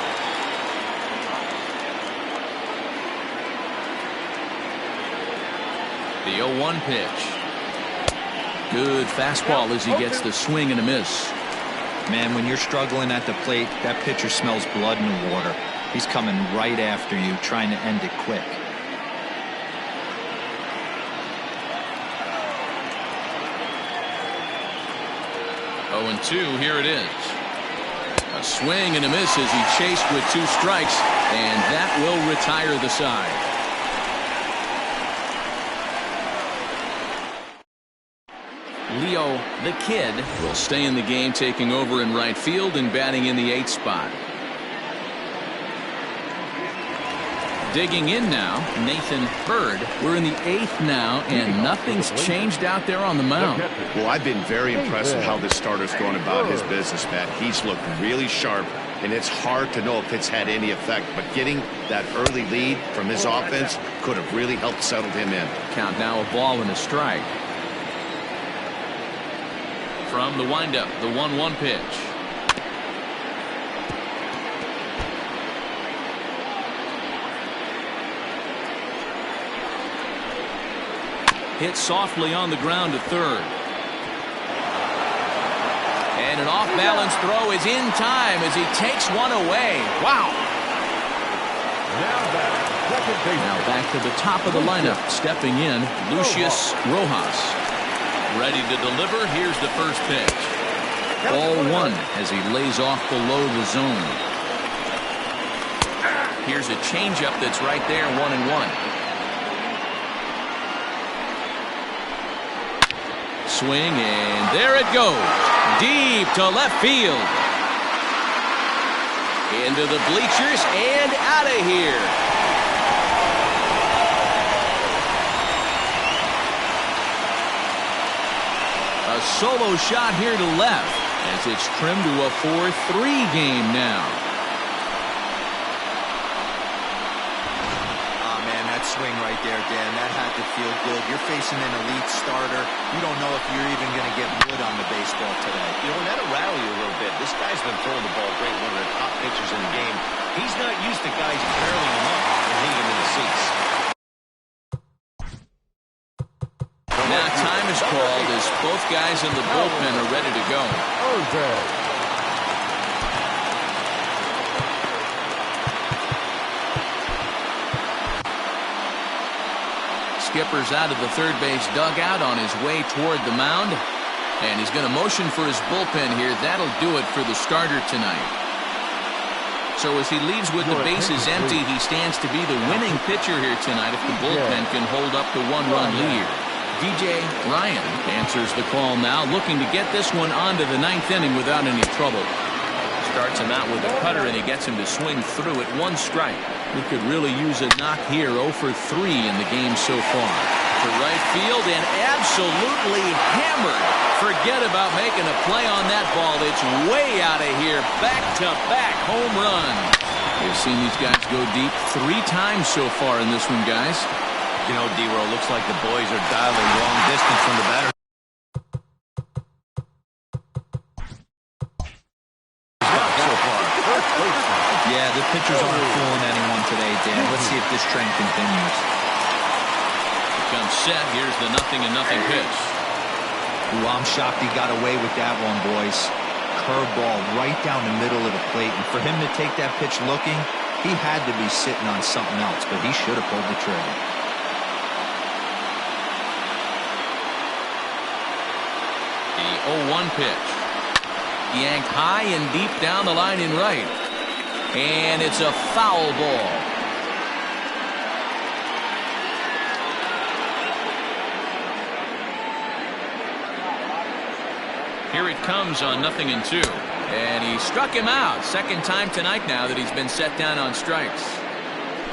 The 0-1 pitch. Good fastball as he gets the swing and a miss. Man, when you're struggling at the plate, that pitcher smells blood and water. He's coming right after you, trying to end it quick. 0-2, here it is. A swing and a miss as he chased with 2 strikes, and that will retire the side. Leo, the kid, will stay in the game, taking over in right field and batting in the 8th spot. Digging in now, Nathan Bird. We're in the 8th now, and nothing's changed out there on the mound. Well, I've been very impressed with how this starter's going about his business, Matt. He's looked really sharp, and it's hard to know if it's had any effect, but getting that early lead from his offense could have really helped settle him in. Count now, a ball and a strike. From the windup, the 1-1 pitch. Hit softly on the ground to third. And an off-balance throw is in time as he takes one away. Wow. Now back to the top of the lineup. Stepping in, Lucius Rojas. Ready to deliver. Here's the first pitch. Ball 1 as he lays off below the zone. Here's a changeup that's right there, 1-1. Swing, and there it goes. Deep to left field. Into the bleachers and out of here. A solo shot here to left as it's trimmed to a 4-3 game now. Swing right there, Dan. That had to feel good. You're facing an elite starter. You don't know if you're even going to get wood on the baseball today. You know, and that'll rattle you a little bit. This guy's been throwing the ball great, one of the top pitchers in the game. He's not used to guys barreling him up and hitting him in the seats. Now time is called as both guys in the bullpen are ready to go. Skipper's out of the third base dugout on his way toward the mound, and he's going to motion for his bullpen here. That'll do it for the starter tonight. So as he leaves with the bases empty, he stands to be the winning pitcher here tonight if the bullpen can hold up the 1-run lead. DJ Ryan answers the call now, looking to get this one onto the 9th inning without any trouble. Starts him out with a cutter, and he gets him to swing through it. 1 strike. We could really use a knock here. 0 for 3 in the game so far. To right field and absolutely hammered. Forget about making a play on that ball. It's way out of here. Back-to-back home run. You've seen these guys go deep 3 times so far in this one, guys. You know, D-Roll, looks like the boys are dialing long distance from the batter. Yeah, the pitchers aren't fooling anyone today, Dan. Let's see if this trend continues. Comes set. Here's the 0-0 pitch. Ooh, I'm shocked he got away with that one, boys. Curveball right down the middle of the plate. And for him to take that pitch looking, he had to be sitting on something else, but he should have pulled the trigger. The 0-1 pitch. Yanked high and deep down the line in right. And it's a foul ball. Here it comes on 0-2. And he struck him out. Second time tonight now that he's been set down on strikes.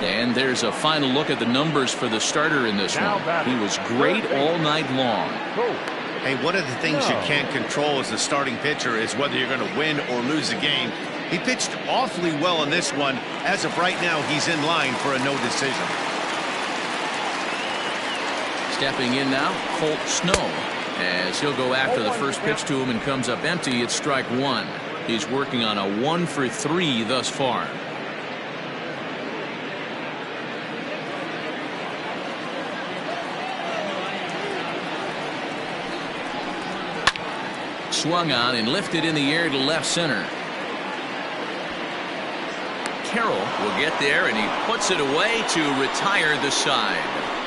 And there's a final look at the numbers for the starter in this one. He was great all night long. Hey, one of the things you can't control as a starting pitcher is whether you're going to win or lose a game. He pitched awfully well in this one. As of right now, he's in line for a no decision. Stepping in now, Colt Snow, as he'll go after the first pitch to him and comes up empty. It's strike one. He's working on a 1 for 3 thus far. Swung on and lifted in the air to left center. Carroll will get there, and he puts it away to retire the side.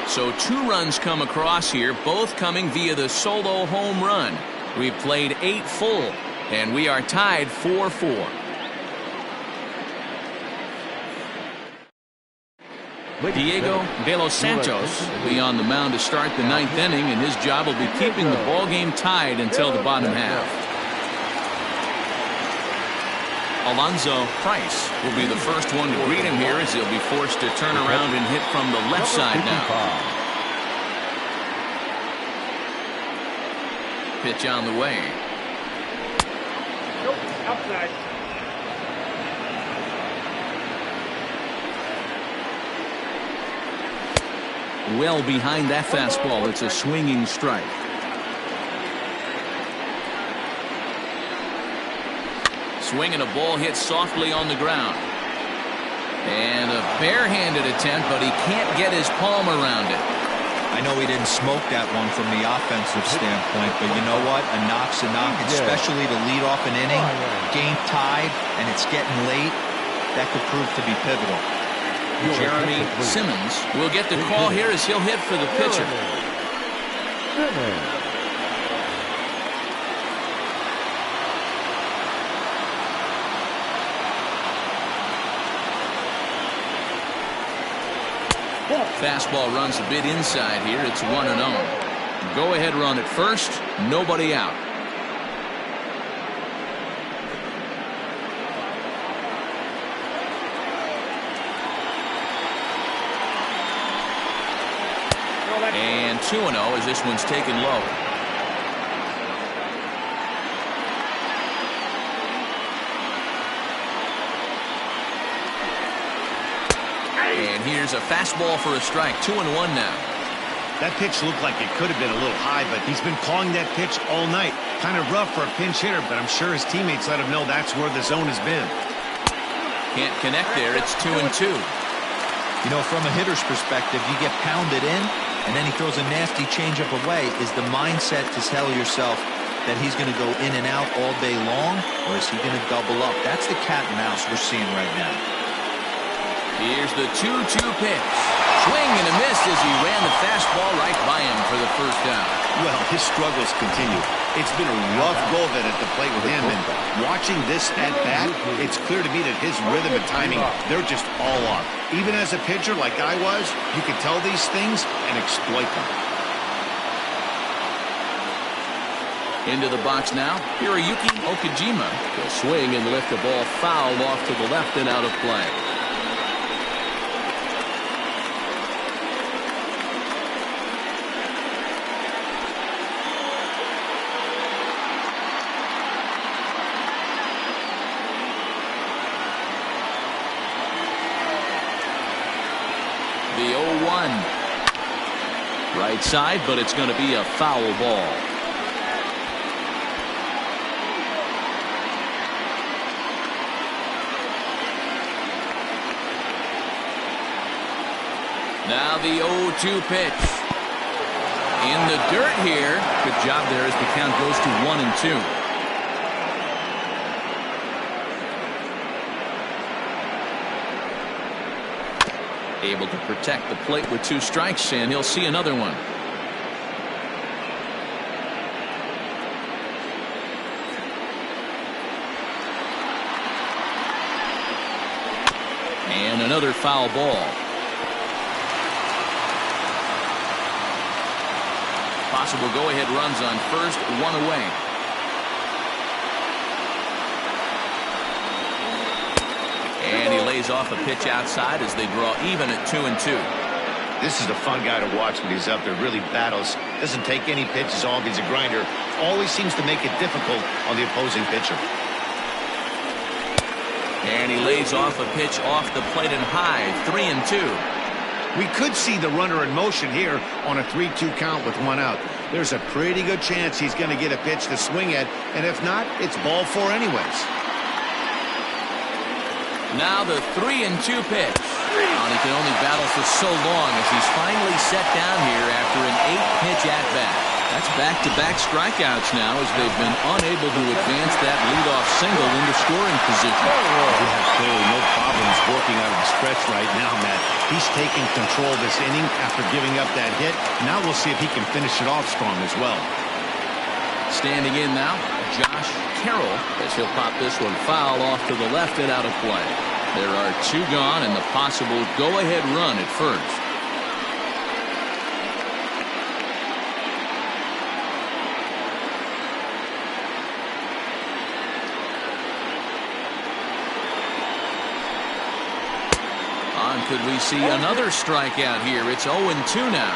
So 2 runs come across here, both coming via the solo home run. We've played 8 full, and we are tied 4-4. Diego de los Santos will be on the mound to start the 9th inning, and his job will be keeping the ball game tied until the bottom half. Alonzo Price will be the first one to greet him here, as he'll be forced to turn around and hit from the left side now. Pitch on the way. Nope, outside. Well behind that fastball. It's a swinging strike. Swinging a ball hit softly on the ground. And a barehanded attempt, but he can't get his palm around it. I know he didn't smoke that one from the offensive standpoint, but you know what? A knock's a knock, especially to lead off an inning, game tied, and it's getting late. That could prove to be pivotal. Jeremy Simmons will get the call here as he'll hit for the pitcher. Fastball runs a bit inside here. It's 1-0. Go ahead run at first. Nobody out. And 2-0 as this one's taken low. And here's a fastball for a strike. 2-1 now. That pitch looked like it could have been a little high, but he's been calling that pitch all night. Kind of rough for a pinch hitter, but I'm sure his teammates let him know that's where the zone has been. Can't connect there. It's 2-2. You know, from a hitter's perspective, you get pounded in, and then he throws a nasty changeup away. Is the mindset to tell yourself that he's going to go in and out all day long, or is he going to double up? That's the cat and mouse we're seeing right now. Here's the 2-2 pitch. Swing and a miss as he ran the fastball right by him for the first down. Well, his struggles continue. It's been a rough go of it at the plate with him, and watching this at bat, it's clear to me that his rhythm and timing, they're just all off. Even as a pitcher like I was, you can tell these things and exploit them. Into the box now, Hiroyuki Okajima will swing and lift the ball foul off to the left and out of play. The 0-1. Right side, but it's going to be a foul ball. Now the 0-2 pitch. In the dirt here. Good job there as the count goes to 1-2. Able to protect the plate with 2 strikes, and he'll see another one. And another foul ball. Possible go-ahead runs on first, 1 away. And he lays off a pitch outside as they draw even at 2-2. This is a fun guy to watch when he's up there. Really battles. Doesn't take any pitches off. He's a grinder. Always seems to make it difficult on the opposing pitcher. And he lays off a pitch off the plate and high. 3-2. We could see the runner in motion here on a 3-2 count with one out. There's a pretty good chance he's going to get a pitch to swing at, and if not, it's ball four anyways. Now the 3-2 pitch. And he can only battle for so long as he's finally set down here after an 8-pitch at-bat. That's back-to-back strikeouts now as they've been unable to advance that leadoff single into scoring position. You have clearly no problems working out of the stretch right now, Matt. He's taking control this inning after giving up that hit. Now we'll see if he can finish it off strong as well. Standing in now, Josh Carroll, as he'll pop this one foul off to the left and out of play. There are two gone and the possible go-ahead run at first. Could we see another strikeout here? It's 0-2 now.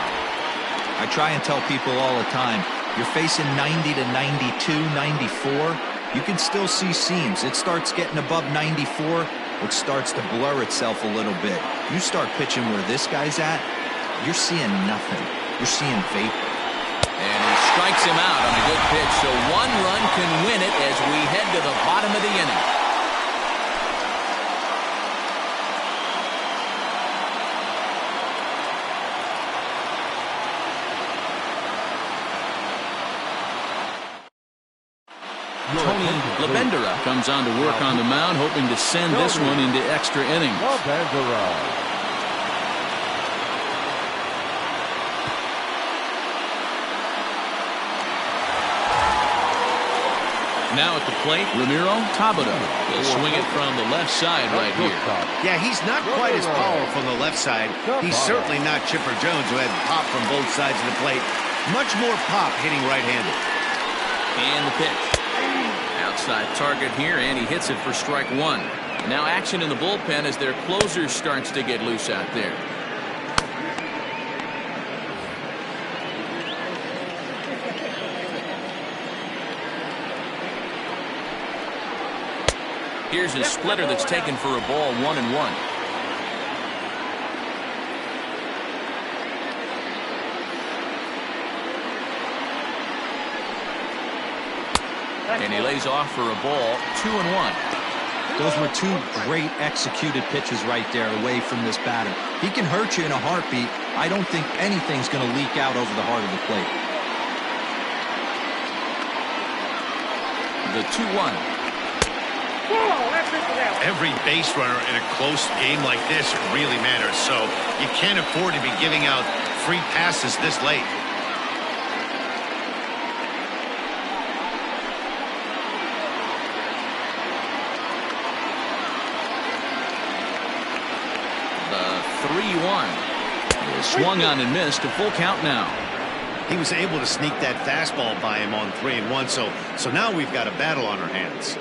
I try and tell people all the time, you're facing 90 to 92, 94. You can still see seams. It starts getting above 94. It starts to blur itself a little bit. You start pitching where this guy's at, you're seeing nothing. You're seeing vapor. And he strikes him out on a good pitch, so one run can win it as we head to the bottom of the inning. Tony Labendera comes on to work on the mound, hoping to send this one into extra innings. Now at the plate, Ramiro Tabata will swing it from the left side right here. Yeah, he's not quite as powerful on the left side. He's certainly not Chipper Jones, who had pop from both sides of the plate. Much more pop hitting right-handed. And the pitch. Outside target here, and he hits it for strike one. Now action in the bullpen as their closer starts to get loose out there. Here's a splitter that's taken for a ball, 1-1. And he lays off for a ball, 2-1. Those were two great executed pitches right there away from this batter. He can hurt you in a heartbeat. I don't think anything's going to leak out over the heart of the plate. The 2-1. Every base runner in a close game like this really matters, so you can't afford to be giving out free passes this late. The 3-1 is swung on and missed. A full count now. He was able to sneak that fastball by him on 3-1, so now we've got a battle on our hands.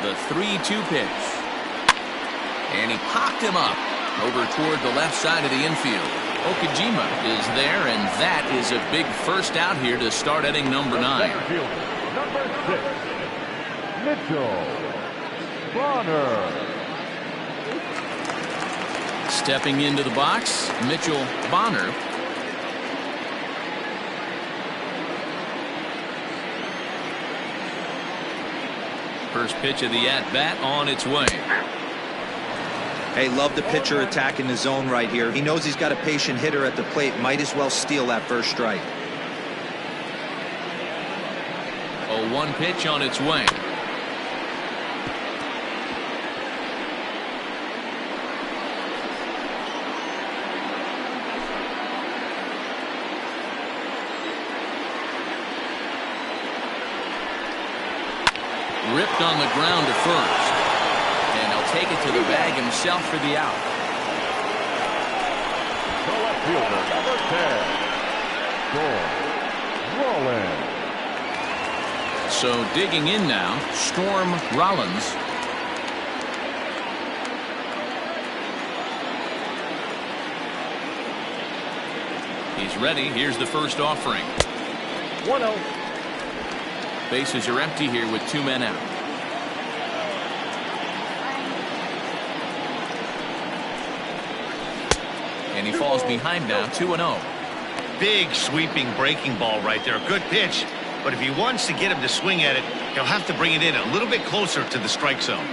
The 3-2 pitch. And he popped him up over toward the left side of the infield. Okajima is there, and that is a big first out here to start inning number 9. Number 6, Mitchell Bonner. Stepping into the box, Mitchell Bonner. First pitch of the at-bat on its way. Hey, love the pitcher attacking the zone right here. He knows he's got a patient hitter at the plate. Might as well steal that first strike. 0-1 pitch on its way. Ripped on the ground to first. And he'll take it to the bag himself for the out. The left fielder, number 10, score. Rollins. So digging in now, Storm Rollins. He's ready. Here's the first offering. 1-0. Bases are empty here with 2 men out. And he falls behind now, 2-0. Big sweeping breaking ball right there. Good pitch. But if he wants to get him to swing at it, he'll have to bring it in a little bit closer to the strike zone.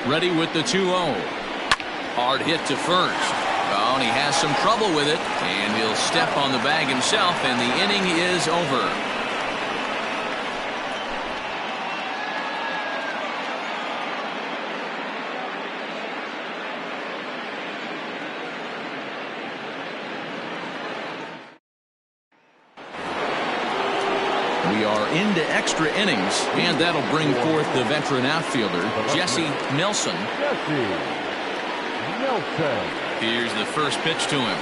Ready with the 2-0. Hard hit to first. Oh, and he has some trouble with it. And he'll step on the bag himself, and the inning is over. We are into extra innings, and that'll bring forth the veteran outfielder, Jesse Nelson. Here's the first pitch to him.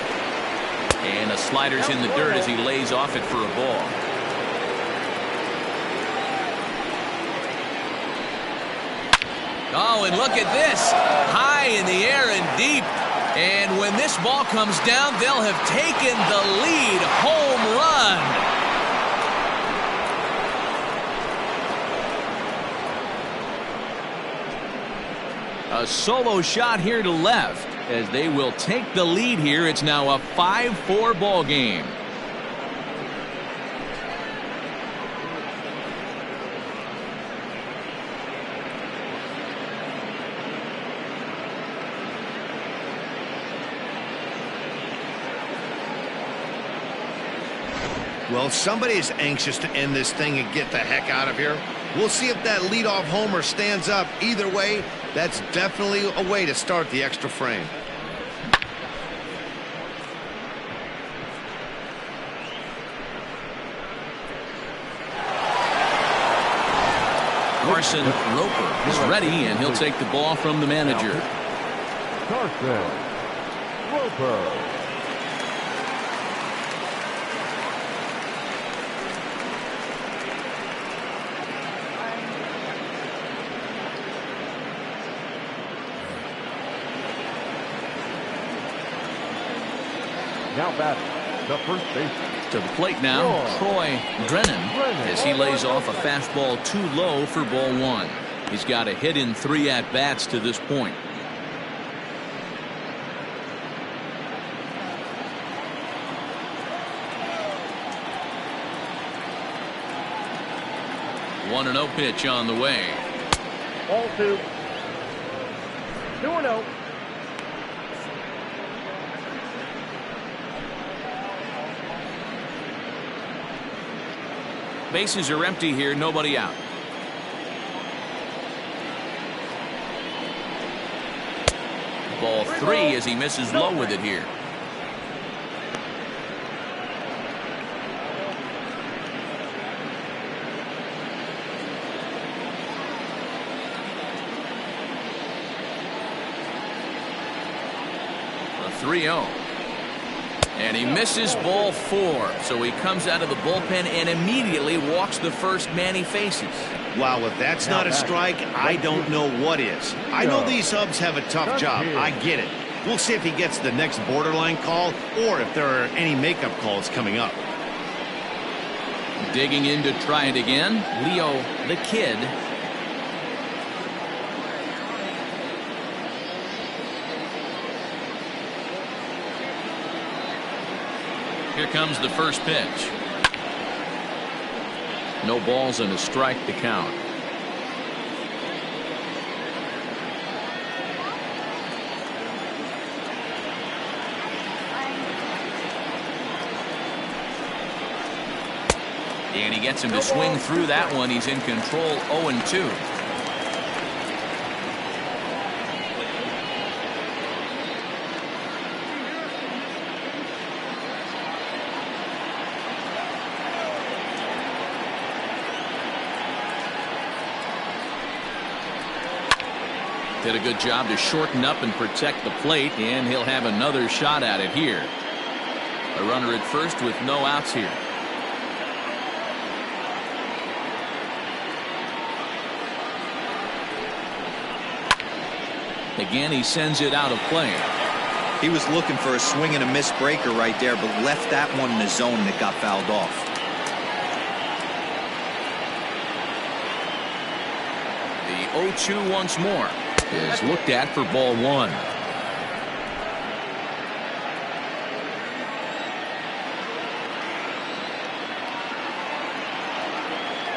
And a slider's in the dirt as he lays off it for a ball. Oh, and look at this. High in the air and deep. And when this ball comes down, they'll have taken the lead. Home run. A solo shot here to left as they will take the lead here. It's now a 5-4 ball game. Well, somebody is anxious to end this thing and get the heck out of here. We'll see if that leadoff homer stands up. Either way, that's definitely a way to start the extra frame. Carson Roper is ready, and he'll take the ball from the manager. Carson Roper. Now batting, the first baseman. To the plate now, Troy Drennan, as he lays off a fastball too low for ball 1. He's got a hit in 3 at-bats to this point. One and 0 pitch on the way. Ball 2. 2-0. Bases are empty here, nobody out. Ball 3 as he misses low with it here. A 3-0. And he misses ball 4. So he comes out of the bullpen and immediately walks the first man he faces. Wow, if that's not a strike, I don't know what is. I know these subs have a tough job. I get it. We'll see if he gets the next borderline call or if there are any makeup calls coming up. Digging in to try it again, Leo the Kid. Here comes the first pitch. No balls and a strike to count. And he gets him to swing through that one. He's in control, 0-2. Did a good job to shorten up and protect the plate, and he'll have another shot at it here. A runner at first with no outs here. Again, he sends it out of play. He was looking for a swing and a miss breaker right there, but left that one in the zone that got fouled off. The 0-2 once more is looked at for ball one.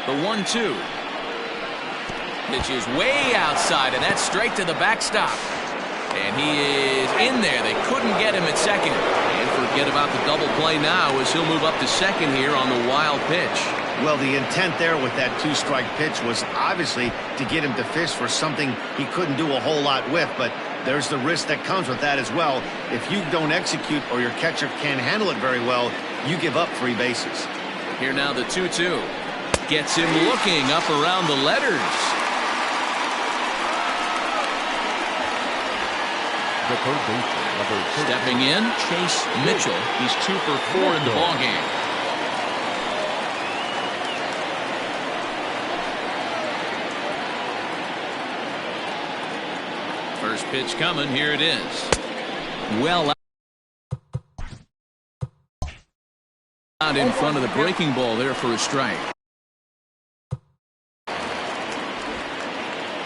The 1-2. Pitch is way outside, and that's straight to the backstop. And he is in there. They couldn't get him at second. And forget about the double play now as he'll move up to second here on the wild pitch. Well, the intent there with that two-strike pitch was obviously to get him to fish for something he couldn't do a whole lot with, but there's the risk that comes with that as well. If you don't execute or your catcher can't handle it very well, you give up 3 bases. Here now the 2-2. Gets him looking up around the letters. The third baseman, number 13. Stepping in, Chase Mitchell. He's 2 for 4 in the ballgame. First pitch coming. Here it is. Well out in front of the breaking ball there for a strike.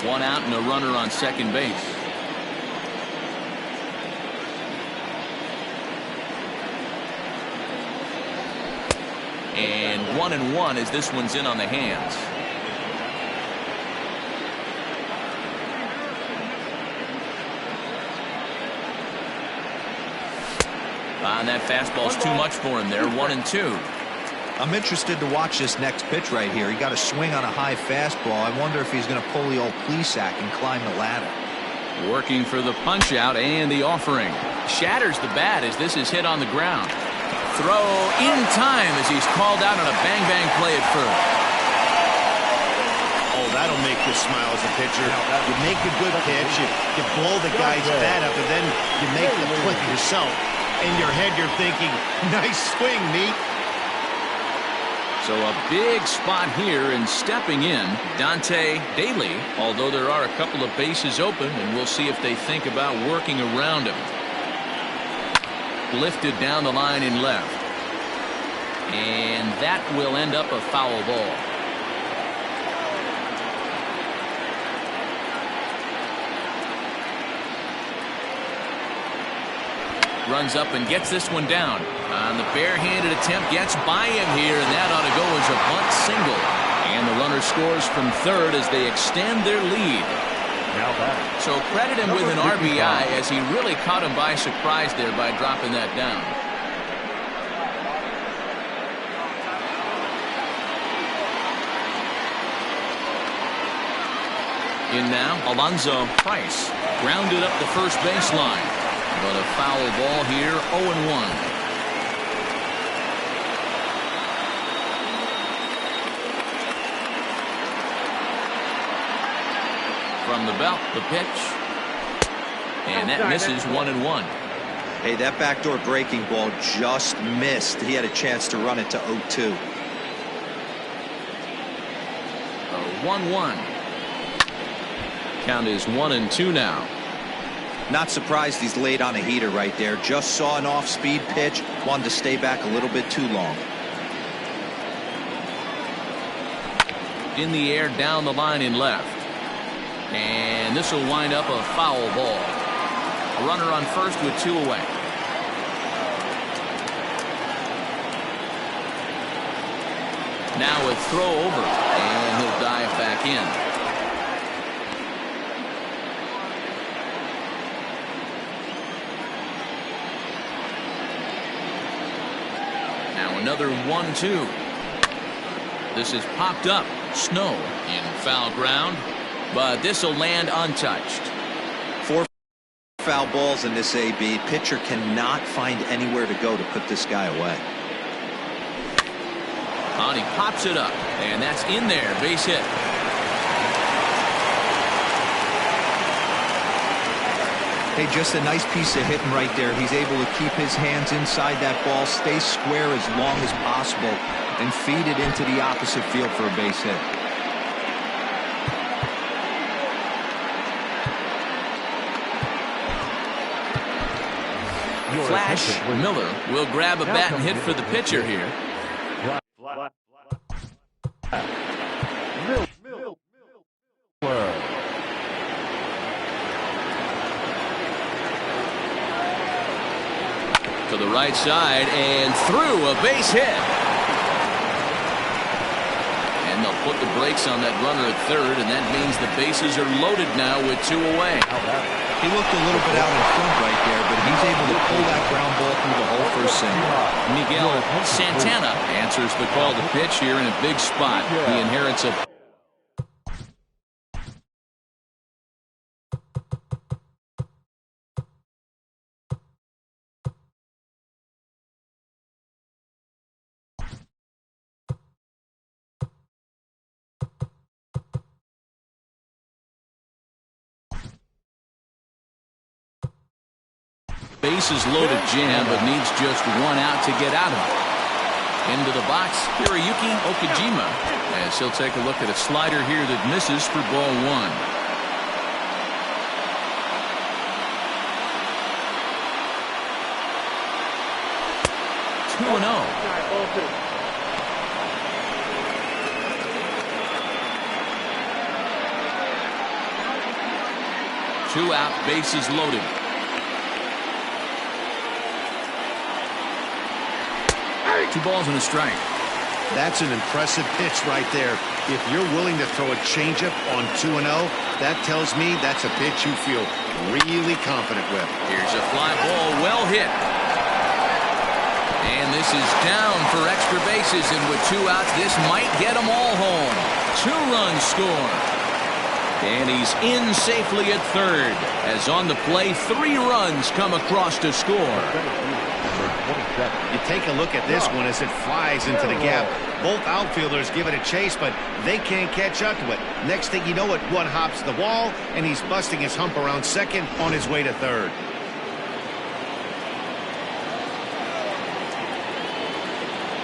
1 out and a runner on second base. And 1-1 as this one's in on the hands. And that fastball's too much for him there. 1-2. I'm interested to watch this next pitch right here. He got a swing on a high fastball. I wonder if he's going to pull the old Plesac and climb the ladder. Working for the punch out and the offering. Shatters the bat as this is hit on the ground. Throw in time as he's called out on a bang-bang play at first. Oh, that'll make you smile as a pitcher. You make a good pitch, you blow the guy's bat up, and then you make the play yourself. In your head, you're thinking, nice swing, meat. So a big spot here, and stepping in, Dante Daly, although there are a couple of bases open, and we'll see if they think about working around him. Lifted down the line in left. And that will end up a foul ball. Runs up and gets this one down. On the barehanded attempt, gets by him here, and that ought to go as a bunt single. And the runner scores from third as they extend their lead. Now back. So credit him with an RBI as he really caught him by surprise there by dropping that down. In now, Alonzo Price grounded up the first baseline. But a foul ball here, 0-1. From the belt, the pitch. And that misses 1-1. Hey, that backdoor breaking ball just missed. He had a chance to run it to 0-2. 1-1. Count is 1-2 now. Not surprised he's laid on a heater right there. Just saw an off-speed pitch. Wanted to stay back a little bit too long. In the air, down the line in left. And this will wind up a foul ball. A runner on first with 2 away. Now a throw over, and he'll dive back in. Now another 1-2. This is popped up. Snow in foul ground, but this will land untouched. 4 foul balls in this AB. Pitcher cannot find anywhere to go to put this guy away. And he pops it up, and that's in there. Base hit. Hey, just a nice piece of hitting right there. He's able to keep his hands inside that ball, stay square as long as possible, and feed it into the opposite field for a base hit. Flash Miller will grab a bat and hit for the pitcher here. To the right side and through, a base hit. And they'll put the brakes on that runner at third, and that means the bases are loaded now with 2 away. He looked a little bit out in front right there, but he's able to pull that ground ball through the whole first single. Miguel Santana answers the call to pitch here in a big spot. He inherits a bases loaded jam, but needs just 1 out to get out of it. Into the box, Hiroyuki Okajima, as he'll take a look at a slider here that misses for ball 1. Two 2 out, bases loaded. Two balls and a strike. That's an impressive pitch right there. If you're willing to throw a changeup on 2-0, that tells me that's a pitch you feel really confident with. Here's a fly ball, well hit. And this is down for extra bases, and with 2 outs, this might get them all home. 2-run score. And he's in safely at third, as on the play, 3 runs come across to score. You take a look at this one as it flies into the gap. Both outfielders give it a chase, but they can't catch up to it. Next thing you know it, one hops the wall, and he's busting his hump around second on his way to third.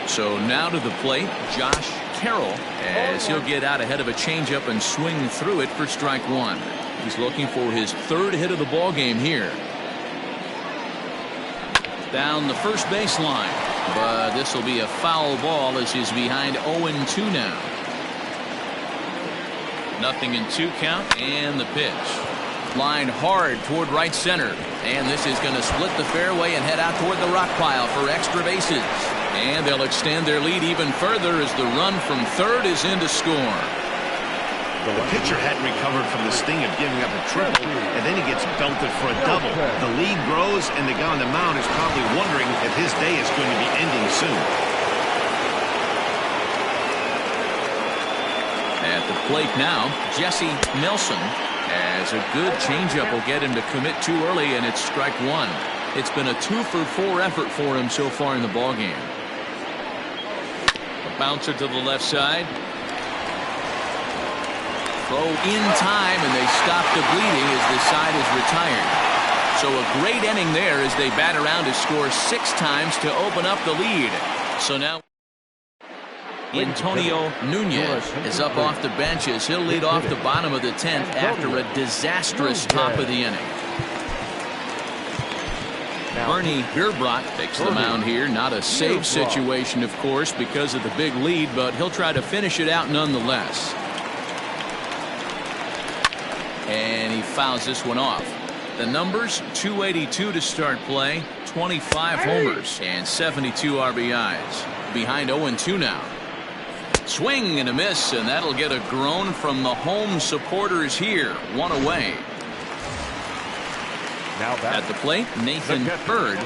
So now to the plate, Josh Carroll, as he'll get out ahead of a changeup and swing through it for strike 1. He's looking for his 3rd hit of the ball game here. Down the first baseline, but this will be a foul ball as he's behind 0-2 now. 0-2 count, and the pitch. Line hard toward right center, and this is going to split the fairway and head out toward the rock pile for extra bases. And they'll extend their lead even further as the run from third is in to score. The pitcher hadn't recovered from the sting of giving up a triple, and then he gets belted for a double. The lead grows, and the guy on the mound is probably wondering if his day is going to be ending soon. At the plate now, Jesse Nelson, as a good changeup will get him to commit too early, and it's strike 1. It's been a 2-for-4 effort for him so far in the ballgame. A bouncer to the left side. Throw in time, and they stop the bleeding as the side is retired. So a great inning there as they bat around to score 6 times to open up the lead. So now Antonio Nunez is up off the bench as he'll lead off the bottom of the 10th after a disastrous top of the inning. Bernie Gerbrot takes the mound here. Not a safe situation, of course, because of the big lead, but he'll try to finish it out nonetheless. And he fouls this one off. The numbers, 282 to start play, 25 homers, and 72 RBIs. Behind 0-2 now. Swing and a miss, and that'll get a groan from the home supporters here. 1 away. At the plate, Nathan Bird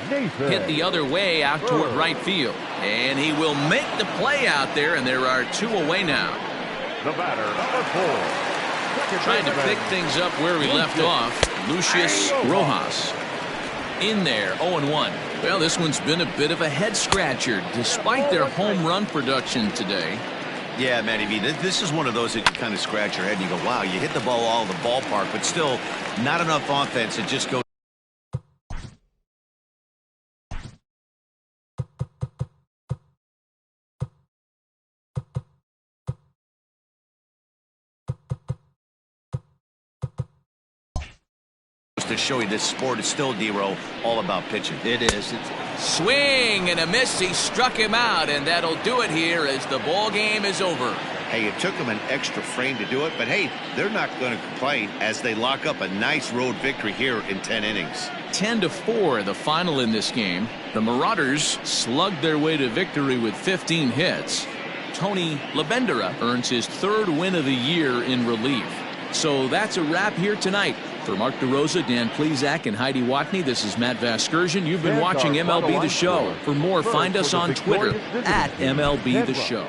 hit the other way out toward right field. And he will make the play out there, and there are 2 away now. The batter, number 4. Trying to pick things up where we left off, Lucius Rojas. In there, 0-1. Well, this one's been a bit of a head-scratcher, despite their home run production today. Yeah, Matty V, this is one of those that you kind of scratch your head and you go, wow, you hit the ball all the ballpark, but still not enough offense. It just goes to show you this sport is still, D-Row, all about pitching. It is. Swing and a miss. He struck him out, and that'll do it here as the ball game is over. Hey, it took them an extra frame to do it, but hey, they're not going to complain as they lock up a nice road victory here in 10 innings. 10-4 the final in this game. The Marauders slugged their way to victory with 15 hits. Tony Labendera earns his 3rd win of the year in relief. So that's a wrap here tonight. For Mark DeRosa, Dan Plezak, and Heidi Watney, this is Matt Vasgersian. You've been watching MLB The Show. For more, find us on Twitter at MLB The Show.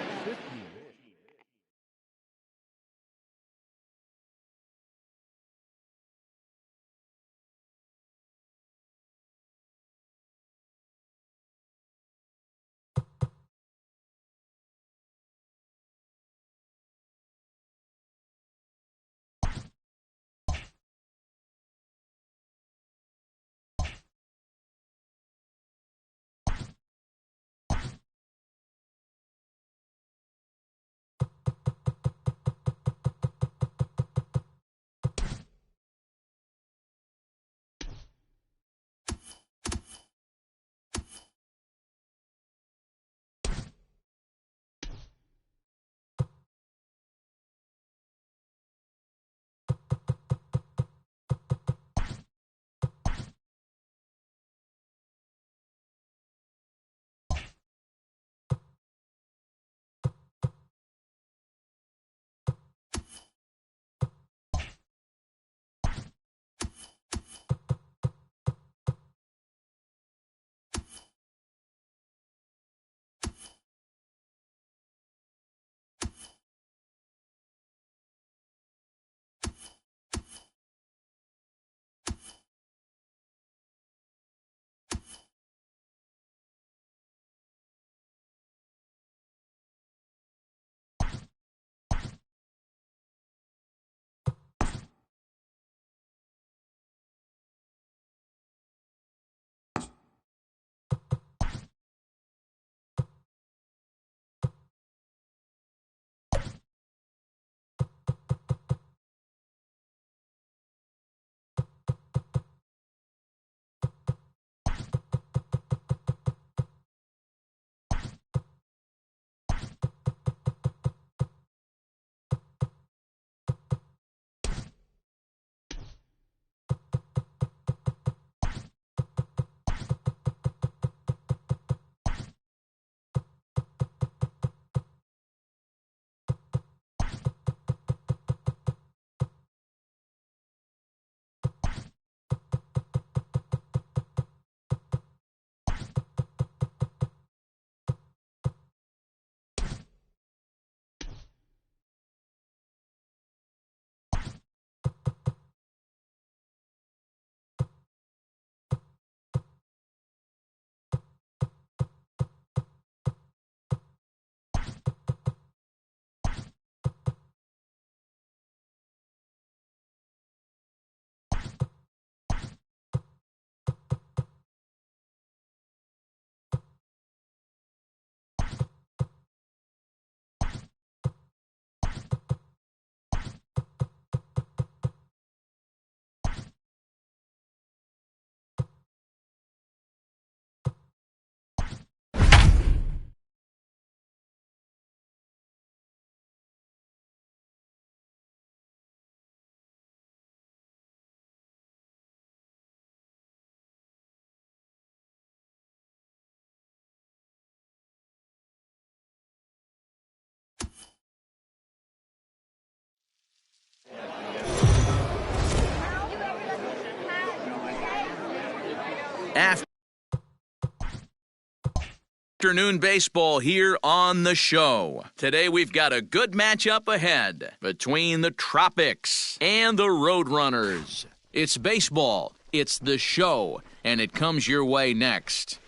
Afternoon baseball here on the show. Today we've got a good matchup ahead between the Tropics and the Roadrunners. It's baseball, it's the show, and it comes your way next.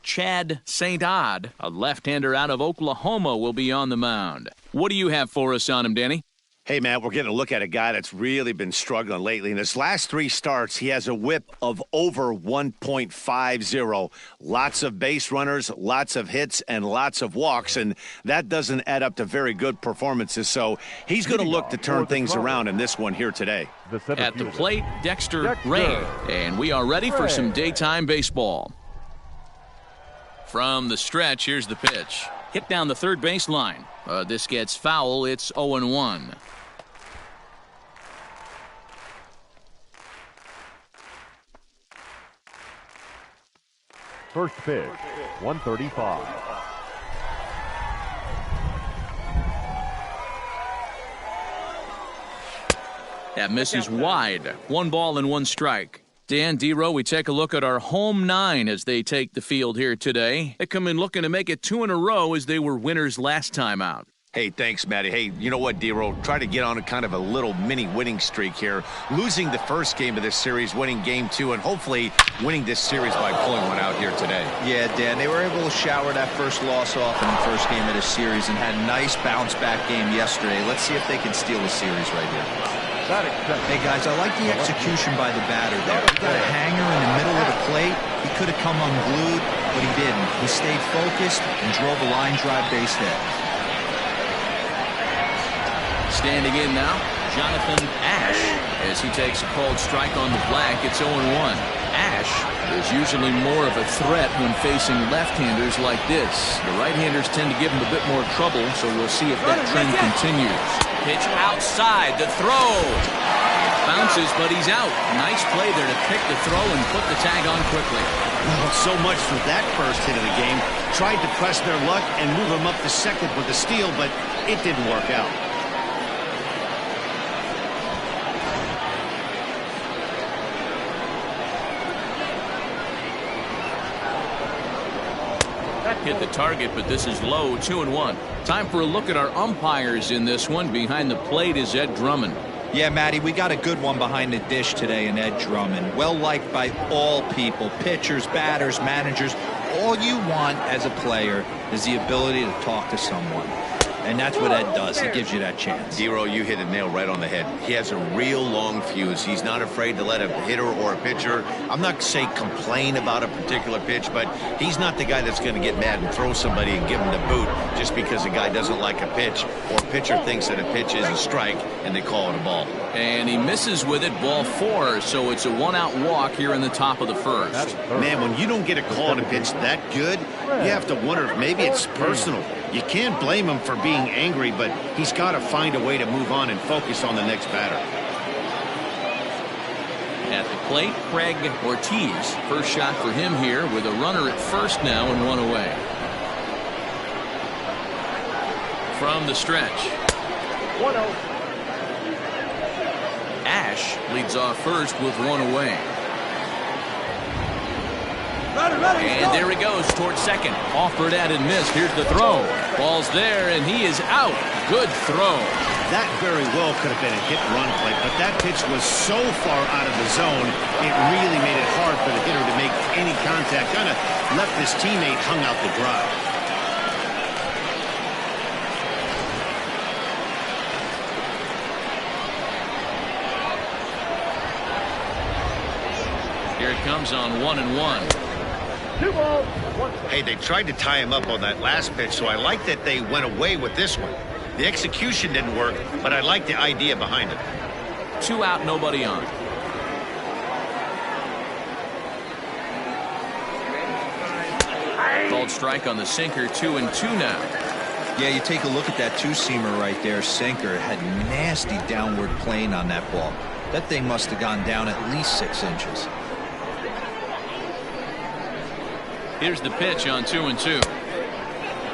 Chad St. Odd, a left-hander out of Oklahoma, will be on the mound. What do you have for us on him, Danny? Hey, Matt, we're getting a look at a guy that's really been struggling lately. In his last 3 starts, he has a whip of over 1.50. Lots of base runners, lots of hits, and lots of walks, and that doesn't add up to very good performances. So he's going to look to turn things around in this one here today. At the plate, Dexter Ray. And we are ready for some daytime baseball. From the stretch, here's the pitch. Hit down the third baseline. This gets foul. It's 0-1. First pitch, 135. That misses wide. 1 ball and 1 strike. Dan, D-Row, we take a look at our home 9 as they take the field here today. They come in looking to make it 2 in a row as they were winners last time out. Hey, thanks, Matty. Hey, you know what, D-Row? Try to get on a kind of a little mini winning streak here. Losing the first game of this series, winning game 2, and hopefully winning this series by pulling one out here today. Yeah, Dan, they were able to shower that first loss off in the first game of this series and had a nice bounce-back game yesterday. Let's see if they can steal the series right here. Hey, guys, I like the execution by the batter there. He got a hanger in the middle of the plate. He could have come unglued, but he didn't. He stayed focused and drove a line drive base hit. Standing in now, Jonathan Ash, as he takes a called strike on the black. It's 0-1. Ash is usually more of a threat when facing left-handers like this. The right-handers tend to give him a bit more trouble, so we'll see if that trend continues. Pitch outside, the throw. Bounces, but he's out. Nice play there to pick the throw and put the tag on quickly. Well, so much for that first hit of the game. Tried to press their luck and move him up to second with a steal, but it didn't work out. Hit the target, but this is low. 2-1. Time for a look at our umpires in this one. Behind the plate is Ed Drummond. Yeah, Matty, we got a good one behind the dish today in Ed Drummond. Well liked by all people, pitchers, batters, managers. All you want as a player is the ability to talk to someone. And that's what Ed does. He gives you that chance. Zero, you hit a nail right on the head. He has a real long fuse. He's not afraid to let a hitter or a pitcher, I'm not saying complain about a particular pitch, but he's not the guy that's going to get mad and throw somebody and give him the boot just because a guy doesn't like a pitch or a pitcher thinks that a pitch is a strike and they call it a ball. And he misses with it, ball 4, so it's a 1-out walk here in the top of the first. Man, when you don't get a call on a pitch that good, you have to wonder if maybe it's personal. You can't blame him for being angry, but he's got to find a way to move on and focus on the next batter. At the plate, Craig Ortiz. First shot for him here with a runner at first now and 1 away. From the stretch. 1-0. Ash leads off first with 1 away. And there he goes towards second. Offered at and missed. Here's the throw. Ball's there, and he is out. Good throw. That very well could have been a hit-and-run play, but that pitch was so far out of the zone, it really made it hard for the hitter to make any contact. Kind of left his teammate hung out to dry. Here it comes on 1-1. 2 balls, 1 strike. Hey, they tried to tie him up on that last pitch, so I like that they went away with this one. The execution didn't work, but I like the idea behind it. 2 out, nobody on. Called strike on the sinker, 2-2 now. Yeah, you take a look at that two-seamer right there, sinker. It had nasty downward plane on that ball. That thing must have gone down at least 6 inches. Here's the pitch on 2-2.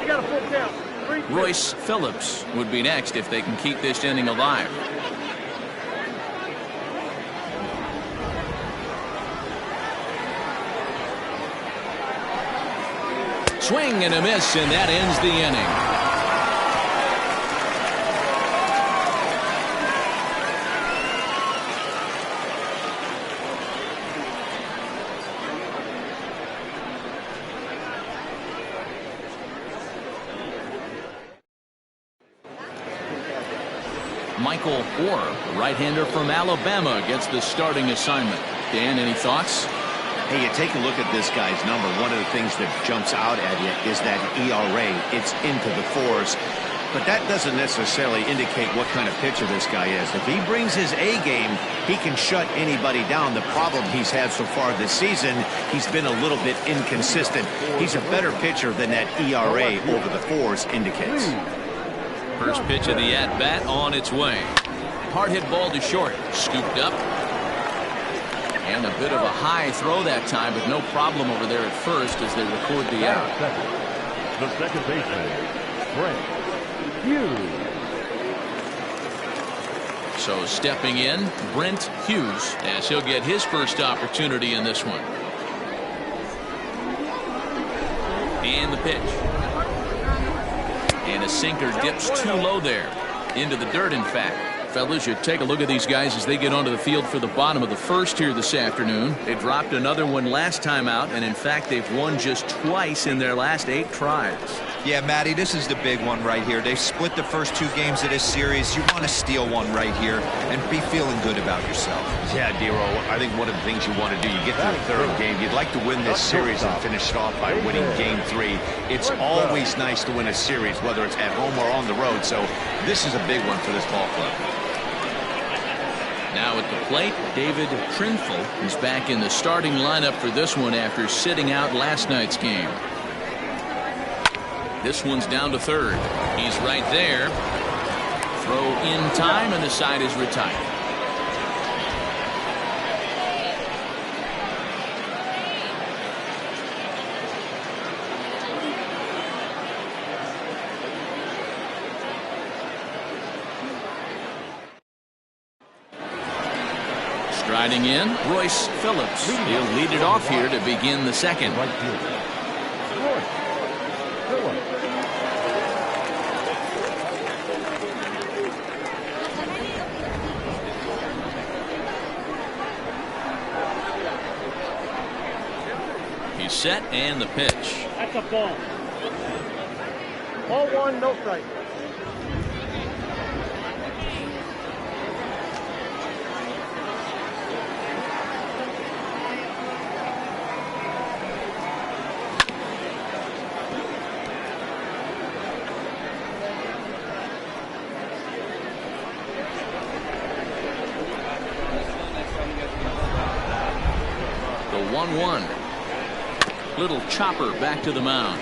You got a full count. 3 Royce Phillips would be next if they can keep this inning alive. Swing and a miss, and that ends the inning. Michael Orr, the right-hander from Alabama, gets the starting assignment. Dan, any thoughts? Hey, you take a look at this guy's number. One of the things that jumps out at you is that ERA. It's into the 4s. But that doesn't necessarily indicate what kind of pitcher this guy is. If he brings his A game, he can shut anybody down. The problem he's had so far this season, he's been a little bit inconsistent. He's a better pitcher than that ERA over the 4s indicates. First pitch of the at-bat on its way. Hard hit ball to short. Scooped up. And a bit of a high throw that time, but no problem over there at first as they record the out. The second baseman, Brent Hughes. So stepping in, Brent Hughes, as he'll get his first opportunity in this one. And the pitch. And a sinker dips too low there. Into the dirt, in fact. Fellas, you take a look at these guys as they get onto the field for the bottom of the first here this afternoon. They dropped another one last time out, and in fact, they've won just twice in their last 8 tries. Yeah, Matty, this is the big one right here. They've split the first 2 games of this series. You want to steal one right here and be feeling good about yourself. Yeah, Dero, I think one of the things you want to do, you get to the 3rd game, you'd like to win this series and finish it off by winning game 3. It's always nice to win a series, whether it's at home or on the road, so this is a big one for this ball club. Now at the plate, David Trinfel is back in the starting lineup for this one after sitting out last night's game. This one's down to 3rd. He's right there. Throw in time, and the side is retired. Striding in, Royce Phillips. He'll lead it off here to begin the second. Right field, Royce Phillips. He's set, and the pitch. That's a ball. Ball 1, no strike. The 1-1. Little chopper back to the mound.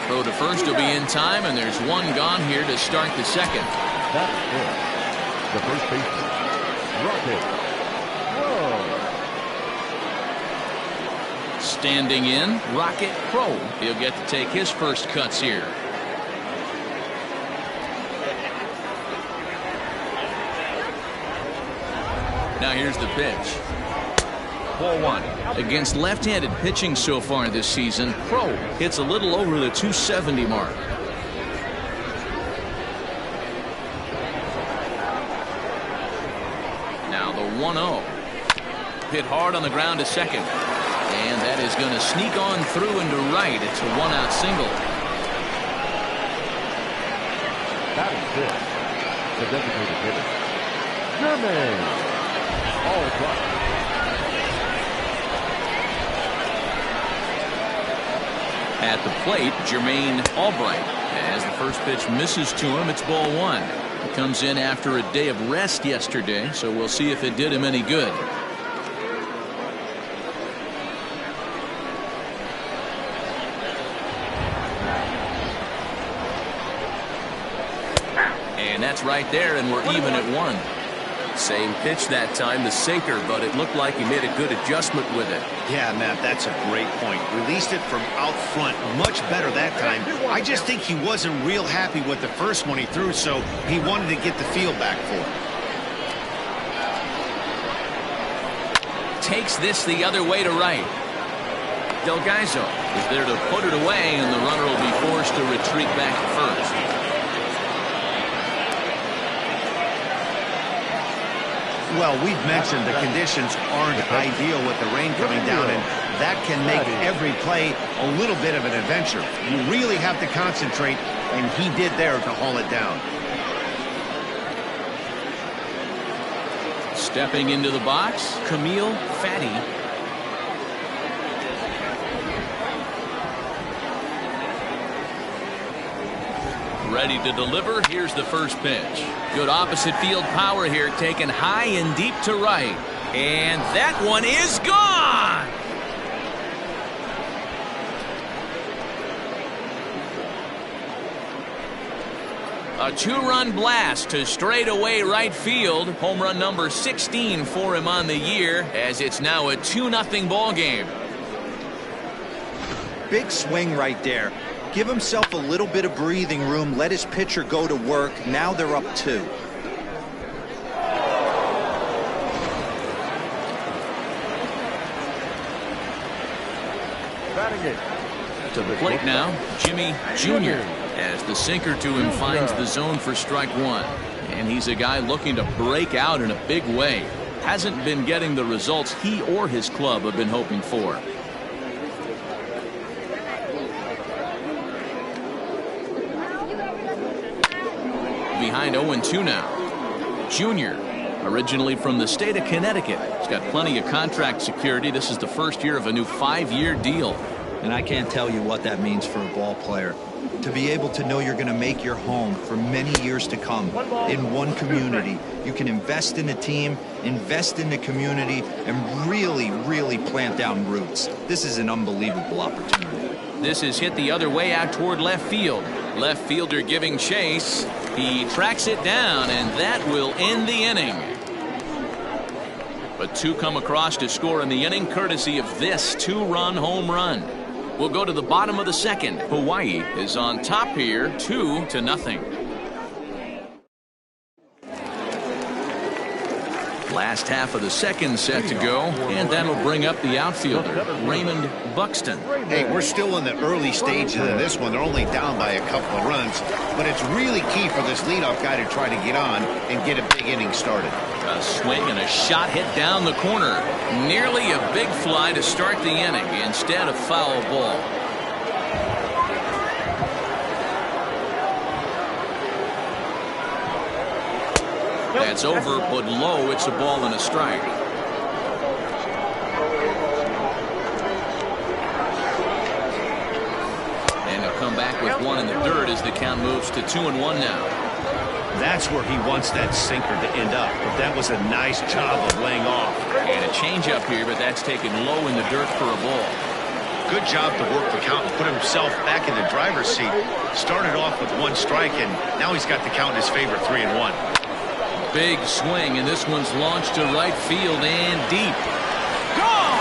Throw to first will be in time, and there's one gone here to start the second. That's it. The first baseman, Rocket. Whoa. Standing in, Rocket Crow. He'll get to take his first cuts here. Now here's the pitch. Ball 1. Against left-handed pitching so far this season, Crow hits a little over the 270 mark. Now the 1-0. Hit hard on the ground to second. And that is going to sneak on through into right. It's a 1-out single. That is it. The designated hitter, Jermaine Albright. At the plate, Jermaine Albright. As the first pitch misses to him, it's ball 1. He comes in after a day of rest yesterday, so we'll see if it did him any good. And that's right there, and we're even at 1. Same pitch that time, the sinker, but it looked like he made a good adjustment with it. Yeah, Matt, that's a great point. Released it from out front much better that time. I just think he wasn't real happy with the first one he threw, so he wanted to get the feel back for it. Takes this the other way to right. Delgaizo is there to put it away, and the runner will be forced to retreat back to first. Well, we've mentioned the conditions aren't ideal with the rain coming down, and that can make every play a little bit of an adventure. You really have to concentrate, and he did there to haul it down. Stepping into the box, Camille Fatty. Ready to deliver. Here's the first pitch. Good opposite field power here, taken high and deep to right. And that one is gone. A two-run blast to straightaway right field. Home run number 16 for him on the year, as it's now a 2-0 ball game. Big swing right there. Give himself a little bit of breathing room. Let his pitcher go to work. Now they're up 2. To the plate now, Jimmy Jr. as the sinker to him finds the zone for strike 1. And he's a guy looking to break out in a big way. Hasn't been getting the results he or his club have been hoping for. Behind 0-2 now. Junior, originally from the state of Connecticut. He's got plenty of contract security. This is the first year of a new 5-year deal. And I can't tell you what that means for a ball player. To be able to know you're going to make your home for many years to come in one community. You can invest in a team, invest in the community, and really, really plant down roots. This is an unbelievable opportunity. This is hit the other way out toward left field. Left fielder giving chase. He tracks it down, and that will end the inning. But 2 come across to score in the inning, courtesy of this 2-run home run. We'll go to the bottom of the second. Hawaii is on top here, 2-0. Last half of the second set to go, and that'll bring up the outfielder, Raymond Buxton. Hey, we're still in the early stages of this one. They're only down by a couple of runs, but it's really key for this leadoff guy to try to get on and get a big inning started. A swing and a shot hit down the corner. Nearly a big fly to start the inning instead of foul ball. That's over, but low. It's a ball and a strike. And he'll come back with 1 in the dirt as the count moves to 2-1 now. That's where he wants that sinker to end up, but that was a nice job of laying off. And a changeup here, but that's taken low in the dirt for a ball. Good job to work the count and put himself back in the driver's seat. Started off with 1 strike, and now he's got the count in his favor, 3-1. Big swing, and this one's launched to right field and deep. Gone!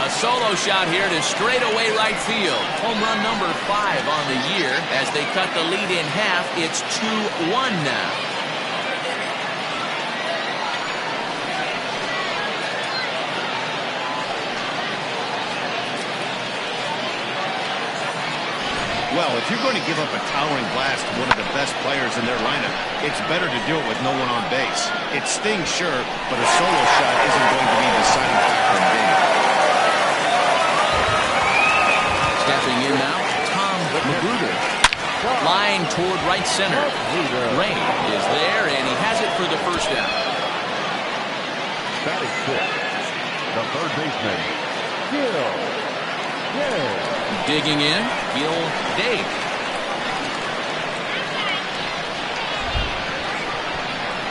A solo shot here to straightaway right field. Home run number 5 on the year. As they cut the lead in half, it's 2-1 now. Well, if you're going to give up a towering blast to one of the best players in their lineup, it's better to do it with no one on base. It stings, sure, but a solo shot isn't going to be the deciding factor in the game. Stepping in now, Tom Magruder. Line toward right center. Ray is there, and he has it for the first out. Batting 6, the third baseman, Gil. Yeah. Digging in, Gil Dave.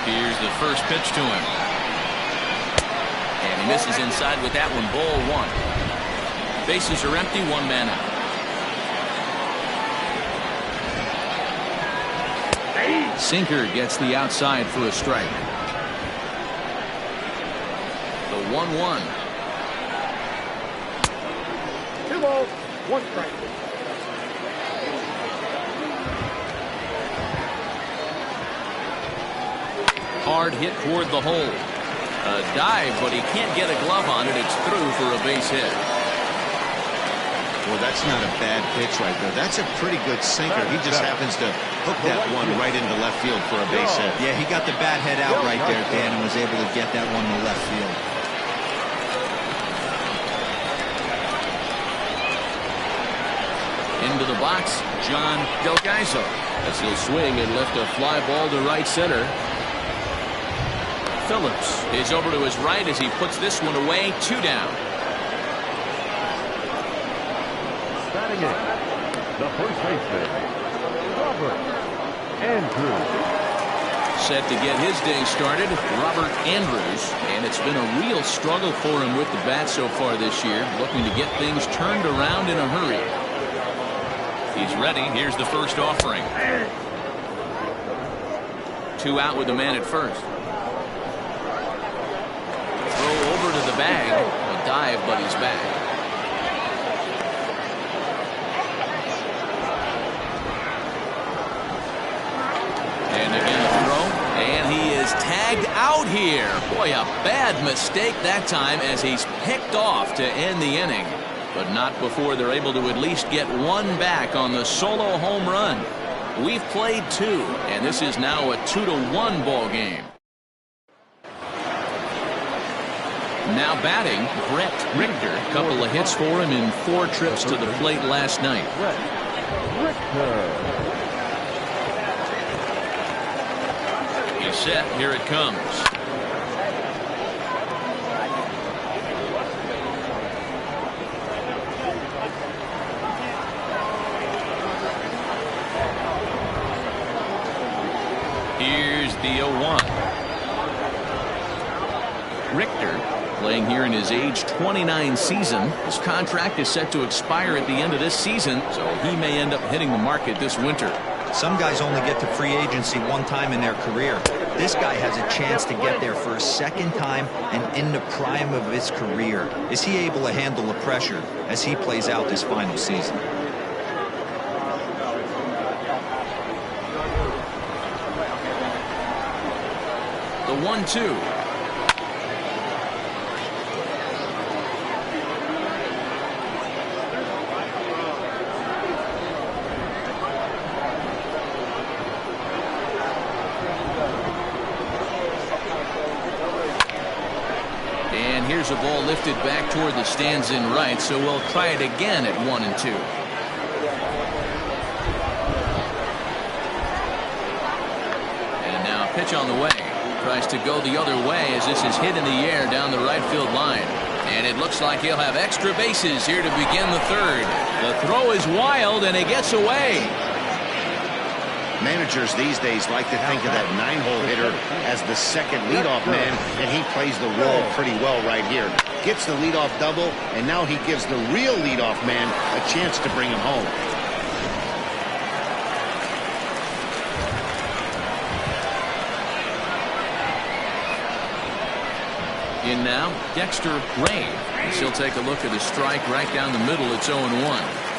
Here's the first pitch to him. And he misses inside with that one, ball 1. Bases are empty, 1 man out. Sinker gets the outside for a strike. The 1-1. 2 balls, 1 strike. Hard hit toward the hole. A dive, but he can't get a glove on it. It's through for a base hit. Well, that's not a bad pitch right there. That's a pretty good sinker. He just happens to hook that one right into left field for a base hit. Yeah, he got the bat head out right there, Dan, and was able to get that one to left field. Into the box, John Del Gaiso. As he'll swing and lift a fly ball to right center. Phillips is over to his right as he puts this one away. 2 down. Batting in, the first baseman, Robert Andrews. Set to get his day started, Robert Andrews, and it's been a real struggle for him with the bat so far this year, looking to get things turned around in a hurry. He's ready. Here's the first offering. 2 out with the man at first. Throw over to the bag. A dive, but he's back. And again the throw. And he is tagged out here. Boy, a bad mistake that time as he's picked off to end the inning. But not before they're able to at least get one back on the solo home run. We've played 2, and this is now a 2-1 ball game. Now batting, Brett Richter. A couple of hits for him in 4 trips to the plate last night. He's set. Here it comes. Here's the 0-1. Richter playing here in his age 29 season. His contract is set to expire at the end of this season, so he may end up hitting the market this winter. Some guys only get to free agency one time in their career. This guy has a chance to get there for a second time and in the prime of his career. Is he able to handle the pressure as he plays out this final season? The 1-2. And here's a ball lifted back toward the stands in right, so we'll try it again at 1-2. And now pitch on the way. Tries to go the other way as this is hit in the air down the right field line. And it looks like he'll have extra bases here to begin the 3rd. The throw is wild and it gets away. Managers these days like to think of that 9-hole hitter as the second leadoff man, and he plays the role pretty well right here. Gets the leadoff double, and now he gives the real leadoff man a chance to bring him home. In now, Dexter Ray. He'll take a look at his strike right down the middle. It's 0-1.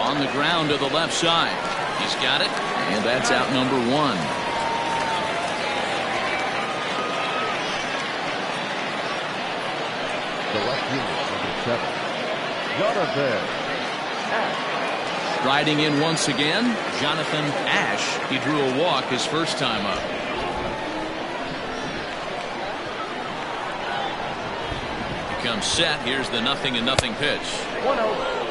On the ground to the left side. He's got it, and that's out number 1. The left fielder, number 7, Jonathan Ash. Riding in once again, Jonathan Ash. He drew a walk his first time up. He comes set. Here's the 0-0 pitch. 1-0.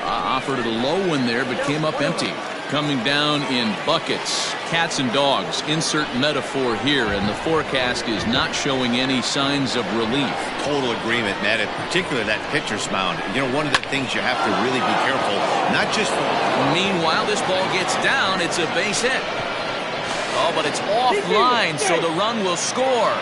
Offered it a low one there, but came up empty. Coming down in buckets. Cats and dogs. Insert metaphor here, and the forecast is not showing any signs of relief. Total agreement, Matt. In particular, that pitcher's mound. You know, one of the things you have to really be careful, not just for... Meanwhile, this ball gets down. It's a base hit. Oh, but it's offline, so the run will score.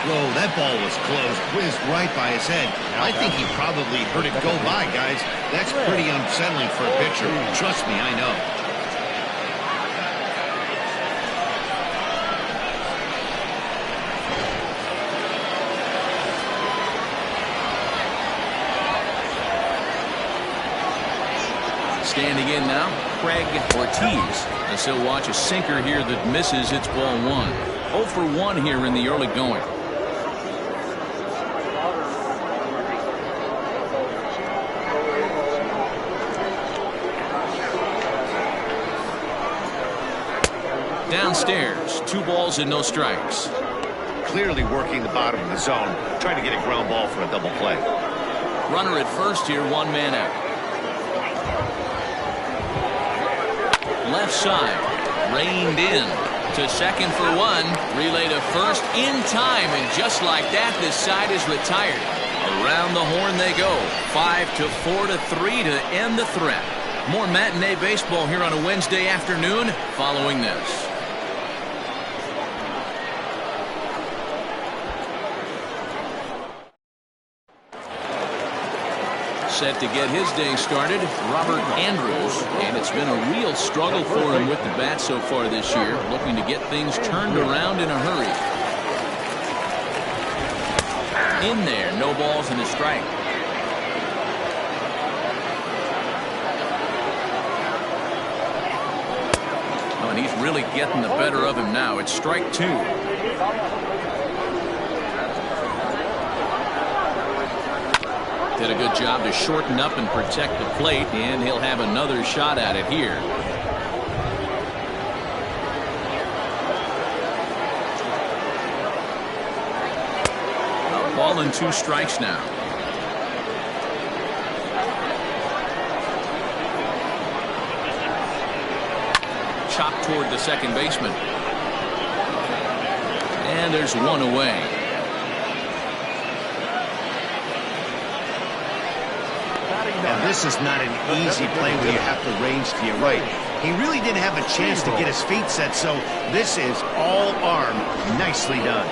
Whoa, that ball was close. Whizzed right by his head. I think he probably heard it go by, guys. That's pretty unsettling for a pitcher. Trust me, I know. Standing in now, Craig Ortiz. As he'll watch a sinker here that misses. It's ball 1. 0 for 1 here in the early going. downstairs. 2 balls and no strikes. Clearly working the bottom of the zone, trying to get a ground ball for a double play. Runner at first here, 1 man out. Left side, reined in to second for 1. Relay to first in time, and just like that, this side is retired. Around the horn they go. 5-4 to 3 to end the threat. More matinee baseball here on a Wednesday afternoon following this. Set to get his day started, Robert Andrews, and it's been a real struggle for him with the bat so far this year, looking to get things turned around in a hurry. In there, no balls and a strike. Oh, and he's really getting the better of him now. It's strike 2. Did a good job to shorten up and protect the plate, and he'll have another shot at it here. A ball and 2 strikes now. Chopped toward the second baseman. And there's 1 away. Now, this is not an easy play where you have to range to your right. He really didn't have a chance to get his feet set, so this is all arm. Nicely done.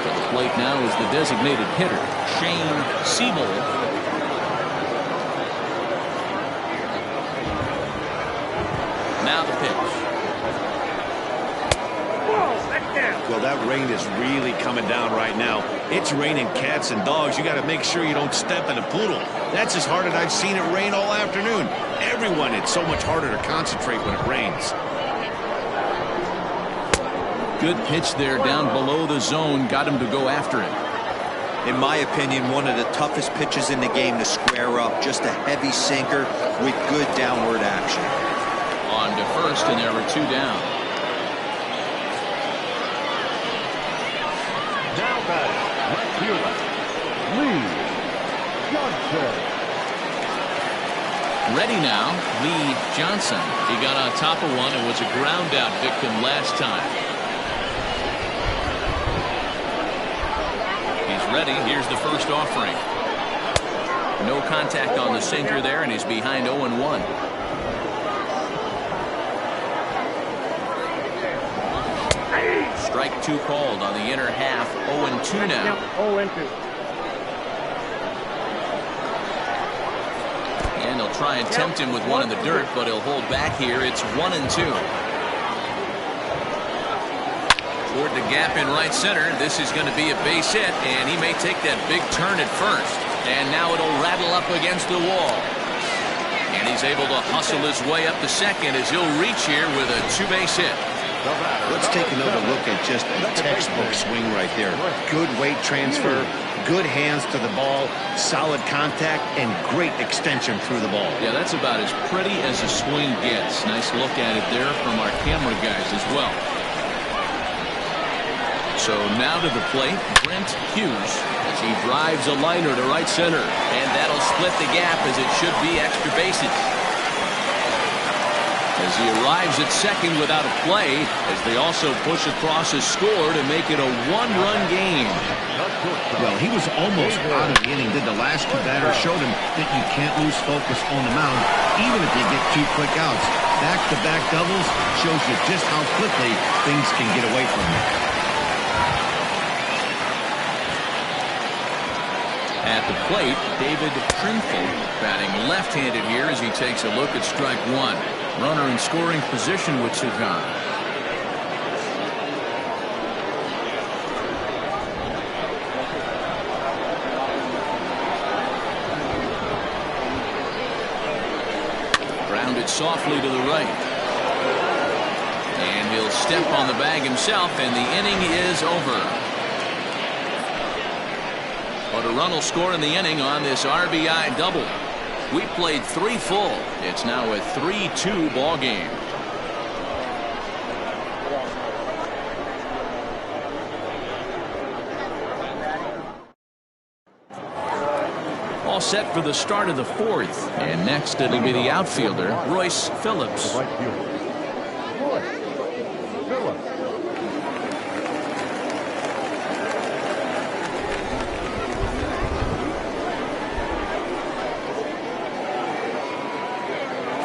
At the plate now is the designated hitter, Shane Siebel. Now the pitch. Well, that rain is really coming down right now. It's raining cats and dogs. You got to make sure you don't step in a poodle. That's as hard as I've seen it rain all afternoon. Everyone, it's so much harder to concentrate when it rains. Good pitch there down below the zone. Got him to go after it. In my opinion, one of the toughest pitches in the game to square up. Just a heavy sinker with good downward action. On to first, and there were 2 down. Now batting, left fielder, Lee Johnson. Ready now, Lee Johnson. He got on top of one and was a ground out victim last time. He's ready. Here's the first offering. No contact on the sinker there, and he's behind 0-1. Strike 2 called on the inner half. 0-2 now. 0-2. And they'll try and tempt him with one in the dirt, but he'll hold back here. It's 1-2. Toward the gap in right center. This is going to be a base hit, and he may take that big turn at first. And now it'll rattle up against the wall. And he's able to hustle his way up to second as he'll reach here with a 2-base hit. Let's take another look at just a textbook swing right there. Good weight transfer, good hands to the ball, solid contact, and great extension through the ball. Yeah, that's about as pretty as a swing gets. Nice look at it there from our camera guys as well. So now to the plate, Brent Hughes, as he drives a liner to right center. And that'll split the gap, as it should be extra bases. As he arrives at second without a play, as they also push across a score to make it a 1-run game. Well, he was almost out of the inning. Did the last 2 batters showed him that you can't lose focus on the mound, even if you get 2 quick outs. Back-to-back doubles shows you just how quickly things can get away from you. At the plate, David Trinfel batting left-handed here as he takes a look at strike 1. Runner in scoring position with 2 gone. Grounded softly to the right. And he'll step on the bag himself, and the inning is over. But a run will score in the inning on this RBI double. We played 3 full. It's now a 3-2 ball game. set for the start of the fourth. And next it'll be the outfielder, Royce Phillips. Right fielder, Royce Phillips.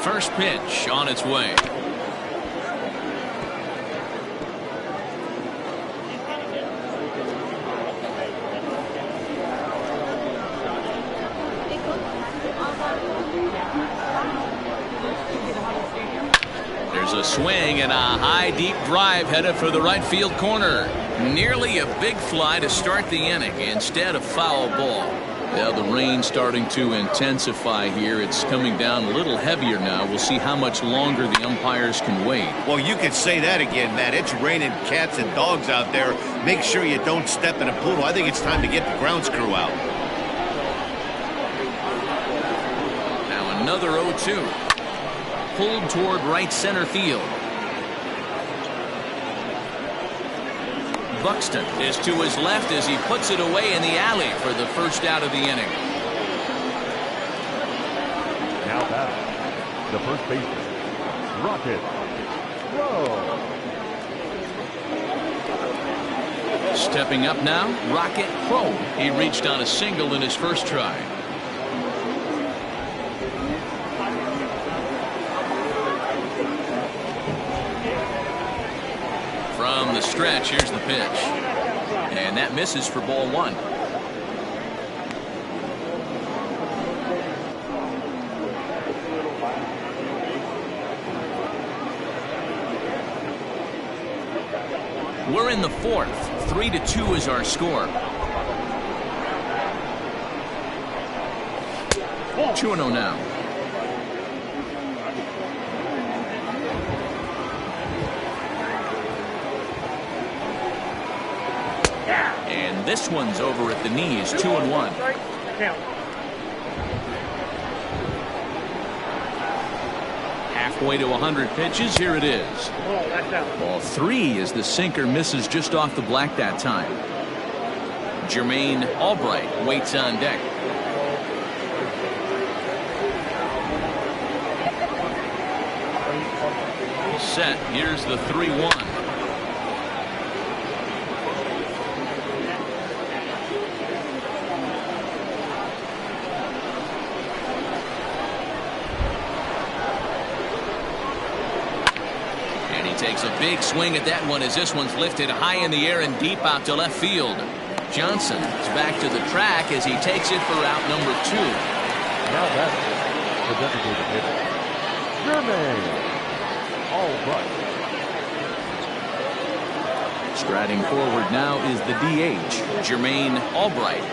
First pitch on its way. There's a swing and a high deep drive headed for the right field corner. Nearly a big fly to start the inning instead of foul ball. Well, the rain's starting to intensify here. It's coming down a little heavier now. We'll see how much longer the umpires can wait. Well, you could say that again, Matt. It's raining cats and dogs out there. Make sure you don't step in a poodle. I think it's time to get the grounds crew out. Now another 0-2. Pulled toward right center field. Buxton is to his left as he puts it away in the alley for the first out of the inning. Now batting, the first baseman, Rocket Crow. Stepping up now, Rocket Crow. He reached on a single in his first try. From the stretch, here's the pitch. And that misses for ball one. We're in the fourth. 3-2 is our score. 2-0 now. And this one's over at the knees, 2-1. Halfway to 100 pitches, here it is. Ball 3 as the sinker misses just off the black that time. Jermaine Albright waits on deck. Set, here's the 3-1. Takes a big swing at that one as this one's lifted high in the air and deep out to left field. Johnson is back to the track as he takes it for out number 2. Now batting, the designated hitter, Jermaine Albright. Striding forward now is the DH, Jermaine Albright.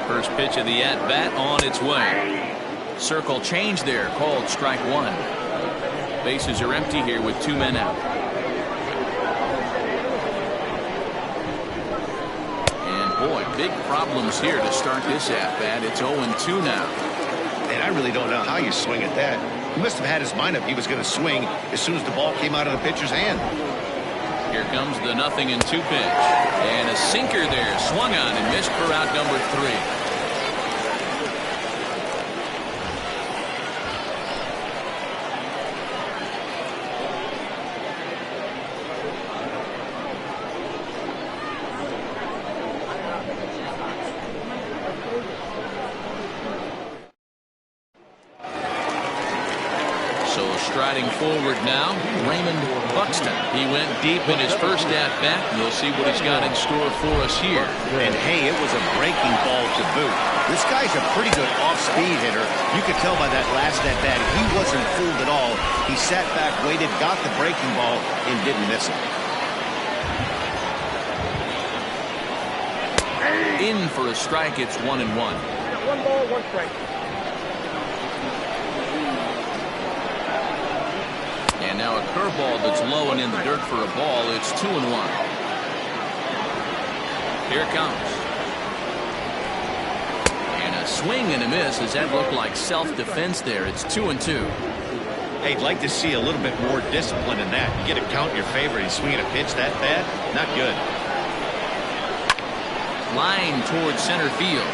First pitch of the at-bat on its way. Circle change there, called strike 1. Bases are empty here with 2 men out. And boy, big problems here to start this at-bat. It's 0-2 now. And I really don't know how you swing at that. He must have had his mind up he was going to swing as soon as the ball came out of the pitcher's hand. Here comes the 0-2 pitch. And a sinker there, swung on and missed for out number 3. Striding forward now, Raymond Buxton. He went deep in his first at-bat. We'll see what he's got in store for us here. And hey, it was a breaking ball to boot. This guy's a pretty good off-speed hitter. You could tell by that last at-bat he wasn't fooled at all. He sat back, waited, got the breaking ball, and didn't miss it. In for a strike, it's 1-1. 1 ball, 1 strike. And now a curveball that's low and in the dirt for a ball. It's 2-1. Here it comes. And a swing and a miss. Does that look like self-defense there? It's 2-2. Hey, I'd like to see a little bit more discipline in that. You get a count in your favor and swing at a pitch that bad? Not good. Line towards center field.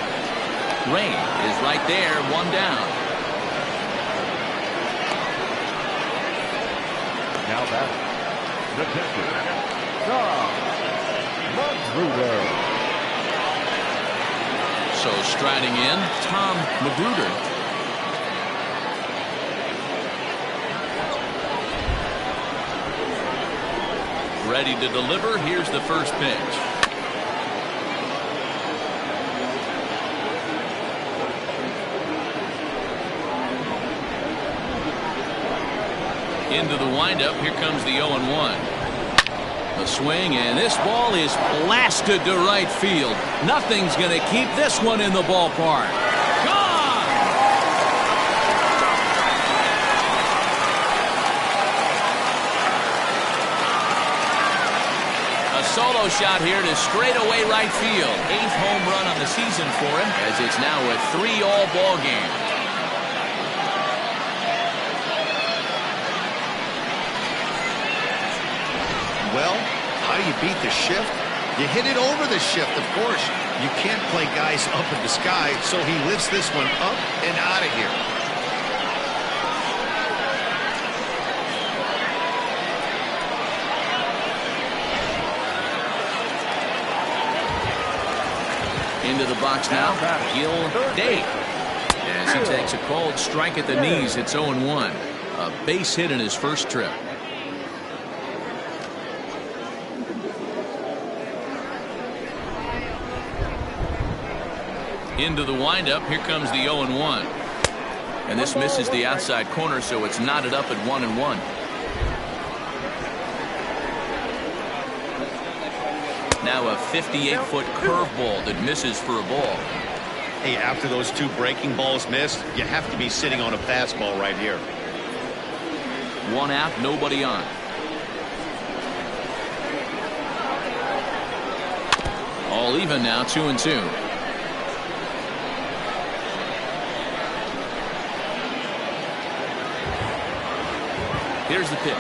Rain is right there, one down. Now back, the catcher, Tom Magruder. So striding in, Tom Magruder. Ready to deliver. Here's the first pitch. Into the windup. Here comes the 0-1. A swing, and this ball is blasted to right field. Nothing's going to keep this one in the ballpark. Gone! A solo shot here to straightaway right field. 8th home run on the season for him, as it's now a 3-all ball game. Well, how do you beat the shift? You hit it over the shift, of course. You can't play guys up in the sky, so he lifts this one up and out of here. Into the box now, Gil Day. As he takes a cold strike at the knees, it's 0-1. A base hit in his first trip. Into the windup. Here comes the 0-1. And this misses the outside corner, so it's knotted up at 1-1. Now a 58-foot curveball that misses for a ball. Hey, after those two breaking balls missed, you have to be sitting on a fastball right here. One out, nobody on. All even now, 2-2. Here's the pitch.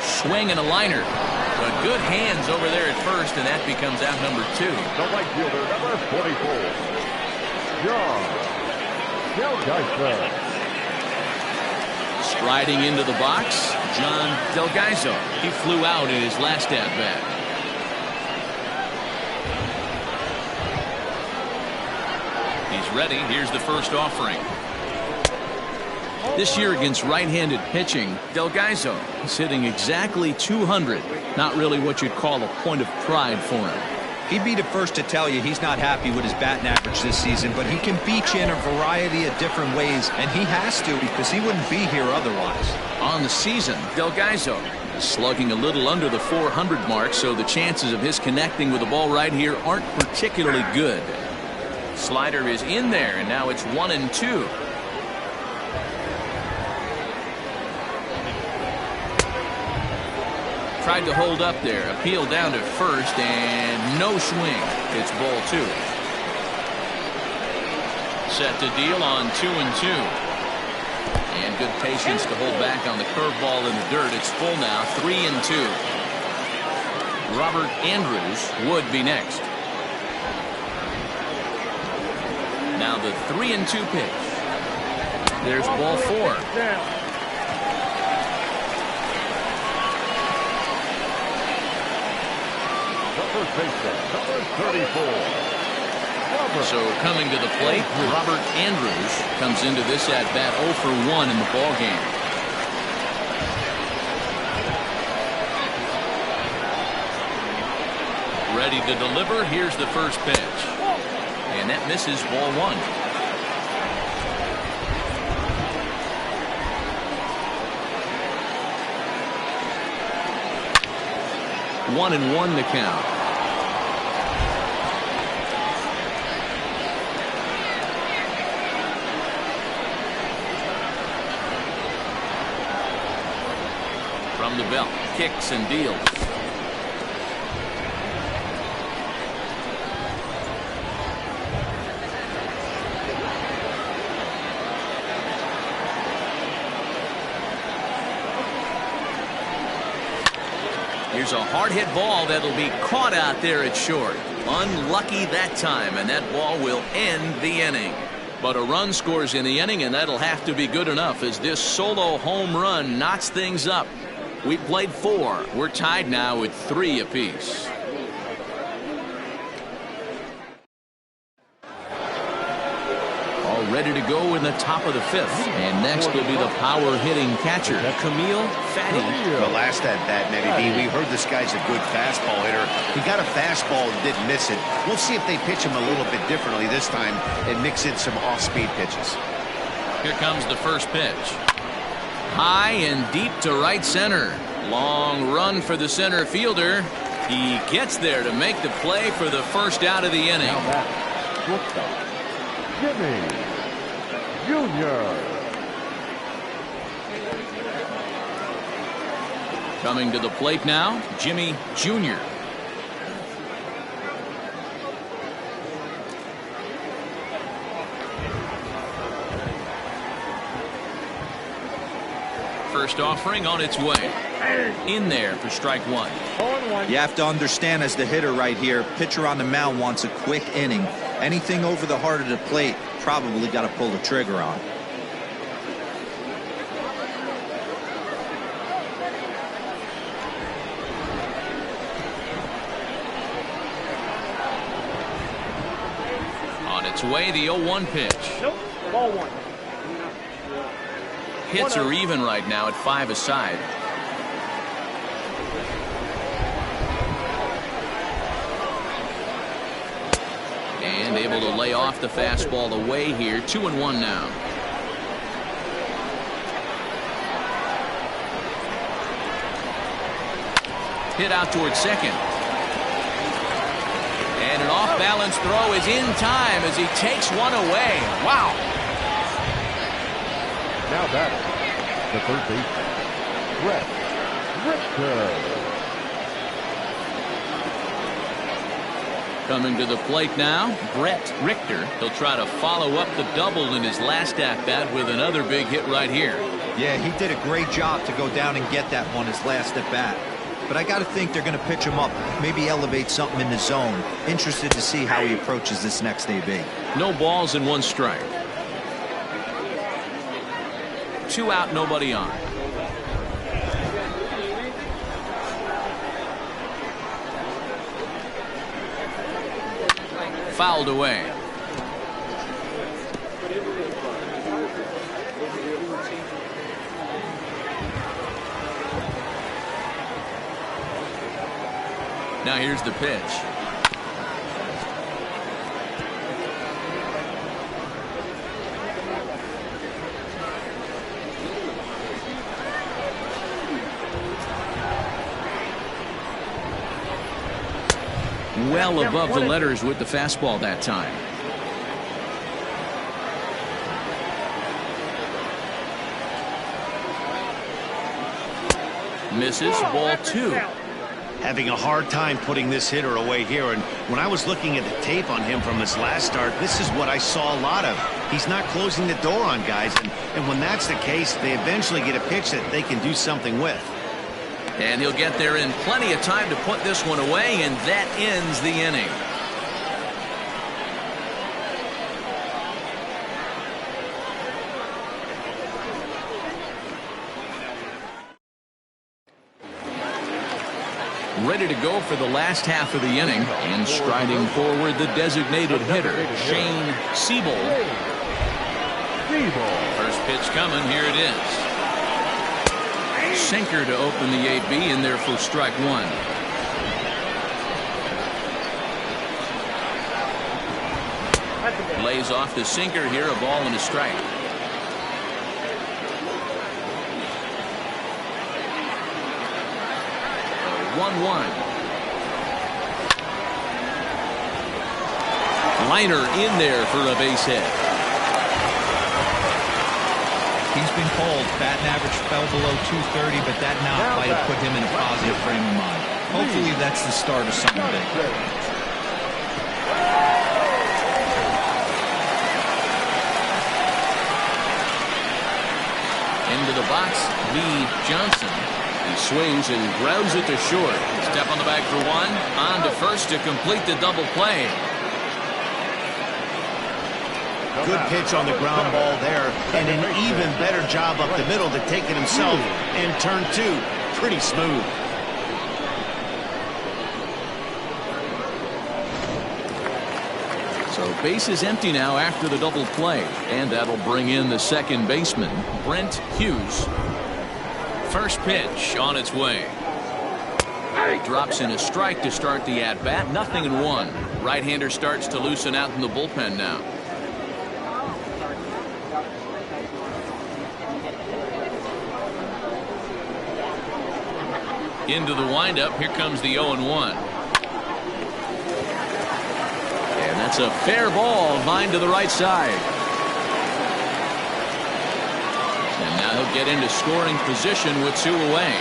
Swing and a liner. But good hands over there at first, and that becomes out number 2. The right fielder, number 44, John Delgaizo. Striding into the box, John Delgaizo. He flew out in his last at-bat. He's ready. Here's the first offering. This year against right-handed pitching, Delgaizo is hitting exactly 200. Not really what you'd call a point of pride for him. He'd be the first to tell you he's not happy with his batting average this season, but he can beat you in a variety of different ways, and he has to because he wouldn't be here otherwise. On the season, Delgaizo is slugging a little under the 400 mark, so the chances of his connecting with the ball right here aren't particularly good. Slider is in there, and now it's 1-2. Tried to hold up there, appeal down to first, and no swing. It's ball 2. Set to deal on 2-2. And good patience to hold back on the curveball in the dirt. It's full now, 3-2. Robert Andrews would be next. Now the 3-2 pitch. There's ball 4. First baseman, number 34. So coming to the plate, Robert Andrews comes into this at-bat 0 for 1 in the ball game. Ready to deliver. Here's the first pitch. And that misses, ball 1. One and one the count. From the belt, kicks and deals. Here's a hard-hit ball that'll be caught out there at short. Unlucky that time, and that ball will end the inning. But a run scores in the inning, and that'll have to be good enough as this solo home run knots things up. We played 4. We're tied now at 3 apiece. All ready to go in the top of the 5th. And next will be the power-hitting catcher, Camille Fatty. The last at bat, maybe, we heard this guy's a good fastball hitter. He got a fastball and didn't miss it. We'll see if they pitch him a little bit differently this time and mix in some off-speed pitches. Here comes the first pitch. High and deep to right center. Long run for the center fielder. He gets there to make the play for the first out of the inning. Now back, shortstop, Jimmy Jr. Coming to the plate now, Jimmy Jr. First offering on its way. In there for strike 1. You have to understand, as the hitter right here, pitcher on the mound wants a quick inning. Anything over the heart of the plate, probably got to pull the trigger on. On its way, the 0-1 pitch. Nope. Ball 1. Hits are even right now at 5 aside. And able to lay off the fastball away here. 2-1 now. Hit out towards second. And an off-balance throw is in time as he takes one away. Wow. Now batter, the third baseman, Brett Richter. Coming to the plate now, Brett Richter. He'll try to follow up the double in his last at-bat with another big hit right here. Yeah, he did a great job to go down and get that one his last at-bat. But I got to think they're going to pitch him up, maybe elevate something in the zone. Interested to see how he approaches this next AB. No balls and 1 strike. 2 out, nobody on. Fouled away. Now here's the pitch. Well above the letters with the fastball that time. Misses, ball 2. Having a hard time putting this hitter away here, and when I was looking at the tape on him from his last start, this is what I saw a lot of. He's not closing the door on guys, and when that's the case, they eventually get a pitch that they can do something with. And he'll get there in plenty of time to put this one away, and that ends the inning. Ready to go for the last half of the inning, and striding forward the designated hitter, Shane Siebold. First pitch coming, here it is. Sinker to open the AB, in there for strike 1. Lays off the sinker here, a ball and a strike. The 1-1. Liner in there for a base hit. He's been cold. Batting average fell below 230, but that knock might have put him in a positive frame of mind. Hopefully that's the start of something big. Into the box, Lee Johnson. He swings and grounds it to short. Step on the bag for one. On to first to complete the double play. Good pitch on the ground ball there, and an even better job up the middle to take it himself. And turn two, pretty smooth. So base is empty now after the double play, and that'll bring in the second baseman, Brent Hughes. First pitch on its way. Drops in a strike to start the at-bat. 0-1. Right-hander starts to loosen out in the bullpen now. Into the windup. Here comes the 0-1. And that's a fair ball, line to the right side. And now he'll get into scoring position with 2 away.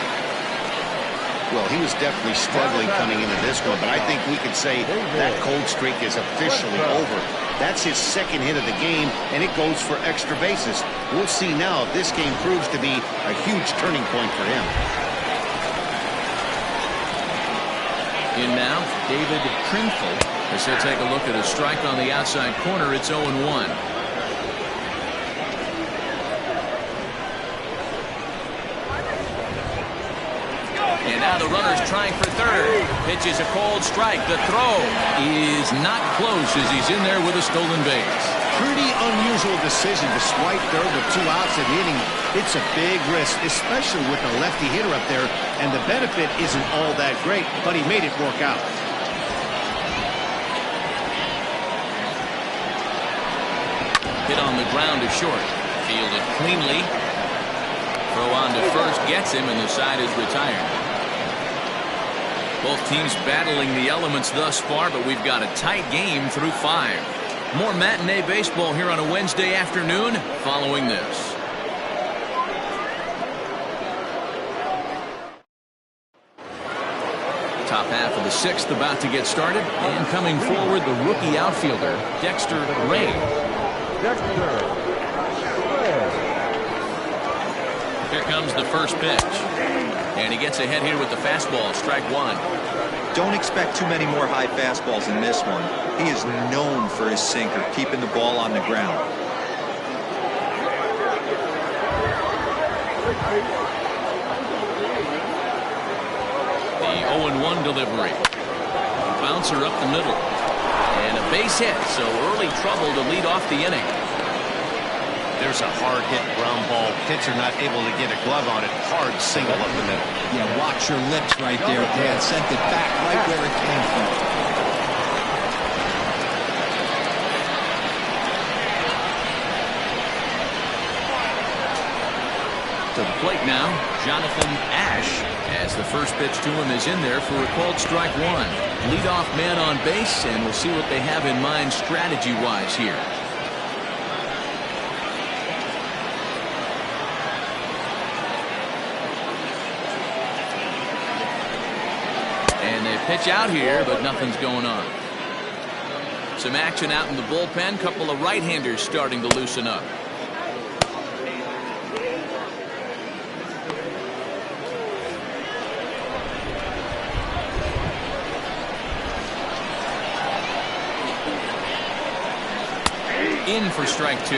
Well, he was definitely struggling coming into this one, but I think we could say that cold streak is officially over. That's his second hit of the game, and it goes for extra bases. We'll see now if this game proves to be a huge turning point for him. In now, David Trinfel, as he'll take a look at a strike on the outside corner. It's 0-1. And now the runner's trying for third. Pitch is a cold strike. The throw is not close as he's in there with a stolen base. Pretty unusual decision to swipe third with 2 outs and hitting. It's a big risk, especially with a lefty hitter up there, and the benefit isn't all that great, but he made it work out. Hit on the ground to short. Fielded cleanly. Throw on to first gets him, and the side is retired. Both teams battling the elements thus far, but we've got a tight game through 5. More matinee baseball here on a Wednesday afternoon following this. Top half of the 6th about to get started, and coming forward the rookie outfielder Dexter Ray. Here comes the first pitch, and he gets ahead here with the fastball. Strike 1. Don't expect too many more high fastballs in this one. He is known for his sinker, keeping the ball on the ground. The 0-1 delivery. Bouncer up the middle. And a base hit, so early trouble to lead off the inning. There's a hard hit ground ball. Pitcher not able to get a glove on it. Hard single up the middle. Yeah, watch your lips right there, Dan. Sent it back right where it came from. To the plate now, Jonathan Ash, as the first pitch to him is in there for a called strike 1. Leadoff man on base, and we'll see what they have in mind strategy-wise here. And they pitch out here, but nothing's going on. Some action out in the bullpen. Couple of right-handers starting to loosen up. In for strike 2.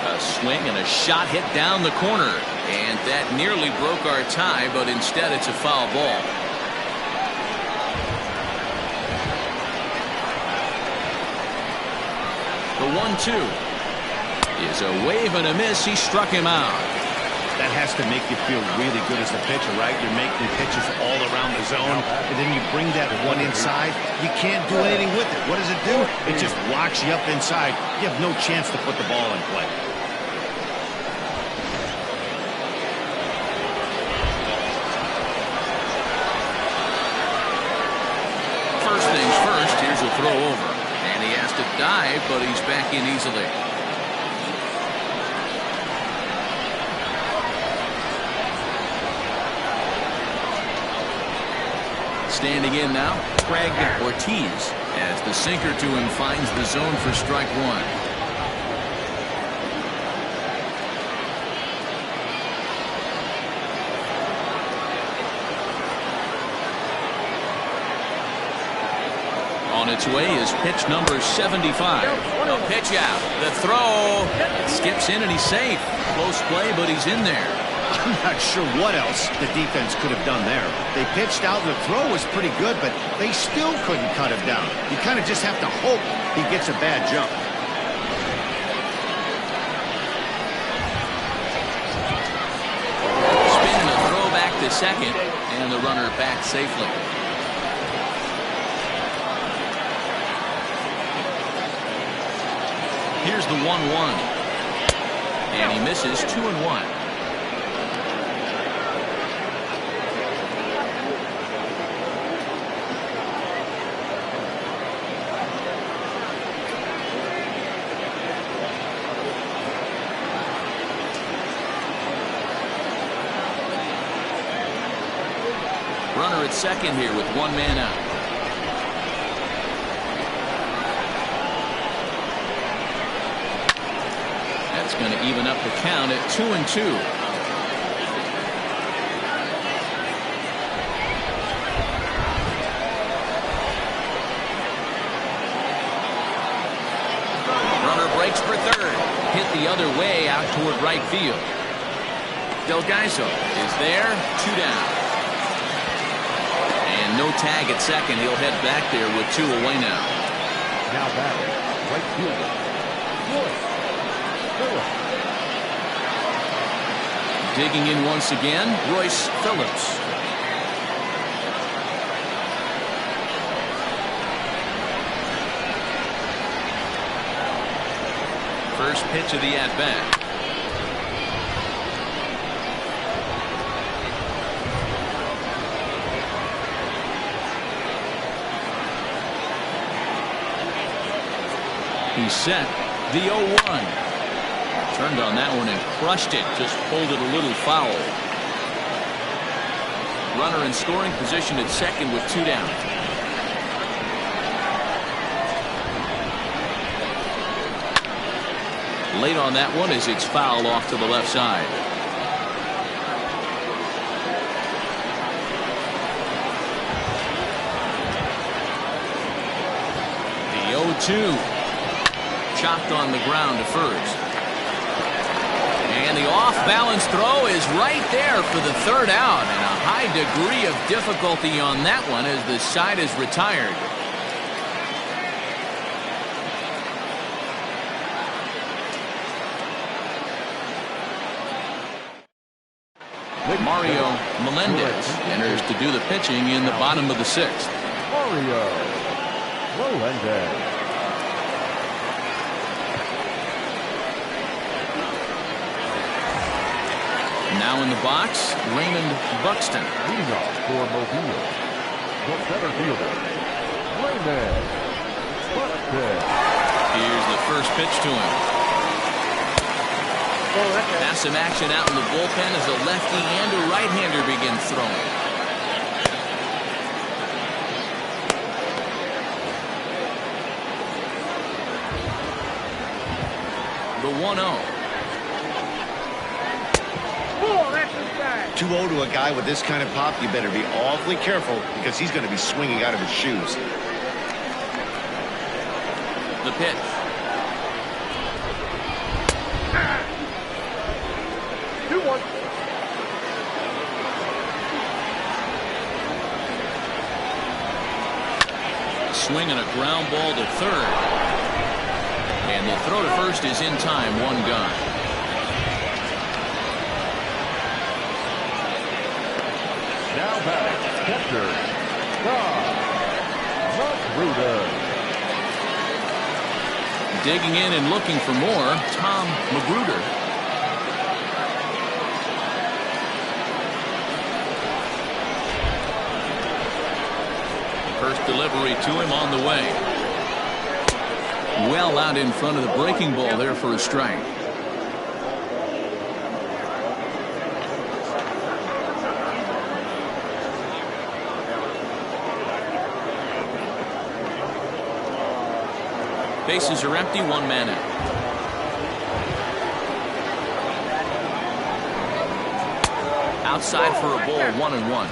A swing and a shot hit down the corner, and that nearly broke our tie, but instead it's a foul ball. The 1-2 is a wave and a miss. He struck him out. That has to make you feel really good as a pitcher, right? You're making pitches all around the zone, and then you bring that one inside. You can't do anything with it. What does it do? It just locks you up inside. You have no chance to put the ball in play. First things first, here's a throw over. And he has to dive, but he's back in easily. Standing in now, Craig Ortiz. as the sinker to him finds the zone for strike one. On its way is pitch number 75. A pitch out. The throw. It skips in and he's safe. Close play, but he's in there. I'm not sure what else the defense could have done there. They pitched out. The throw was pretty good, but they still couldn't cut him down. You kind of just have to hope he gets a bad jump. Spin and a throw back to second, and the runner back safely. Here's the 1-1. And he misses 2-1. Runner at second here with one man out. That's going to even up the count at 2-2. Runner breaks for third. Hit the other way out toward right field. Delgaiso is there. 2 down. And no tag at second. He'll head back there with 2 away now. Now batting, right fielder. Digging in once again, Royce Phillips. First pitch of the at-bat. He's set. The 0-1. Turned on that one and crushed it. Just pulled it a little foul. Runner in scoring position at second with 2 down. Late on that one as it's fouled off to the left side. The 0-2. Chopped on the ground to first. And the off-balance throw is right there for the 3rd out. And a high degree of difficulty on that one as the side is retired. Mario Melendez enters to do the pitching in the bottom of the 6th. Mario Melendez. Now in the box, Raymond Buxton. Leading off for Mobile, the center fielder, Raymond Buxton. Here's the first pitch to him. Have some action out in the bullpen as a lefty and a right-hander begin throwing. The 1-0. 2-0 to a guy with this kind of pop, you better be awfully careful because he's going to be swinging out of his shoes. The pitch. Swinging a ground ball to third. And the throw to first is in time. 1 gone. Now batting, catcher, Magruder. Digging in and looking for more, Tom Magruder. First delivery to him on the way. Well out in front of the breaking ball there for a strike. Bases are empty, one man out. Outside for a ball, 1-1.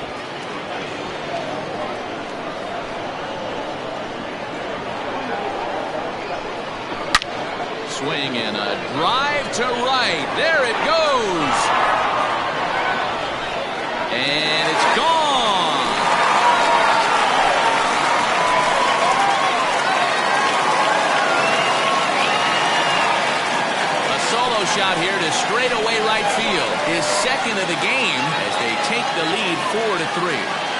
Swing and a drive to right. There it goes. And it's gone. A solo shot here to straightaway right field. His second of the game as they take the lead 4-3.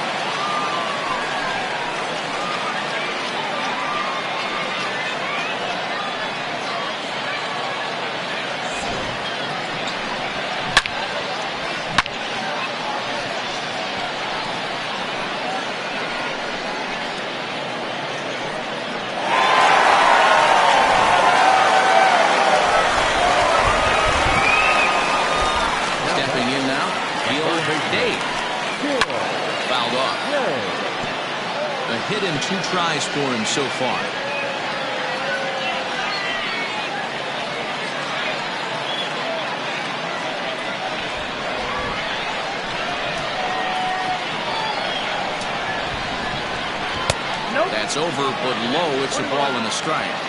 Hit in 2 tries for him so far. Nope. That's over, but low. It's a ball and a strike.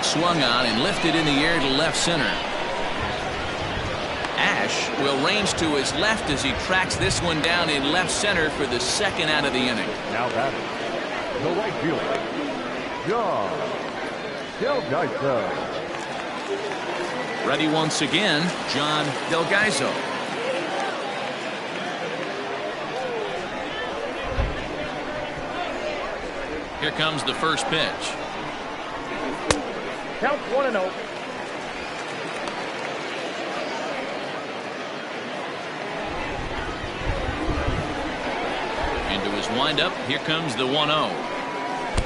Swung on and lifted in the air to left center. Ash will range to his left as he tracks this one down in left center for the second out of the inning. Now batting, the right fielder, John Delgaizo. Ready once again, John Delgaizo. Here comes the first pitch. Count 1-0. Into his windup. Here comes the 1-0.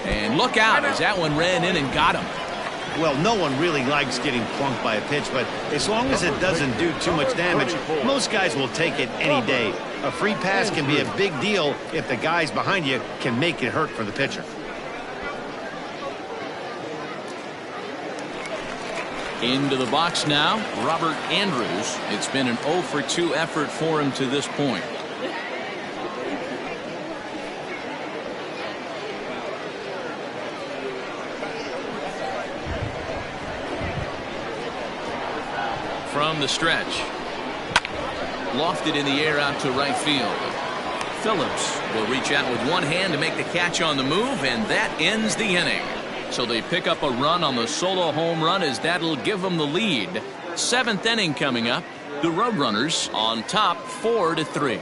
And look out as that one ran in and got him. Well, no one really likes getting plunked by a pitch, but as long as it doesn't do too much damage, most guys will take it any day. A free pass can be a big deal if the guys behind you can make it hurt for the pitcher. Into the box now, Robert Andrews. It's been an 0-for-2 effort for him to this point. From the stretch. Lofted in the air out to right field. Phillips will reach out with one hand to make the catch on the move, and that ends the inning. So they pick up a run on the solo home run as that'll give them the lead. 7th inning coming up. The Roadrunners on top 4-3.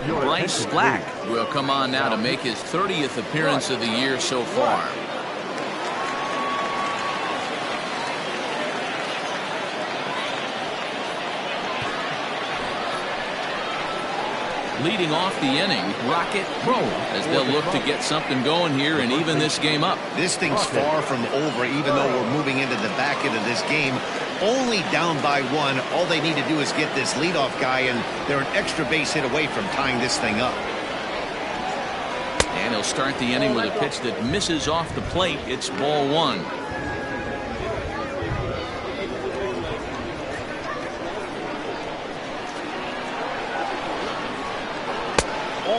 Bryce Black will come on now to make his 30th appearance of the year so far. Leading off the inning, Rocket Pro, as they'll look to get something going here and even this game up. This thing's far from over, even though we're moving into the back end of this game. Only down by 1. All they need to do is get this leadoff guy, and they're an extra base hit away from tying this thing up. And he'll start the inning with a pitch that misses off the plate. It's ball 1.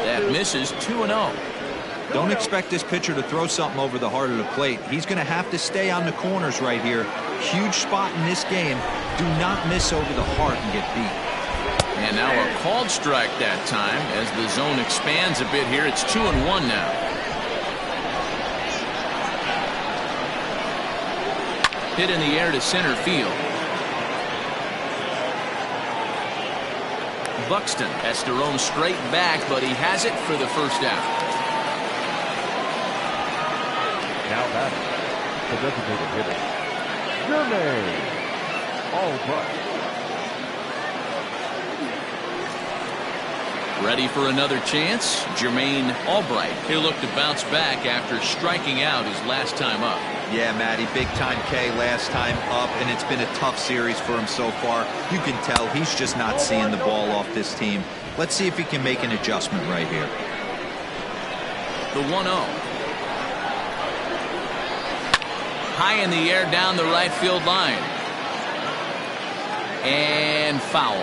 That misses 2-0. Don't expect this pitcher to throw something over the heart of the plate. He's going to have to stay on the corners right here. Huge spot in this game. Do not miss over the heart and get beat. And now a called strike that time as the zone expands a bit here. It's 2-1 now. Hit in the air to center field. Buxton has to roam straight back, but he has it for the first out. Now batting, the designated hitter, Jermaine Albright. Ready for another chance? Jermaine Albright. He'll look to bounce back after striking out his last time up. Yeah, Matty, big-time K last time up, and it's been a tough series for him so far. You can tell he's just not seeing the ball off this team. Let's see if he can make an adjustment right here. The 1-0. High in the air down the right field line. And foul.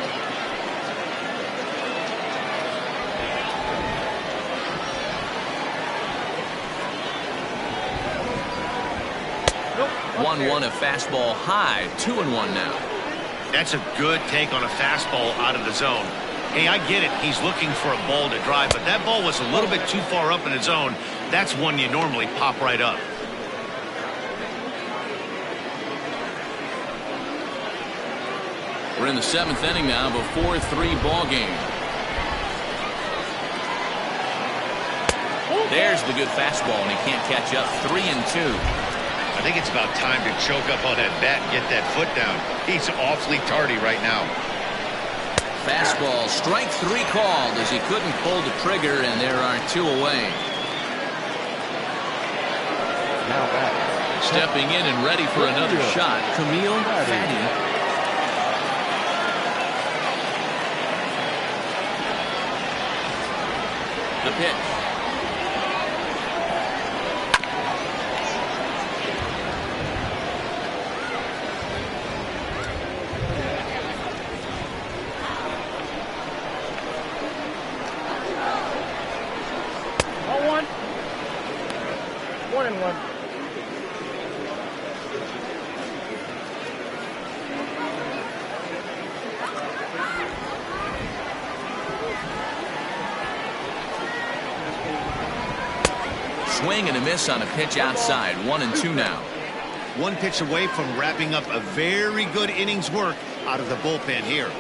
Nope. 1-1 a fastball high. 2-1 now. That's a good take on a fastball out of the zone. Hey, I get it. He's looking for a ball to drive, but that ball was a little bit too far up in the zone. That's one you normally pop right up. We're in the 7th inning now of a 4-3 ball game. There's the good fastball, and he can't catch up. 3-2. I think it's about time to choke up on that bat and get that foot down. He's awfully tardy right now. Fastball, strike 3 called as he couldn't pull the trigger, and there are 2 away. Now back. Stepping in and ready for another shot, Camille Fatty. The pitch. Swing and a miss on a pitch outside. 1-2 now. One pitch away from wrapping up a very good innings work out of the bullpen here.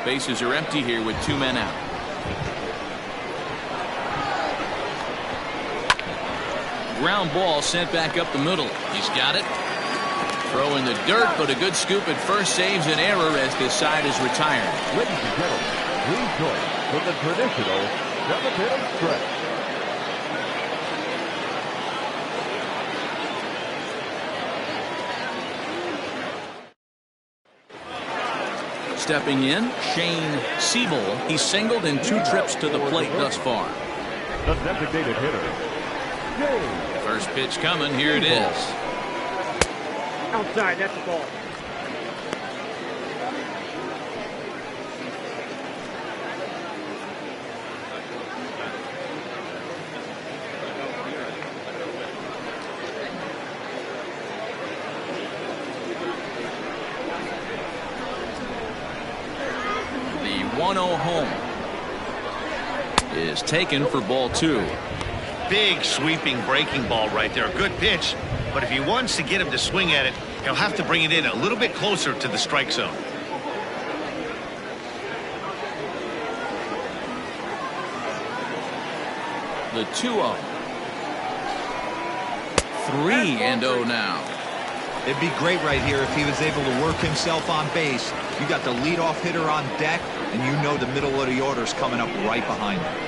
Bases are empty here with 2 men out. Ground ball sent back up the middle. He's got it. Throw in the dirt, but a good scoop at first saves an error as this side is retired. Ladies and gentlemen, please join for the traditional 7th-inning stretch. Stepping in, Shane Siebel. He's singled in 2 trips to the plate thus far. The designated hitter, James. First pitch coming. Here it is. Outside, that's the ball. The 1-0 home is taken for ball 2. Big sweeping breaking ball right there. Good pitch. But if he wants to get him to swing at it, he'll have to bring it in a little bit closer to the strike zone. The 2-0. 3-0 now. It'd be great right here if he was able to work himself on base. You got the leadoff hitter on deck, and you know the middle of the order's coming up right behind him.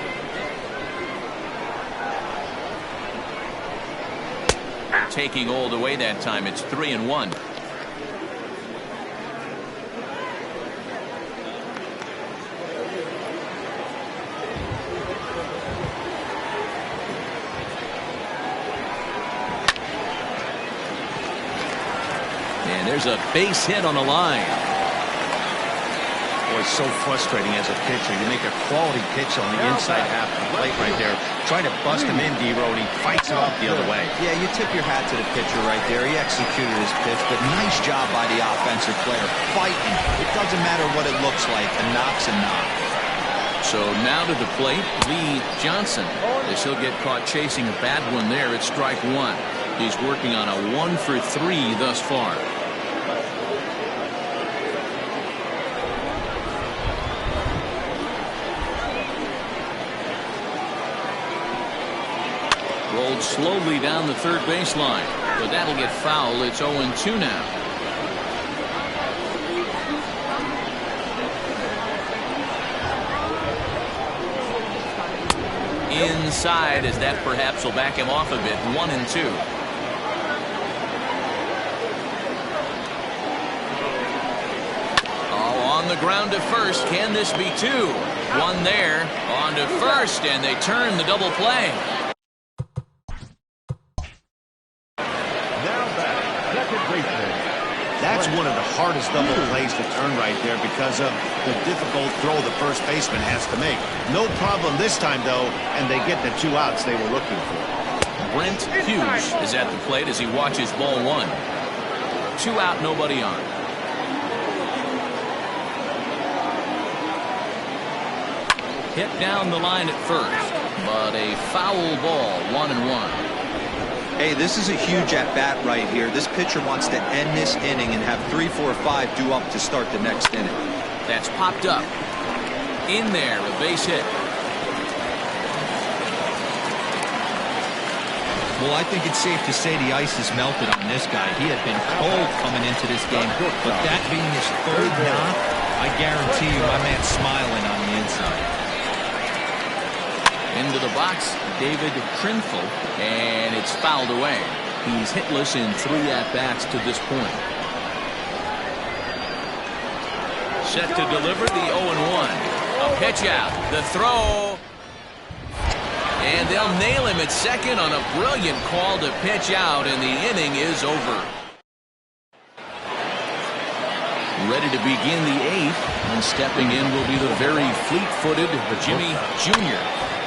Taking Old away that time. It's 3-1. And there's a base hit on the line. Boy, so frustrating as a pitcher. You make a quality pitch on the inside half of the plate right there. Trying to bust him in, D-Row, and he fights him up the other way. Yeah, you tip your hat to the pitcher right there. He executed his pitch, but nice job by the offensive player. Fighting. It doesn't matter what it looks like. A knock's a knock. So now to the plate, Lee Johnson. As he'll get caught chasing a bad one there at strike 1. He's working on a 1-for-3 thus far. Rolled slowly down the third baseline, but that'll get foul. It's 0-2 now. inside, as that perhaps will back him off a bit. 1-2. On the ground to first. Can this be two? One there. On to first, and they turn the double play. Now back, second baseman. That's one of the hardest double plays to turn right there because of the difficult throw the first baseman has to make. No problem this time, though, and they get the 2 outs they were looking for. Brent Hughes is at the plate as he watches ball 1. 2 out, nobody on. Hit down the line at first, but a foul ball. 1-1. Hey, this is a huge at-bat right here. This pitcher wants to end this inning and have 3, 4, 5 due up to start the next inning. That's popped up. In there, a base hit. Well, I think it's safe to say the ice has melted on this guy. He had been cold coming into this game, but that being his 3rd knock, I guarantee you my man's smiling on the inside. Into the box, David Trinfel, and it's fouled away. He's hitless in 3 at-bats to this point. Set to deliver the 0-1. A pitch out, the throw. And they'll nail him at second on a brilliant call to pitch out, and the inning is over. Ready to begin the 8th, and stepping in will be the very fleet-footed Jimmy Jr.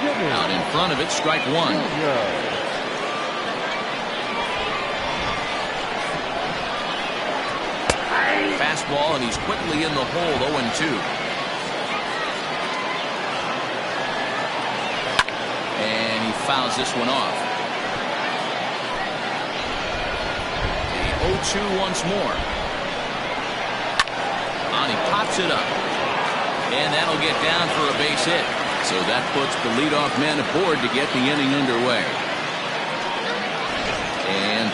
Out in front of it, strike 1. Fastball, and he's quickly in the hole. 0-2. And he fouls this one off. The 0-2 once more. And he pops it up. And that'll get down for a base hit. So that puts the leadoff man aboard to get the inning underway. And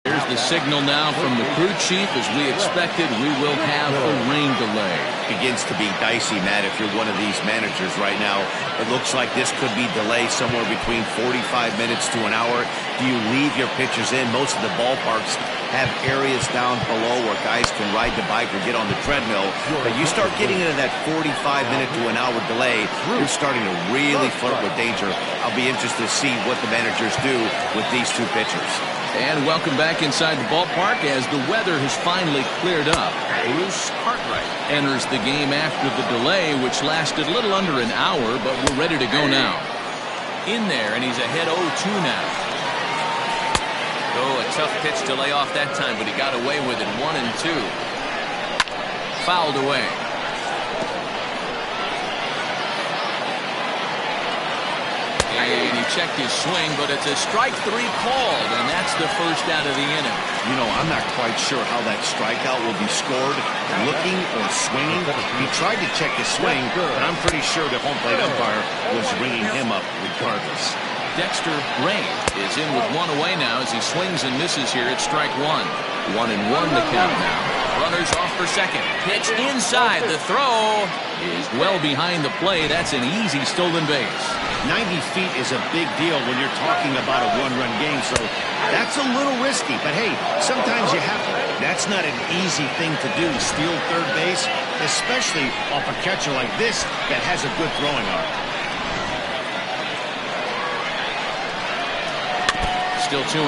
there's the signal now from the crew chief. As we expected, we will have a rain delay. Begins to be dicey, Matt, if you're one of these managers right now. It looks like this could be delayed somewhere between 45 minutes to an hour. Do you leave your pitchers in? Most of the ballparks have areas down below where guys can ride the bike or get on the treadmill. But you start getting into that 45-minute to an hour delay, you're starting to really flirt with danger. I'll be interested to see what the managers do with these 2 pitchers. And welcome back inside the ballpark as the weather has finally cleared up. Bruce Hartright enters the game after the delay, which lasted a little under an hour, but we're ready to go now. In there, and he's ahead 0-2 now. Oh, a tough pitch to lay off that time, but he got away with it. 1-2. Fouled away. And he checked his swing, but it's a strike 3 called, and that's the first out of the inning. You know, I'm not quite sure how that strikeout will be scored, looking or swinging. He tried to check his swing, but I'm pretty sure the home plate umpire was ringing him up regardless. Dexter Rain is in with 1 away now as he swings and misses here at strike 1. 1-1 the count now. Runners off for second. Pitch inside. The throw is well behind the play. That's an easy stolen base. 90 feet is a big deal when you're talking about a one-run game, so that's a little risky. But hey, sometimes you have to. That's not an easy thing to do, steal third base, especially off a catcher like this that has a good throwing arm. Still 2-2.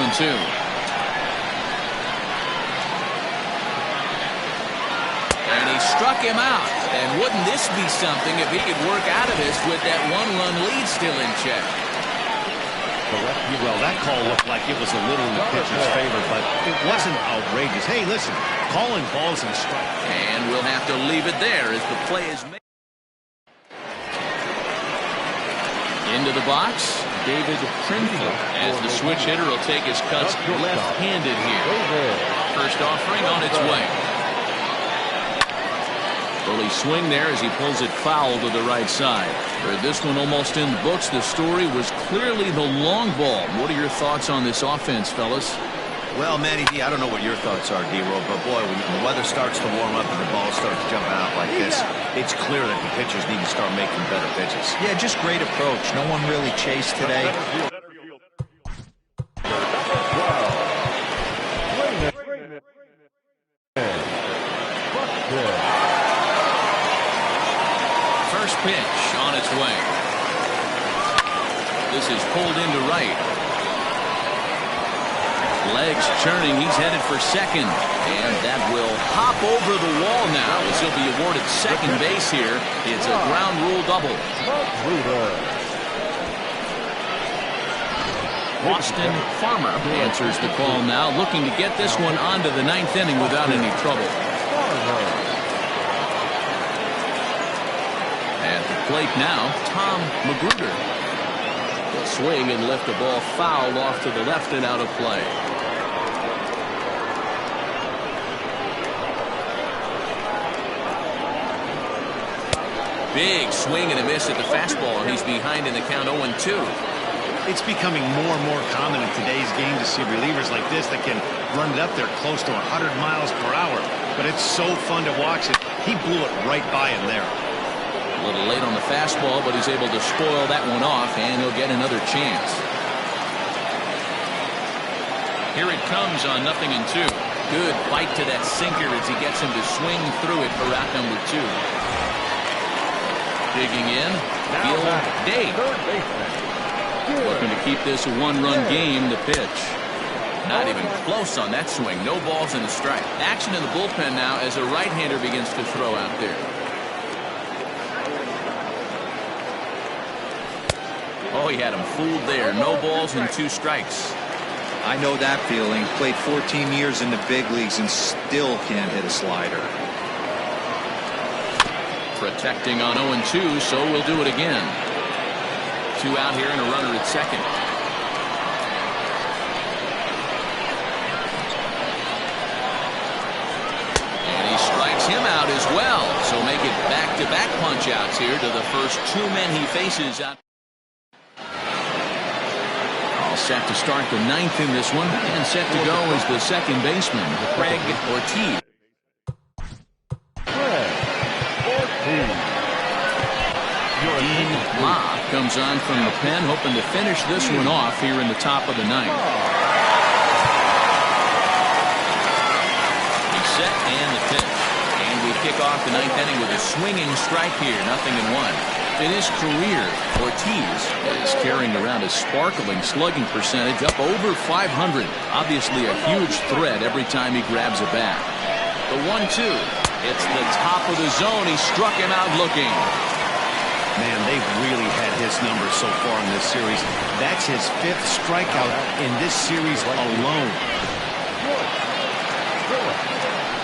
And he struck him out. And wouldn't this be something if he could work out of this with that 1-run lead still in check? Well, that call looked like it was a little in the pitcher's favor, but it wasn't outrageous. Hey, listen, calling balls and strikes. And we'll have to leave it there as the play is made. Into the box, David Trinfel, as the switch hitter will take his cuts left-handed here. First offering on its way. Early swing there as he pulls it foul to the right side. For this one almost in the books, the story was clearly the long ball. What are your thoughts on this offense, fellas? Well, Manny D, I don't know what your thoughts are, D-Roll, but boy, when the weather starts to warm up and the ball starts jumping out like this, it's clear that the pitchers need to start making better pitches. Yeah, just great approach. No one really chased today. First pitch on its way. This is pulled into right. Legs churning. He's headed for second. And that will hop over the wall now as he'll be awarded second base here. It's a ground rule double. Austin Farmer answers the call now, looking to get this one onto the ninth inning without any trouble. At the plate now, Tom Magruder. Will swing and lift the ball foul off to the left and out of play. Big swing and a miss at the fastball, and he's behind in the count 0-2. It's becoming more and more common in today's game to see relievers like this that can run it up there close to 100 miles per hour. But it's so fun to watch it. He blew it right by him there. A little late on the fastball, but he's able to spoil that one off, and he'll get another chance. Here it comes on 0-2. Good bite to that sinker as he gets him to swing through it for out number 2. Digging in, Gil Day. Looking to keep this a one-run game. The pitch. Not even close on that swing. No balls and a strike. Action in the bullpen now as a right-hander begins to throw out there. Oh, he had him fooled there. No balls and 2 strikes. I know that feeling. Played 14 years in the big leagues and still can't hit a slider. Protecting on 0-2, so we'll do it again. 2 out here and a runner at second. And he strikes him out as well. So make it back-to-back punch-outs here to the first 2 men he faces out. All set to start the 9th in this one, and set to go is the second baseman, Craig Ortiz. Dean Ma comes on from the pen, hoping to finish this one off here in the top of the 9th. He's set and the pitch. And we kick off the 9th inning with a swinging strike here, 0-1. In his career, Ortiz is carrying around a sparkling slugging percentage up over 500. Obviously a huge threat every time he grabs a bat. The 1-2. It's the top of the zone. He struck him out looking. Man, they've really had his number so far in this series. That's his 5th strikeout in this series alone.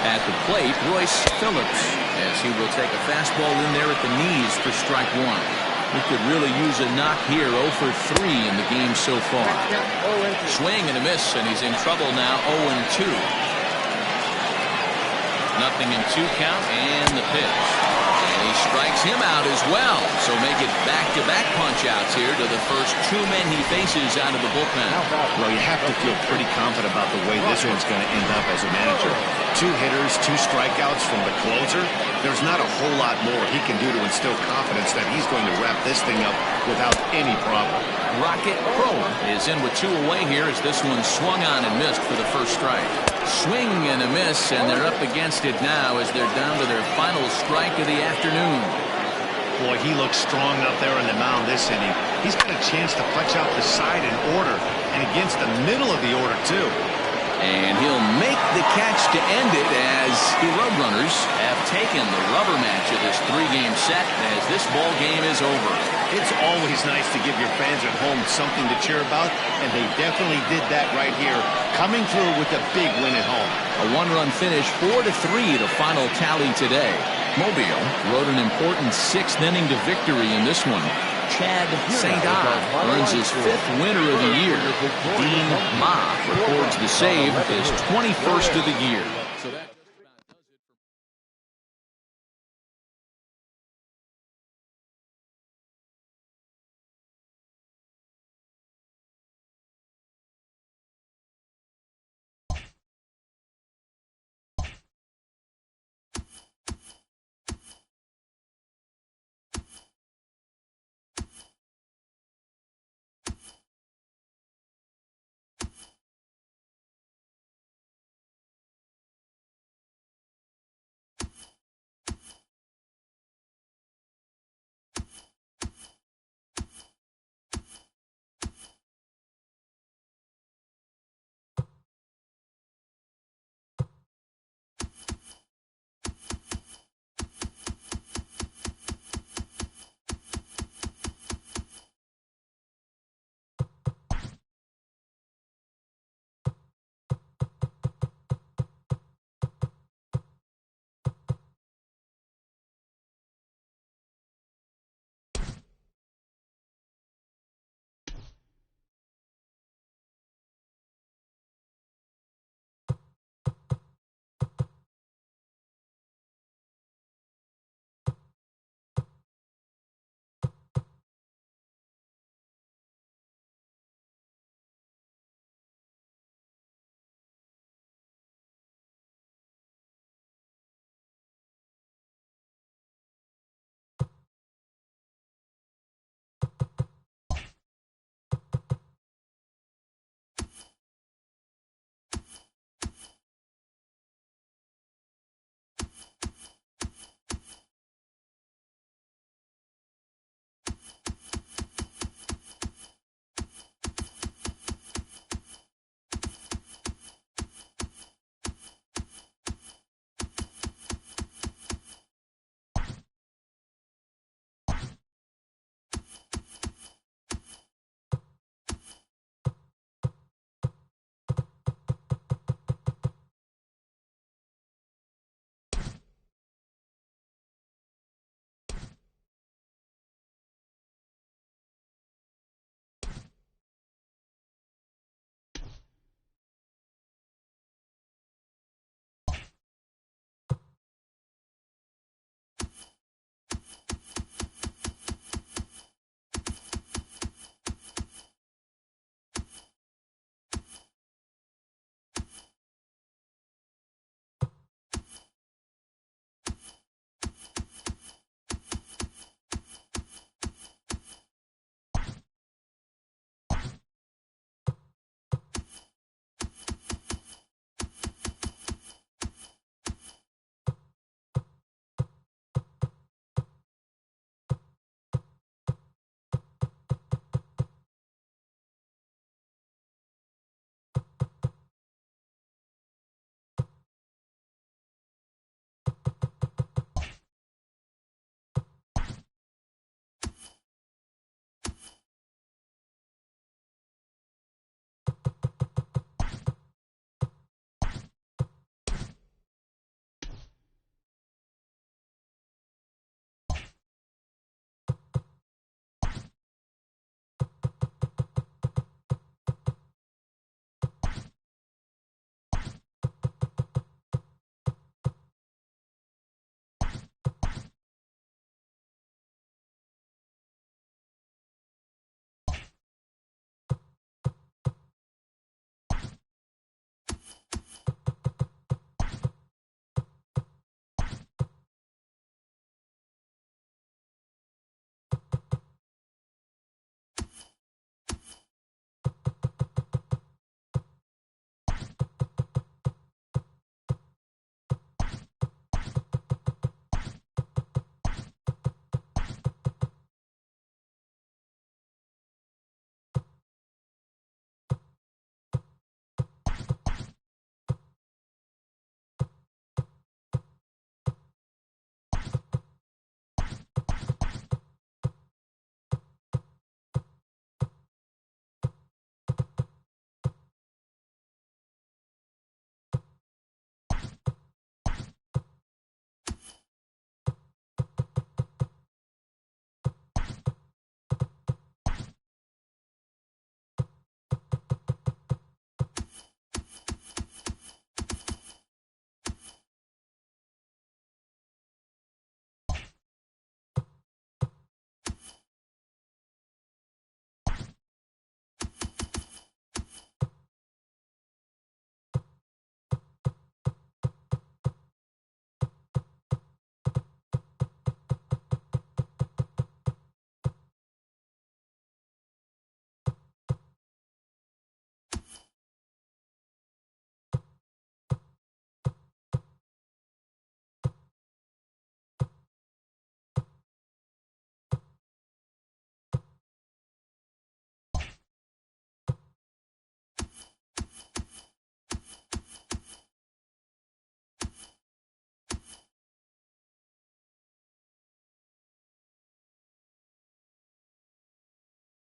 At the plate, Royce Phillips, as he will take a fastball in there at the knees for strike 1. He could really use a knock here. 0 for 3 in the game so far. Swing and a miss, and he's in trouble now. 0-2. 0-2 count, and the pitch. And he strikes him out as well. So make it back-to-back punch-outs here to the first 2 men he faces out of the bullpen. Well, you have to feel pretty confident about the way this one's going to end up as a manager. 2 hitters, 2 strikeouts from the closer. There's not a whole lot more he can do to instill confidence that he's going to wrap this thing up without any problem. Rocket Pro is in with 2 away here as this one swung on and missed for the first strike. Swing and a miss, and they're up against it now as they're down to their final strike of the afternoon. Boy, he looks strong out there on the mound this inning. He's got a chance to punch out the side in order, and against the middle of the order, too. And he'll make the catch to end it as the Roadrunners have taken the rubber match of this 3-game set as this ball game is over. It's always nice to give your fans at home something to cheer about, and they definitely did that right here, coming through with a big win at home. A 1-run finish, 4-3 the final tally today. Mobile rode an important 6th inning to victory in this one. Chad St. earns his 5th winner of the year. Dean Ma records the save, his 21st of the year.